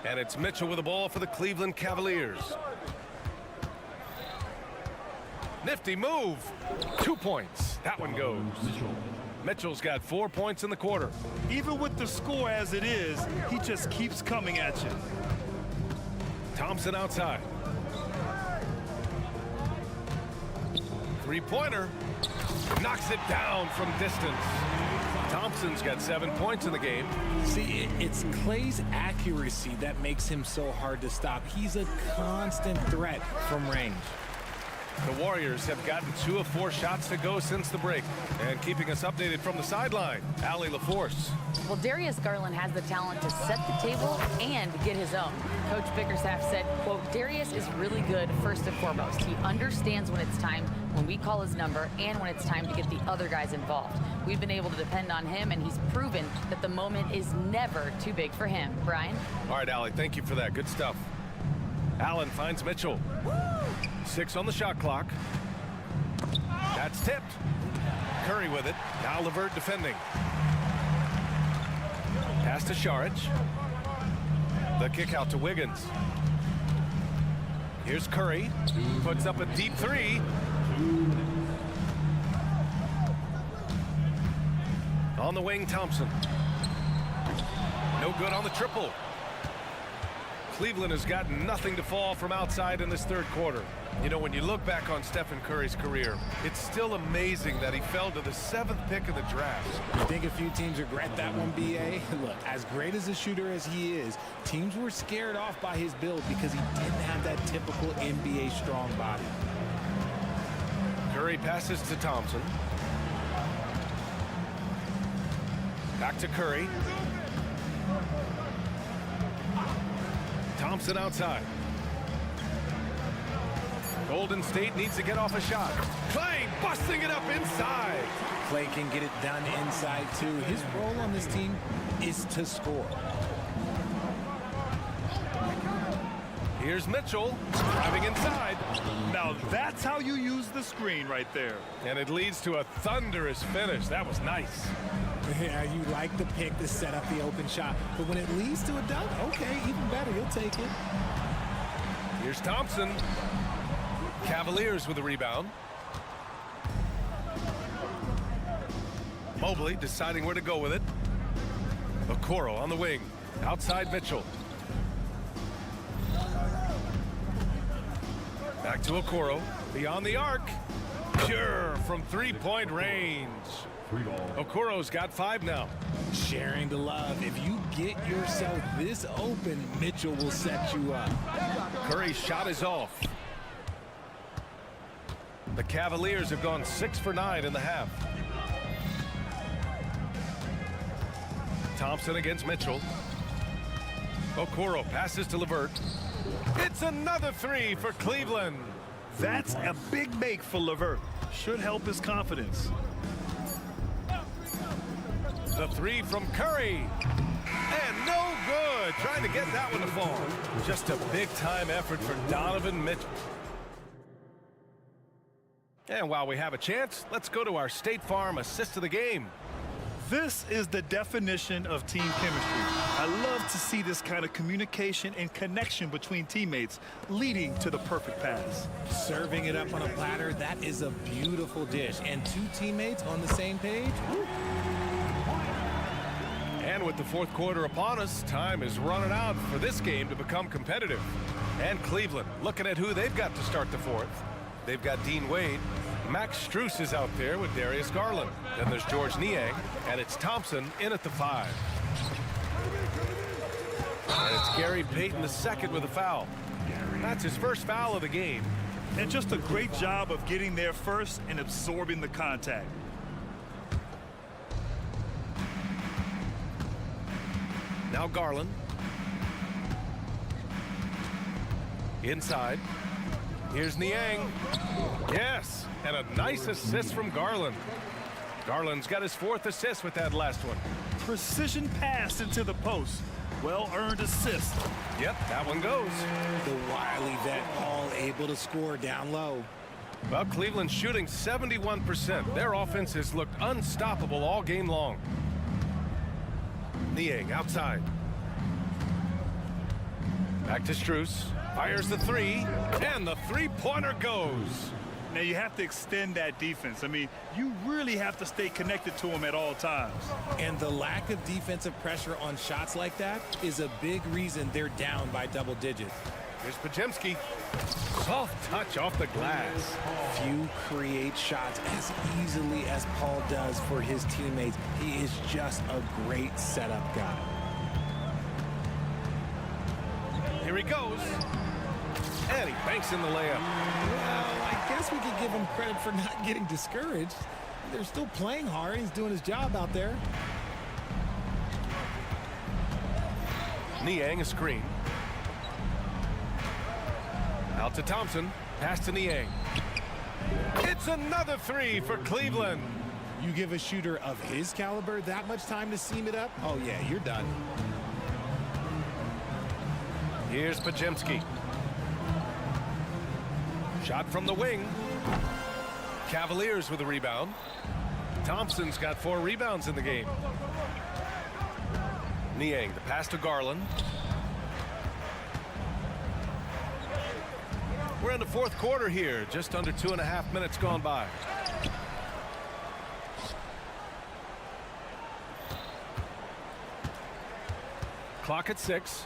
And it's Mitchell with the ball for the Cleveland Cavaliers. Nifty move. 2 points. That one goes. Mitchell's got 4 points in the quarter. Even with the score as it is, he just keeps coming at you. Thompson outside. Three-pointer. Knocks it down from distance. Thompson's got 7 points in the game. See, it's Clay's accuracy that makes him so hard to stop. He's a constant threat from range. The Warriors have gotten 2 of 4 shots to go since the break. And keeping us updated from the sideline, Allie LaForce. Well, Darius Garland has the talent to set the table and get his own. Coach Bickerstaff said, quote, Darius is really good first and foremost. He understands when it's time, when we call his number, and when it's time to get the other guys involved. We've been able to depend on him, and he's proven that the moment is never too big for him. Brian? All right, Allie, thank you for that. Good stuff. Allen finds Mitchell. 6 on the shot clock. That's tipped. Curry with it. Now LeVert defending. Pass to Šarić. The kick out to Wiggins. Here's Curry. Puts up a deep 3. On the wing, Thompson. No good on the triple. Cleveland has got nothing to fall from outside in this third quarter. You know, when you look back on Stephen Curry's career, it's still amazing that he fell to the 7th pick in the draft. You think a few teams regret that one, B.A.? Look, as great as a shooter as he is, teams were scared off by his build because he didn't have that typical NBA strong body. Curry passes to Thompson. Back to Curry. Thompson outside. Golden State needs to get off a shot. Clay busting it up inside. Clay can get it done inside, too. His role on this team is to score. Here's Mitchell driving inside. Now that's how you use the screen right there. And it leads to a thunderous finish. That was nice. Yeah, you like the pick to set up the open shot. But when it leads to a dunk, okay, even better. You'll take it. Here's Thompson. Cavaliers with the rebound. Mobley deciding where to go with it. Okoro on the wing. Outside Mitchell. Back to Okoro. Beyond the arc. Pure from three-point range. Okoro's got 5 now. Sharing the love. If you get yourself this open, Mitchell will set you up. Curry's shot is off. The Cavaliers have gone 6 for 9 in the half. Thompson against Mitchell. Okoro passes to LeVert. It's another 3 for Cleveland. That's a big make for LeVert. Should help his confidence. The 3 from Curry. And no good. Trying to get that one to fall. Just a big-time effort for Donovan Mitchell. And while we have a chance, let's go to our State Farm assist of the game. This is the definition of team chemistry. I love to see this kind of communication and connection between teammates leading to the perfect pass. Serving it up on a platter, that is a beautiful dish. And 2 teammates on the same page. And with the fourth quarter upon us, time is running out for this game to become competitive. And Cleveland looking at who they've got to start the fourth. They've got Dean Wade. Max Strus is out there with Darius Garland. Then there's George Niang, and it's Thompson in at the 5. And it's Gary Payton II with a foul. That's his first foul of the game. And just a great job of getting there first and absorbing the contact. Now Garland. Inside. Here's Niang. Yes, and a nice assist from Garland. Garland's got his 4th assist with that last one. Precision pass into the post. Well-earned assist. Yep, that one goes. The wily vet all able to score down low. Well, Cleveland's shooting 71%. Their offense has looked unstoppable all game long. Niang outside. Back to Strus. Fires the 3, and the 3-pointer goes. Now you have to extend that defense. I mean, you really have to stay connected to him at all times. And the lack of defensive pressure on shots like that is a big reason they're down by double digits. Here's Pajemski. Soft touch off the glass. Few create shots as easily as Paul does for his teammates. He is just a great setup guy. Here he goes. And he banks in the layup. Well, I guess we could give him credit for not getting discouraged. They're still playing hard. He's doing his job out there. Niang a screen. Out to Thompson. Pass to Niang. It's another three for Cleveland. You give a shooter of his caliber that much time to seam it up? Oh, yeah, you're done. Here's Pajemski. Shot from the wing. Cavaliers with a rebound. Thompson's got 4 rebounds in the game. Niang, the pass to Garland. We're in the fourth quarter here. Just under 2.5 minutes gone by. Clock at 6.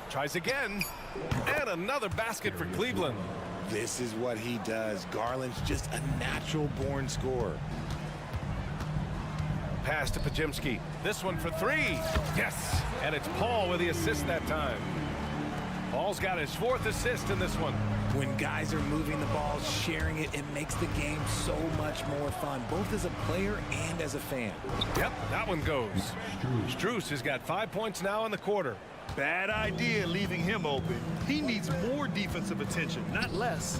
Tries again. And another basket for Cleveland. This is what he does. Garland's just a natural-born scorer. Pass to Pajemski. This one for 3. Yes. And it's Paul with the assist that time. Paul's got his 4th assist in this one. When guys are moving the ball, sharing it, it makes the game so much more fun, both as a player and as a fan. Yep, that one goes. Strus has got 5 points now in the quarter. Bad idea leaving him open. He needs more defensive attention, not less.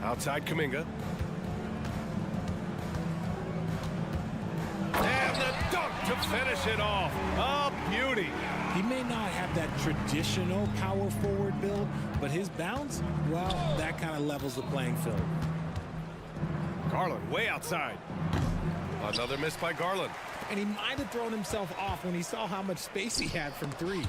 Outside Kuminga. And the dunk to finish it off. A beauty. He may not have that traditional power forward build, but his bounce, well, that kind of levels the playing field. Garland way outside. Another miss by Garland. And he might have thrown himself off when he saw how much space he had from 3.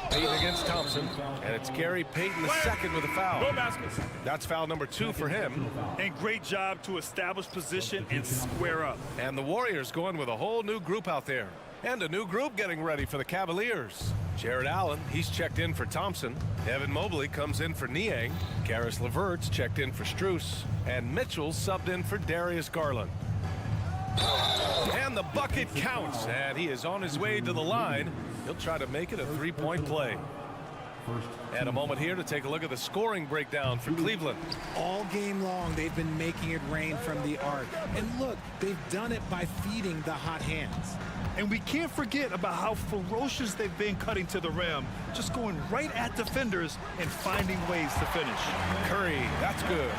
Payton against Thompson, and it's Gary Payton II with a foul. No baskets. That's foul number 2 for him. And great job to establish position and square up. And the Warriors going with a whole new group out there. And a new group getting ready for the Cavaliers. Jared Allen, he's checked in for Thompson. Evan Mobley comes in for Niang. Karis LeVert's checked in for Strus. And Mitchell subbed in for Darius Garland. And the bucket counts, and he is on his way to the line. He'll try to make it a 3-point play. And a moment here to take a look at the scoring breakdown for Cleveland. All game long, they've been making it rain from the arc. And look, they've done it by feeding the hot hands. And we can't forget about how ferocious they've been cutting to the rim, just going right at defenders and finding ways to finish. Curry, that's good.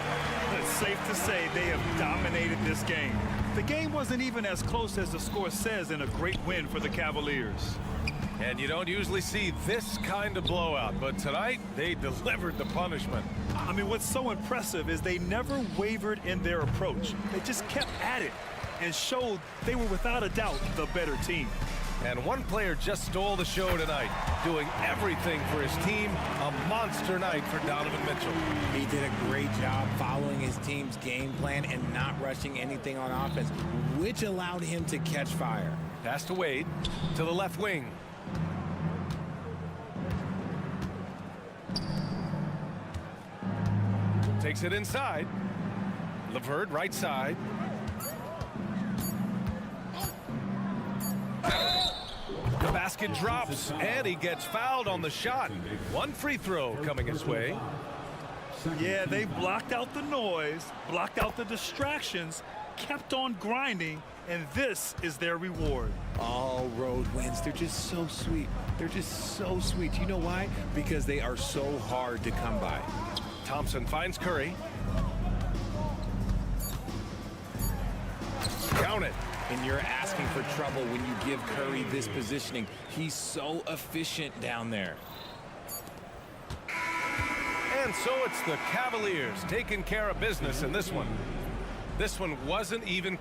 It's safe to say they have dominated this game. The game wasn't even as close as the score says in a great win for the Cavaliers. And you don't usually see this kind of blowout, but tonight they delivered the punishment. I mean, what's so impressive is they never wavered in their approach. They just kept at it and showed they were without a doubt the better team. And one player just stole the show tonight, doing everything for his team. A monster night for Donovan Mitchell. He did a great job following his team's game plan and not rushing anything on offense, which allowed him to catch fire. Pass to Wade, to the left wing. Takes it inside. LeVert, right side. The basket drops, and he gets fouled on the shot. One free throw coming his way. Yeah, they blocked out the noise, blocked out the distractions, kept on grinding, and this is their reward. All road wins. They're just so sweet. They're just so sweet. You know why? Because they are so hard to come by. Thompson finds Curry. Count it. And you're asking for trouble when you give Curry this positioning. He's so efficient down there. And so it's the Cavaliers taking care of business in this one. This one wasn't even...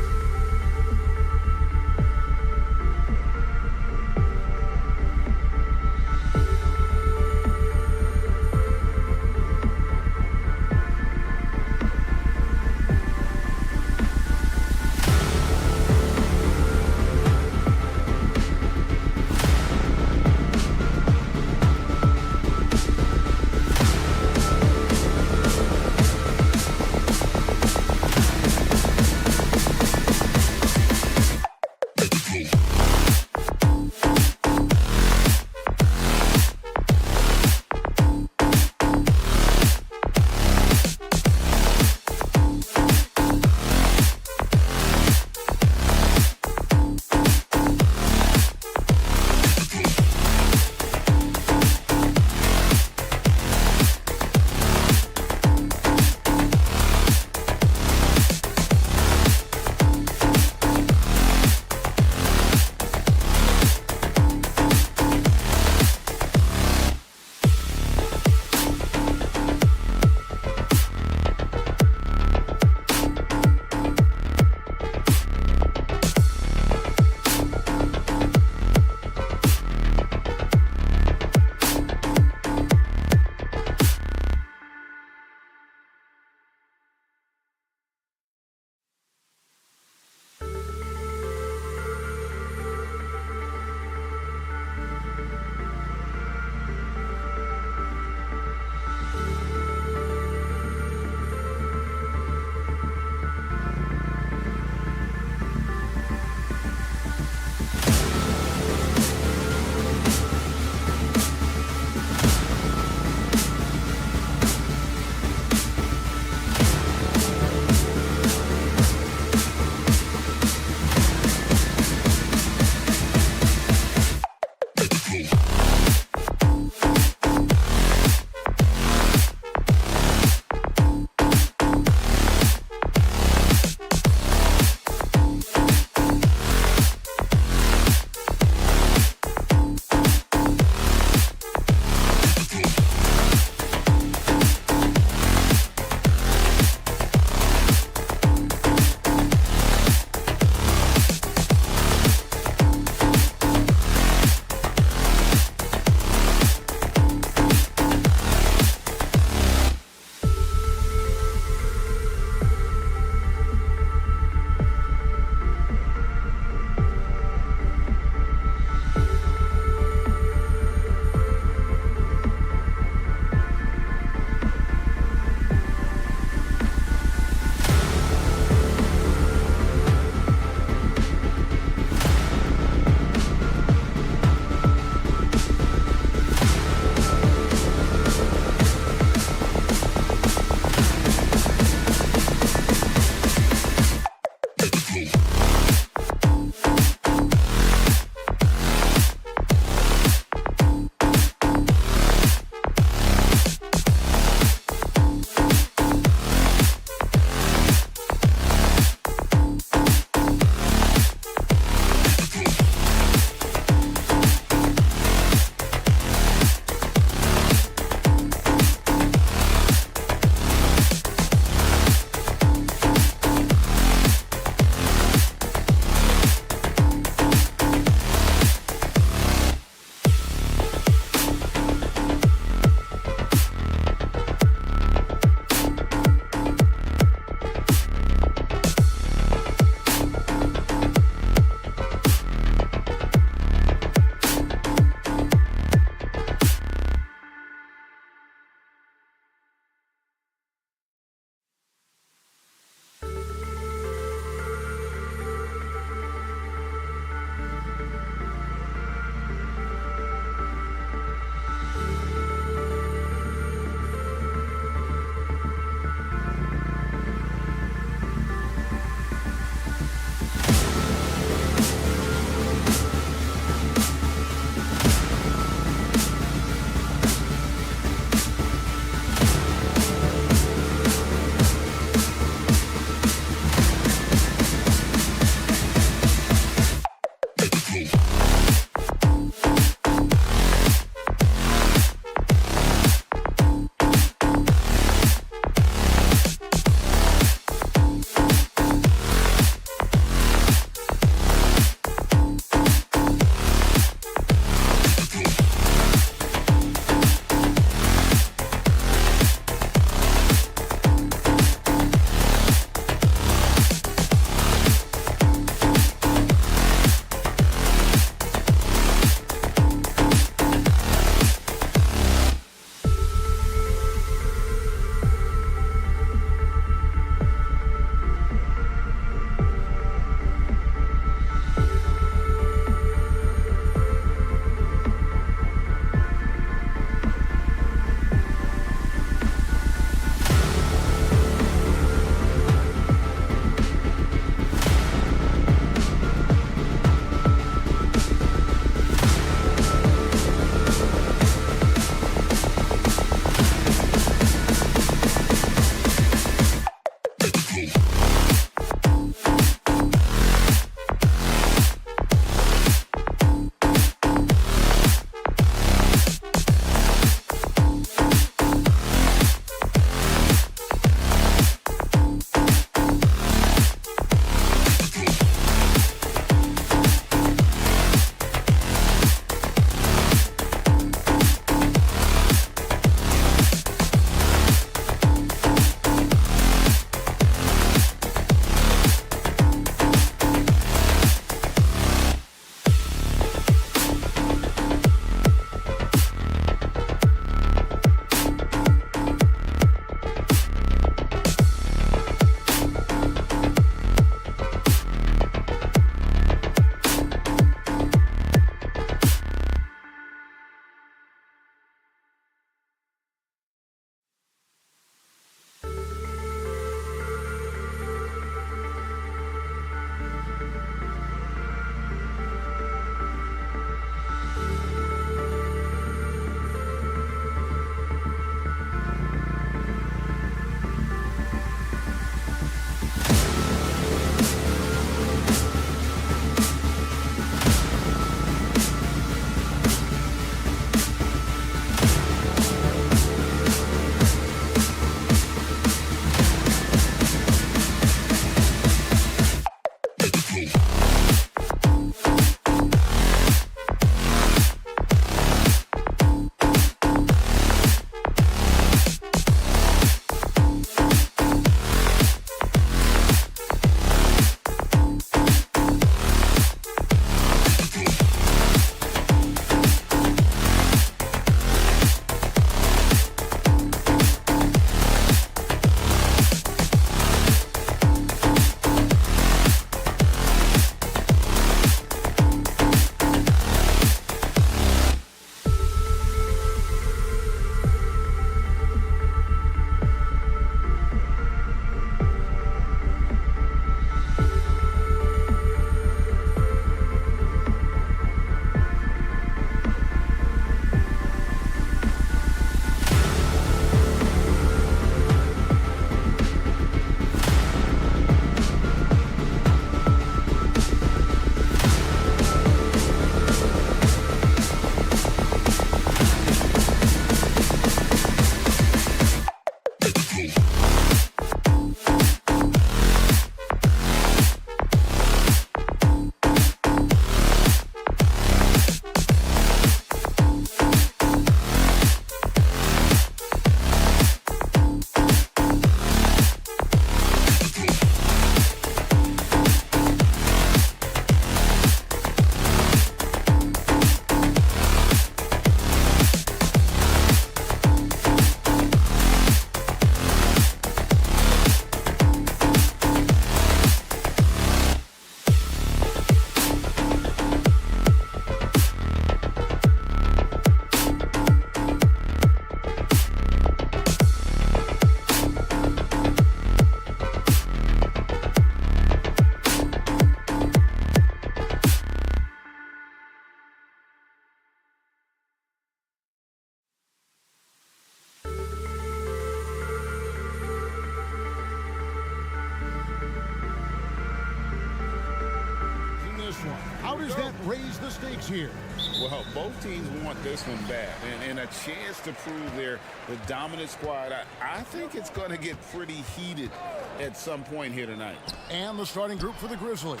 How does that raise the stakes here? Well, both teams want this one bad, and a chance to prove they're the dominant squad. I think it's going to get pretty heated at some point here tonight. And the starting group for the Grizzlies.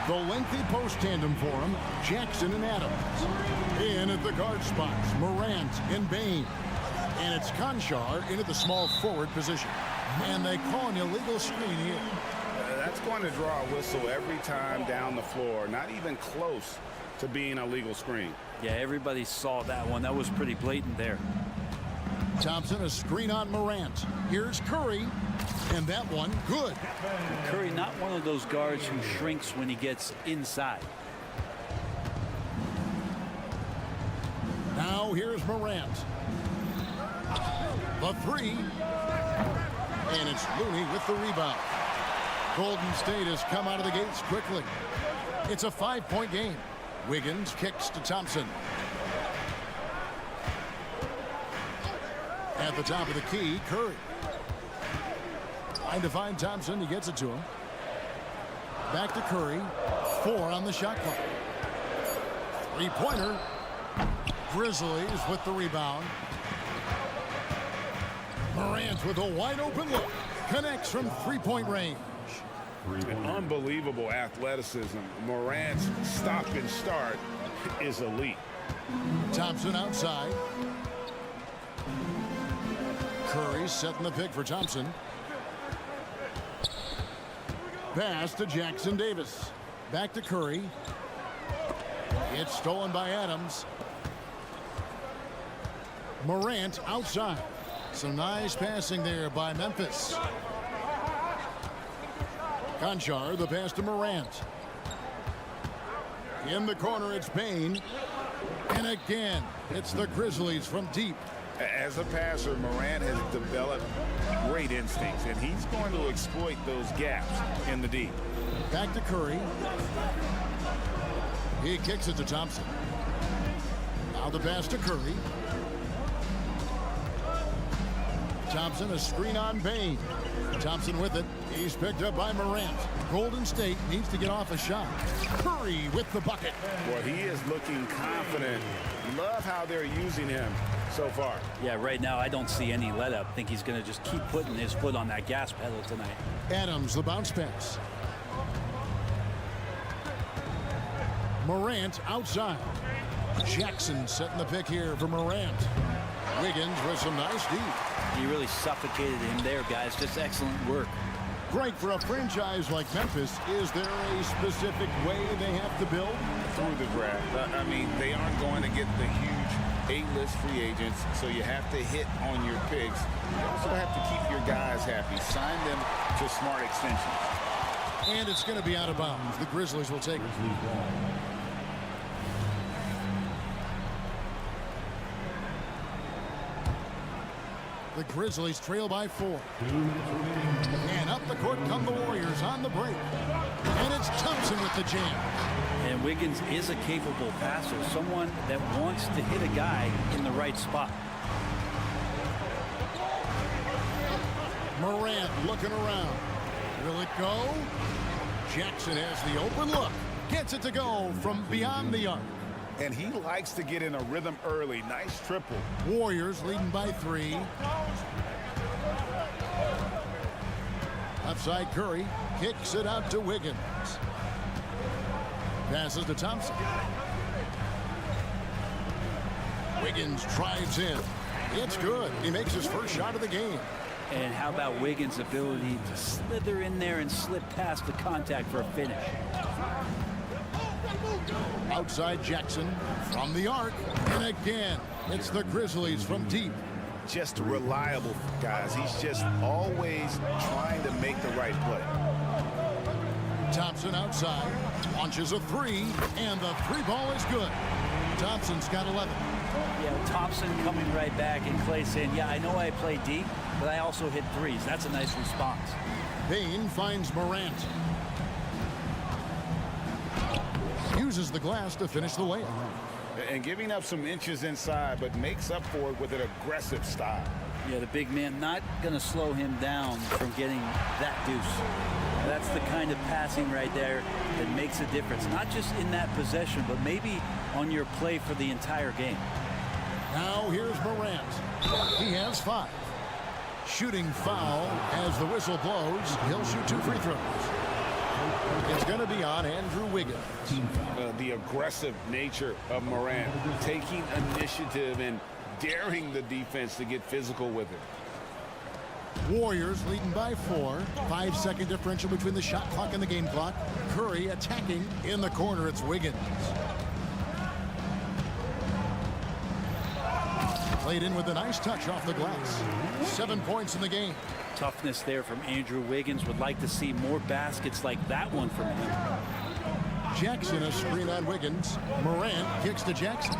The lengthy post tandem for him, Jackson and Adams. In at the guard spots, Morant and Bain. And it's Conchar into the small forward position. And they call an illegal screen here. That's going to draw a whistle every time down the floor. Not even close to being a legal screen. Yeah, everybody saw that one. That was pretty blatant there. Thompson, a screen on Morant. Here's Curry. And that one, good. Curry, not one of those guards who shrinks when he gets inside. Now here's Morant. The three. And it's Looney with the rebound. Golden State has come out of the gates quickly. It's a 5-point game. Wiggins kicks to Thompson. At the top of the key, Curry. Trying to find Thompson. He gets it to him. Back to Curry. 4 on the shot clock. Three-pointer. Grizzlies with the rebound. Morant with a wide-open look. Connects from three-point range. Unbelievable athleticism. Morant's stop and start is elite. Thompson outside. Curry setting the pick for Thompson. Pass to Jackson Davis. Back to Curry. It's stolen by Adams. Morant outside. Some nice passing there by Memphis. Conchar, the pass to Morant. In the corner, it's Bain. And again, it's the Grizzlies from deep. As a passer, Morant has developed great instincts, and he's going to exploit those gaps in the deep. Back to Curry. He kicks it to Thompson. Now the pass to Curry. Thompson, a screen on Bain. Thompson with it. He's picked up by Morant. Golden State needs to get off a shot. Curry with the bucket. Well, he is looking confident. Love how they're using him so far. Yeah, right now I don't see any let up. I think he's going to just keep putting his foot on that gas pedal tonight. Adams, the bounce pass. Morant outside. Jackson setting the pick here for Morant. Wiggins with some nice D. He really suffocated him there, guys. Just excellent work. Great for a franchise like Memphis. Is there a specific way they have to build? Through the draft. I mean, they aren't going to get the huge A-list free agents, so you have to hit on your picks. You also have to keep your guys happy. Sign them to smart extensions. And it's going to be out of bounds. The Grizzlies will take it. The Grizzlies trail by 4. And up the court come the Warriors on the break. And it's Thompson with the jam. And Wiggins is a capable passer, someone that wants to hit a guy in the right spot. Morant looking around. Will it go? Jackson has the open look. Gets it to go from beyond the arc. And he likes to get in a rhythm early. Nice triple. Warriors leading by 3. Left side Curry kicks it out to Wiggins. Passes to Thompson. Wiggins drives in. It's good. He makes his first shot of the game. And how about Wiggins' ability to slither in there and slip past the contact for a finish? Outside Jackson from the arc. And again, it's the Grizzlies from deep. Just reliable, guys. He's just always trying to make the right play. Thompson outside. Launches a 3. And the 3 ball is good. Thompson's got 11. Yeah, Thompson coming right back and Clay saying, yeah, I know I play deep, but I also hit threes. That's a nice response. Bain finds Morant. Uses the glass to finish the layup. And giving up some inches inside, but makes up for it with an aggressive style. Yeah, the big man not going to slow him down from getting that deuce. That's the kind of passing right there that makes a difference, not just in that possession, but maybe on your play for the entire game. Now here's Morant. He has 5. Shooting foul as the whistle blows. He'll shoot 2 free throws. It's going to be on Andrew Wiggins. The aggressive nature of Morant, taking initiative and daring the defense to get physical with it. Warriors leading by 4. 5-second differential between the shot clock and the game clock. Curry attacking in the corner. It's Wiggins. Played in with a nice touch off the glass. 7 points in the game. Toughness there from Andrew Wiggins. Would like to see more baskets like that one from him. Jackson a screen on Wiggins. Morant kicks to Jackson.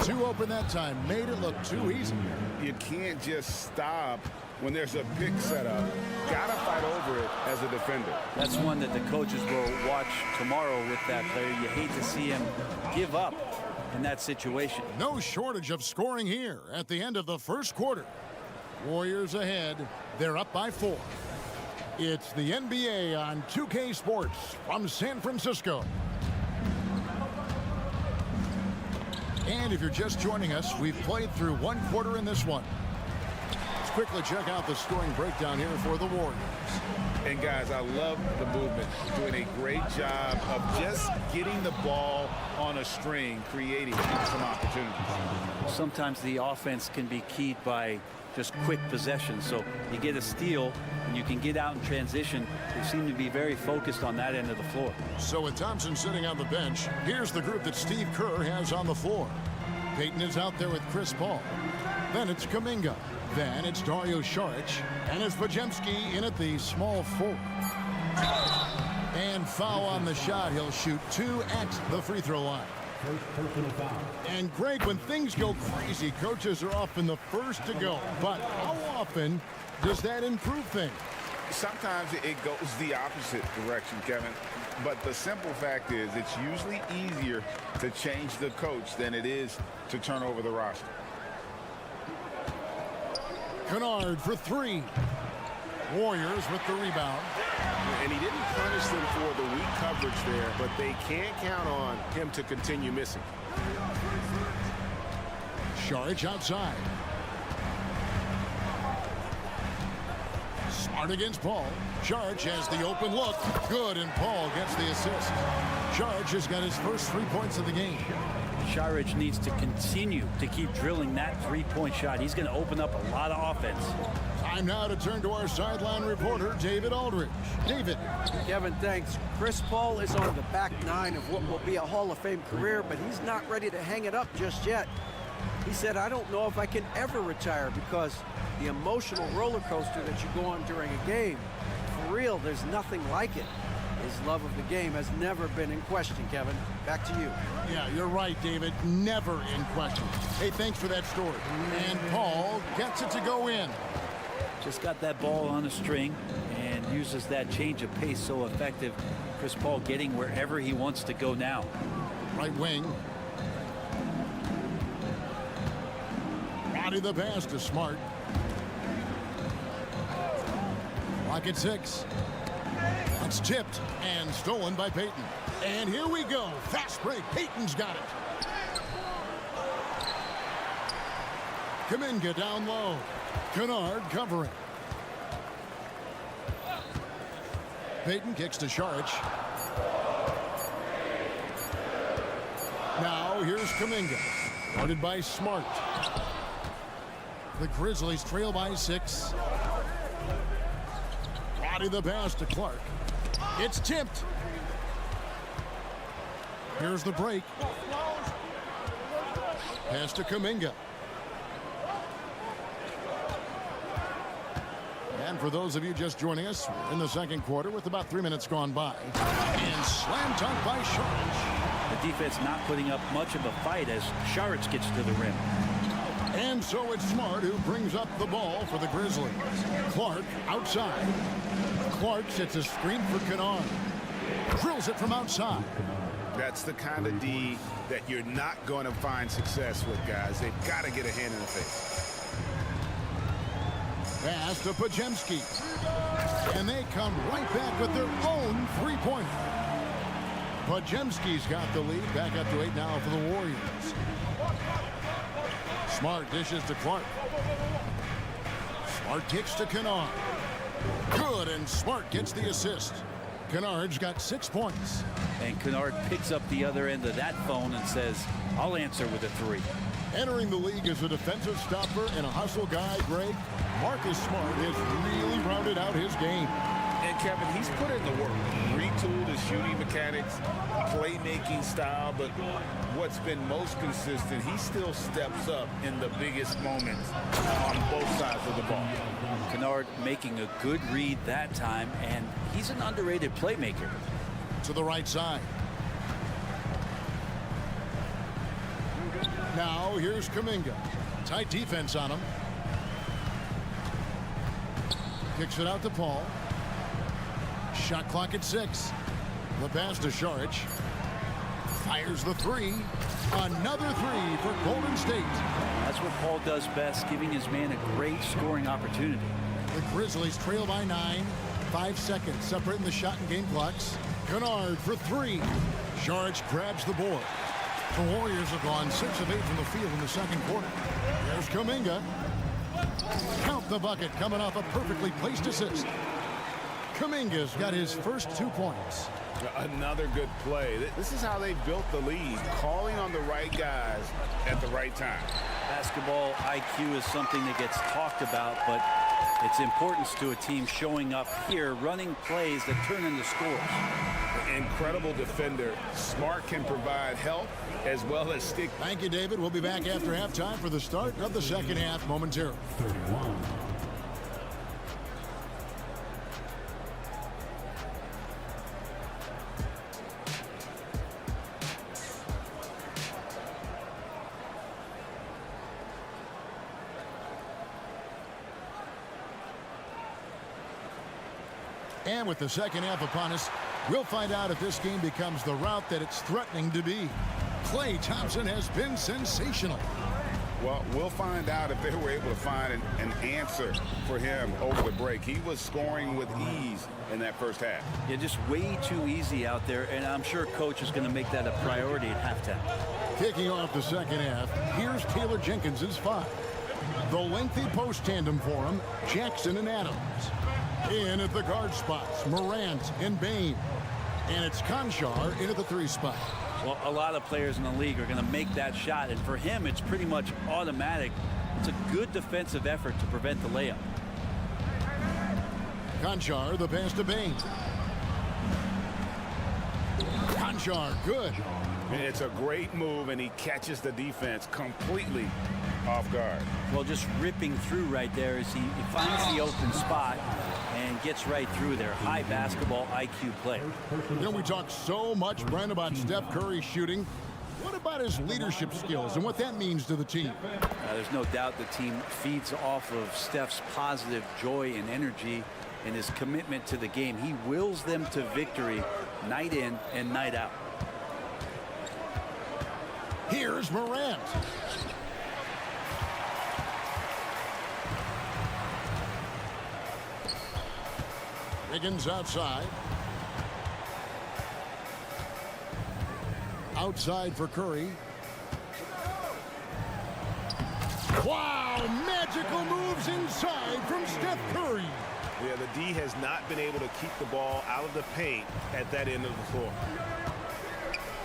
2 open that time. Made it look too easy. You can't just stop when there's a pick set up. Gotta fight over it as a defender. That's one that the coaches will watch tomorrow with that player. You hate to see him give up in that situation. No shortage of scoring here at the end of the first quarter. Warriors ahead. They're up by 4. It's the NBA on 2K Sports from San Francisco. And if you're just joining us, we've played through 1 quarter in this one. Let's quickly check out the scoring breakdown here for the Warriors. And guys, I love the movement. Doing a great job of just getting the ball on a string, creating some opportunities. Sometimes the offense can be keyed by just quick possession. So you get a steal and you can get out in transition. They seem to be very focused on that end of the floor. So with Thompson sitting on the bench, here's the group that Steve Kerr has on the floor. Payton is out there with Chris Paul. Then it's Kuminga. Then it's Dario Saric. And it's Podziemski in at the small forward. And foul on the shot. He'll shoot 2 at the free throw line. And Greg, when things go crazy, coaches are often the first to go. But how often does that improve things? Sometimes it goes the opposite direction, Kevin. But the simple fact is it's usually easier to change the coach than it is to turn over the roster. Kennard for 3. Warriors with the rebound. And he didn't punish them for the weak coverage there, but they can't count on him to continue missing. Saric outside. Smart against Paul. Saric has the open look. Good, and Paul gets the assist. Saric has got his first 3 points of the game. Saric needs to continue to keep drilling that 3-point shot. He's going to open up a lot of offense. Time now to turn to our sideline reporter, David Aldridge. David. Kevin, thanks. Chris Paul is on the back 9 of what will be a Hall of Fame career, but he's not ready to hang it up just yet. He said, I don't know if I can ever retire because the emotional roller coaster that you go on during a game, for real, there's nothing like it. His love of the game has never been in question, Kevin. Back to you. Yeah, you're right, David. Never in question. Hey, thanks for that story. And Paul gets it to go in. Just got that ball on a string and uses that change of pace so effective. Chris Paul getting wherever he wants to go now. Right wing. Body the pass to Smart. Clock at 6. It's tipped and stolen by Payton. And here we go. Fast break. Payton's got it. Kuminga down low. Kennard covering. Payton kicks to Saric. Now here's Kuminga. Guarded by Smart. The Grizzlies trail by 6. Body the pass to Clark. It's tipped. Here's the break. Pass to Kuminga. And for those of you just joining us, we're in the second quarter with about 3 minutes gone by. And slam dunk by Saric. The defense not putting up much of a fight as Saric gets to the rim. And so it's Smart who brings up the ball for the Grizzlies. Clark outside. Clark sets a screen for Kennard. Drills it from outside. That's the kind of D that you're not going to find success with, guys. They've got to get a hand in the face. Pass to Pajemski. And they come right back with their own three-pointer. Pajemski's got the lead. Back up to 8 now for the Warriors. Smart dishes to Clark. Smart kicks to Kennard. Good, and Smart gets the assist. Kennard's got 6 points. And Kennard picks up the other end of that phone and says, I'll answer with a 3. Entering the league as a defensive stopper and a hustle guy, Greg, Marcus Smart has really rounded out his game. And Kevin, he's put in the work. Retooled his shooting mechanics, playmaking style, but what's been most consistent, he still steps up in the biggest moments on both sides of the ball. Kennard making a good read that time, and he's an underrated playmaker. To the right side. Now here's Kuminga. Tight defense on him. Kicks it out to Paul. Shot clock at 6. The pass to Šarić. Fires the 3. Another 3 for Golden State. That's what Paul does best, giving his man a great scoring opportunity. The Grizzlies trail by 9. 5 seconds separating the shot and game clocks. Kennard for 3. Šarić grabs the board. The Warriors have gone 6 of 8 from the field in the second quarter. There's Kuminga. Count the bucket coming off a perfectly placed assist. Kuminga's got his first 2 points. Another good play. This is how they built the lead, calling on the right guys at the right time. Basketball IQ is something that gets talked about, but its importance to a team showing up here, running plays that turn into scores. Incredible defender. Smart can provide help as well as stick. Thank you, David. We'll be back after halftime for the start of the second half momentarily. 31. And with the second half upon us, we'll find out if this game becomes the route that it's threatening to be. Klay Thompson has been sensational. Well, we'll find out if they were able to find an answer for him over the break. He was scoring with ease in that first half. Yeah, just way too easy out there, and I'm sure Coach is going to make that a priority at halftime. Kicking off the second half, here's Taylor Jenkins's 5. The lengthy post tandem for him, Jackson and Adams. In at the guard spots, Morant and Bane. And it's Konchar in at the 3 spot. Well, a lot of players in the league are going to make that shot, and for him, it's pretty much automatic. It's a good defensive effort to prevent the layup. Konchar, the pass to Bane. Konchar, good. It's a great move, and he catches the defense completely off guard. Well, just ripping through right there as he finds the open spot and gets right through there. High basketball IQ play. You know, we talk so much, Brent, about Steph Curry shooting. What about his leadership skills and what that means to the team? There's no doubt the team feeds off of Steph's positive joy and energy and his commitment to the game. He wills them to victory night in and night out. Here's Morant. Wiggins outside. Outside for Curry. Wow, magical moves inside from Steph Curry. Yeah, the D has not been able to keep the ball out of the paint at that end of the floor.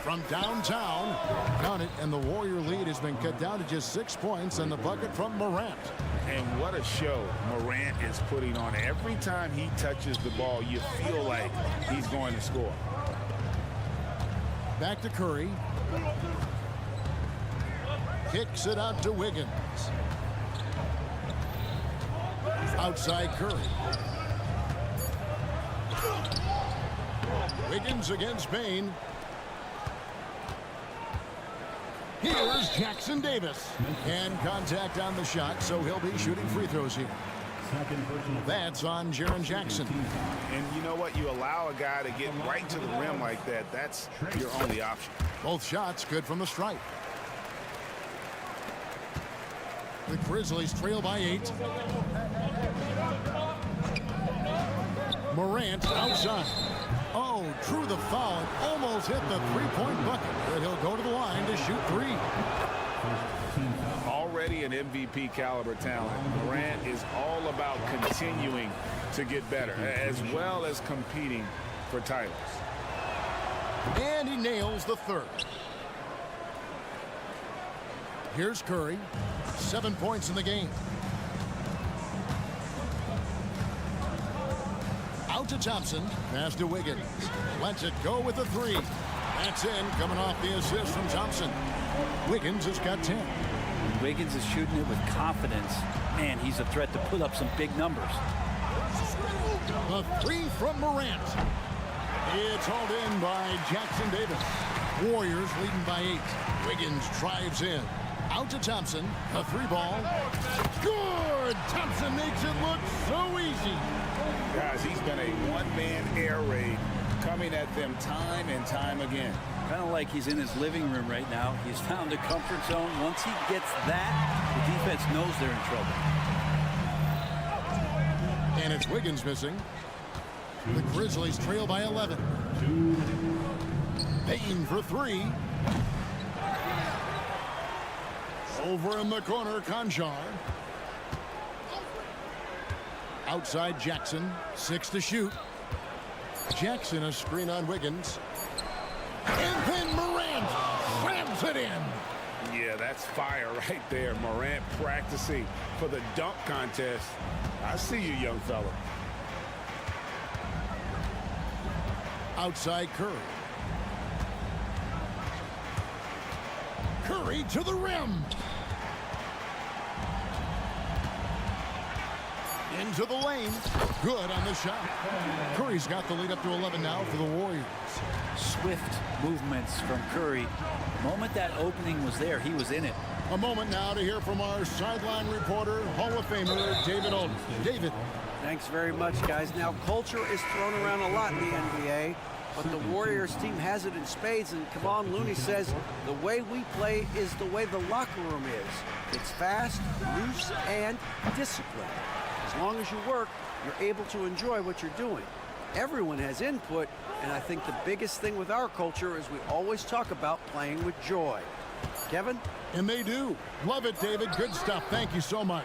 From downtown, count it, and the Warrior lead has been cut down to just 6 points, and the bucket from Morant. And what a show Morant is putting on. Every time he touches the ball, you feel like he's going to score. Back to Curry. Kicks it out to Wiggins. Outside Curry. Wiggins against Bane. Here's Jackson Davis. And contact on the shot, so he'll be shooting free throws here. That's on Jaren Jackson. And you know what? You allow a guy to get right to the rim like that. That's your only option. Both shots good from the stripe. The Grizzlies trail by 8. Morant outside. Oh, drew the foul and almost hit the three-point bucket. But he'll go to the line to shoot three. Already an MVP caliber talent, Morant is all about continuing to get better, as well as competing for titles. And he nails the third. Here's Curry. 7 points in the game. Out to Thompson. Pass to Wiggins. Lets it go with the three. That's in, coming off the assist from Thompson. Wiggins has got 10. Wiggins is shooting it with confidence. Man, he's a threat to put up some big numbers. A three from Morant. It's hauled in by Jackson Davis. Warriors leading by 8. Wiggins drives in. Out to Thompson. A three ball. Good! Thompson makes it look so easy. Guys, he's been a one-man air raid, coming at them time and time again. Kind of like he's in his living room right now. He's found a comfort zone. Once he gets that, the defense knows they're in trouble. And it's Wiggins missing. The Grizzlies trail by 11. Payne for three. Over in the corner, Conjar. Outside Jackson, 6 to shoot. Jackson a screen on Wiggins. And then Morant slams it in. Yeah, that's fire right there. Morant practicing for the dunk contest. I see you, young fella. Outside Curry. Curry to the rim. Into the lane. Good on the shot. Curry's got the lead up to 11 now for the Warriors. Swift movements from Curry. The moment that opening was there, he was in it. A moment now to hear from our sideline reporter, Hall of Famer David Olden. David. Thanks very much, guys. Now, culture is thrown around a lot in the NBA, but the Warriors team has it in spades, and Kevon Looney says the way we play is the way the locker room is. It's fast, loose, and disciplined. As long as you work, you're able to enjoy what you're doing. Everyone has input, and I think the biggest thing with our culture is we always talk about playing with joy. Kevin? And they do. Love it, David. Good stuff. Thank you so much.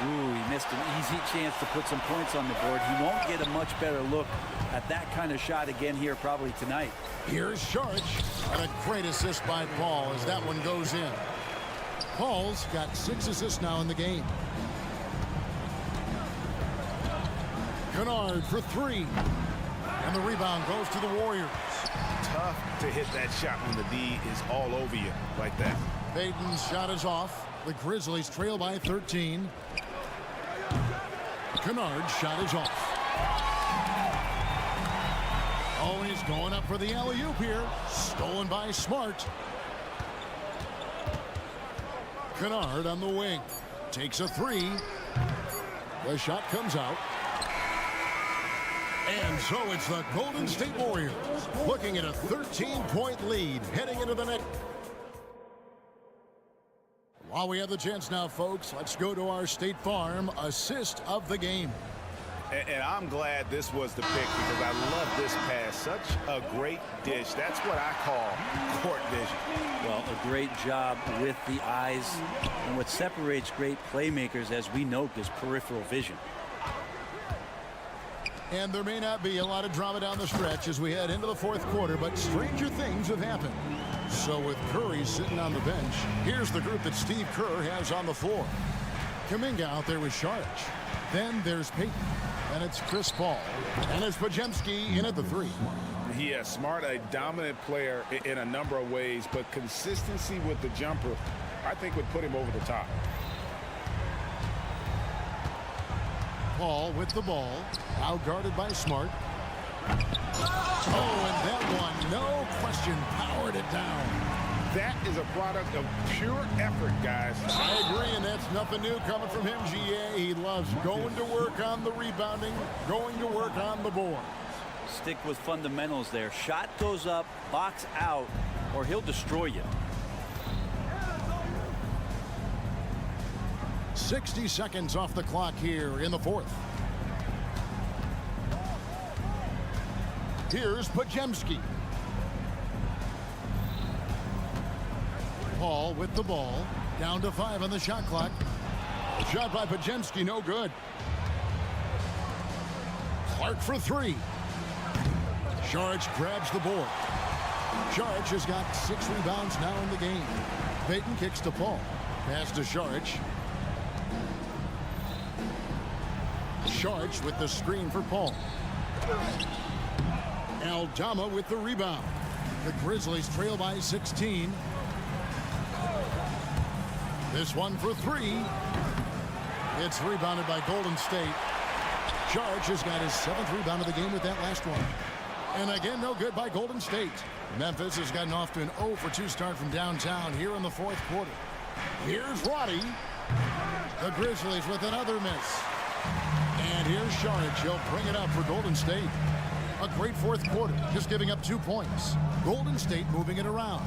Ooh, he missed an easy chance to put some points on the board. He won't get a much better look at that kind of shot again here probably tonight. Here's Sharch. And a great assist by Paul as that one goes in. Paul's got 6 assists now in the game. Kennard for three. And the rebound goes to the Warriors. Tough to hit that shot when the D is all over you like that. Payton's shot is off. The Grizzlies trail by 13. Kennard's shot is off. Oh, he's going up for the alley-oop here. Stolen by Smart. Kennard on the wing. Takes a three. The shot comes out. And so it's the Golden State Warriors looking at a 13-point lead heading into the next. While we have the chance now, folks, let's go to our State Farm assist of the game. And I'm glad this was the pick because I love this pass. Such a great dish. That's what I call court vision. Well, a great job with the eyes. And what separates great playmakers, as we note, is peripheral vision. And there may not be a lot of drama down the stretch as we head into the fourth quarter, but stranger things have happened. So with Curry sitting on the bench, here's the group that Steve Kerr has on the floor. Kuminga out there with Sharch. Then there's Payton. And it's Chris Paul. And it's Podziemski in at the three. Yeah, Smart, a dominant player in a number of ways, but consistency with the jumper, I think, would put him over the top. Paul with the ball, out guarded by Smart. Oh, and that one, no question, powered it down. That is a product of pure effort, guys. I agree, and that's nothing new coming from him, GA. He loves going to work on the rebounding, going to work on the board. Stick with fundamentals there. Shot goes up, box out, or he'll destroy you. 60 seconds off the clock here in the fourth. Here's Pajemski. Paul with the ball. Down to 5 on the shot clock. Shot by Pajemski, no good. Clark for 3. Saric grabs the board. Saric has got 6 rebounds now in the game. Payton kicks to Paul. Pass to Saric. Saric with the screen for Paul. Aldama with the rebound. The Grizzlies trail by 16. This one for 3. It's rebounded by Golden State. Saric has got his 7th rebound of the game with that last one. And again, no good by Golden State. Memphis has gotten off to an 0 for 2 start from downtown here in the 4th quarter. Here's Roddy. The Grizzlies with another miss. And here's Saric. He'll bring it up for Golden State. A great 4th quarter, just giving up 2 points. Golden State moving it around.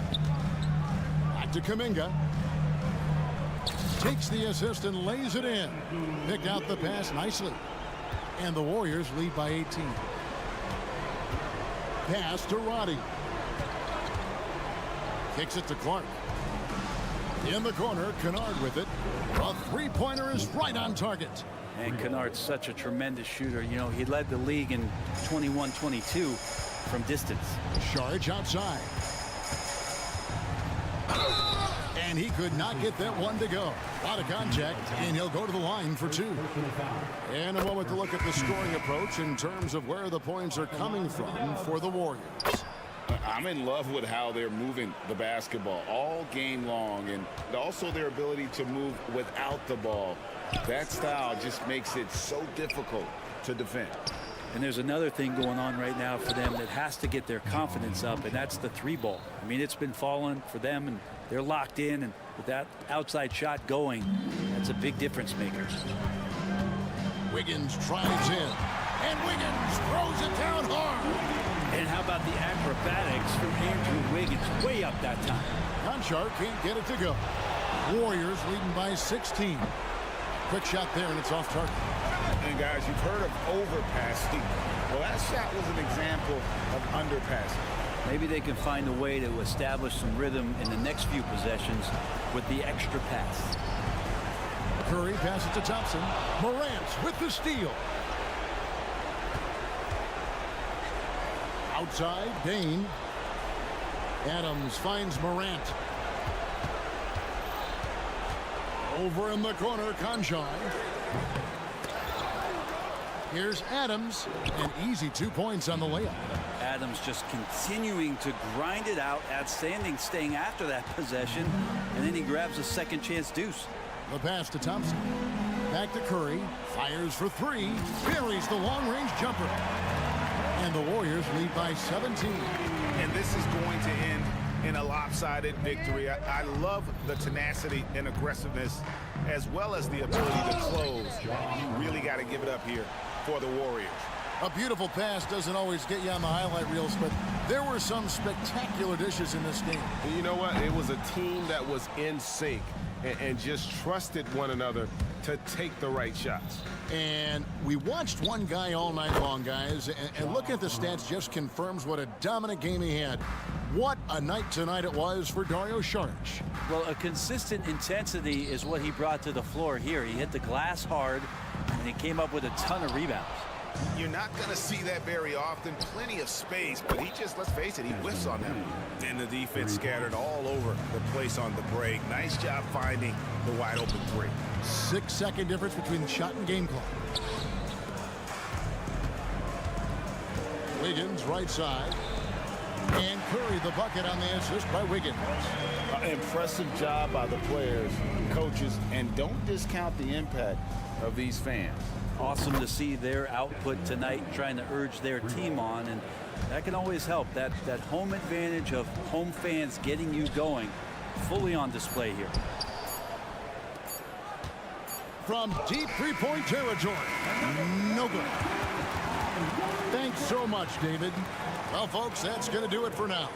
Back to Kuminga. Takes the assist and lays it in. Picked out the pass nicely. And the Warriors lead by 18. Pass to Roddy. Kicks it to Clark. In the corner, Kennard with it. A 3-pointer is right on target. And Kennard's such a tremendous shooter. You know, he led the league in 21-22 from distance. Saric outside. And he could not get that one to go. A lot of contact, and he'll go to the line for 2. And a moment to look at the scoring approach in terms of where the points are coming from for the Warriors. I'm in love with how they're moving the basketball all game long, and also their ability to move without the ball. That style just makes it so difficult to defend. And there's another thing going on right now for them that has to get their confidence up, and that's the 3-ball. I mean, it's been falling for them, and they're locked in, and with that outside shot going, that's a big difference maker. Wiggins drives in, and Wiggins throws it down hard. And how about the acrobatics from Andrew Wiggins? Way up that time. Conchar can't get it to go. Warriors leading by 16. Quick shot there, and it's off target. And guys, you've heard of overpassing. Well, that shot was an example of underpassing. Maybe they can find a way to establish some rhythm in the next few possessions with the extra pass. Curry passes to Thompson. Morant with the steal. Outside, Dane. Adams finds Morant. Over in the corner, Conchar. Here's Adams. An easy 2 points on the layup. Adams just continuing to grind it out, outstanding staying after that possession, and then he grabs a second chance deuce. The pass to Thompson. Back to Curry. Fires for 3. Buries the long-range jumper. And the Warriors lead by 17. And this is going to end in a lopsided victory. I love the tenacity and aggressiveness as well as the ability to close. You really got to give it up here for the Warriors. A beautiful pass doesn't always get you on the highlight reels, but there were some spectacular dishes in this game. You know what? It was a team that was in sync and just trusted one another to take the right shots. And we watched one guy all night long, guys, and looking at the stats just confirms what a dominant game he had. What a night tonight it was for Dario Saric. Well, a consistent intensity is what he brought to the floor here. He hit the glass hard, and he came up with a ton of rebounds. You're not going to see that very often. Plenty of space, but he just, let's face it, he whiffs on them. Then the defense scattered all over the place on the break. Nice job finding the wide open 3. 6-second difference between the shot and game clock. Wiggins right side. And Curry the bucket on the assist by Wiggins. Impressive job by the players, coaches, and don't discount the impact of these fans. Awesome to see their output tonight, trying to urge their team on, and that can always help. That home advantage of home fans getting you going, fully on display here. From deep three-point territory. No good. Thanks so much, David. Well, folks, that's going to do it for now.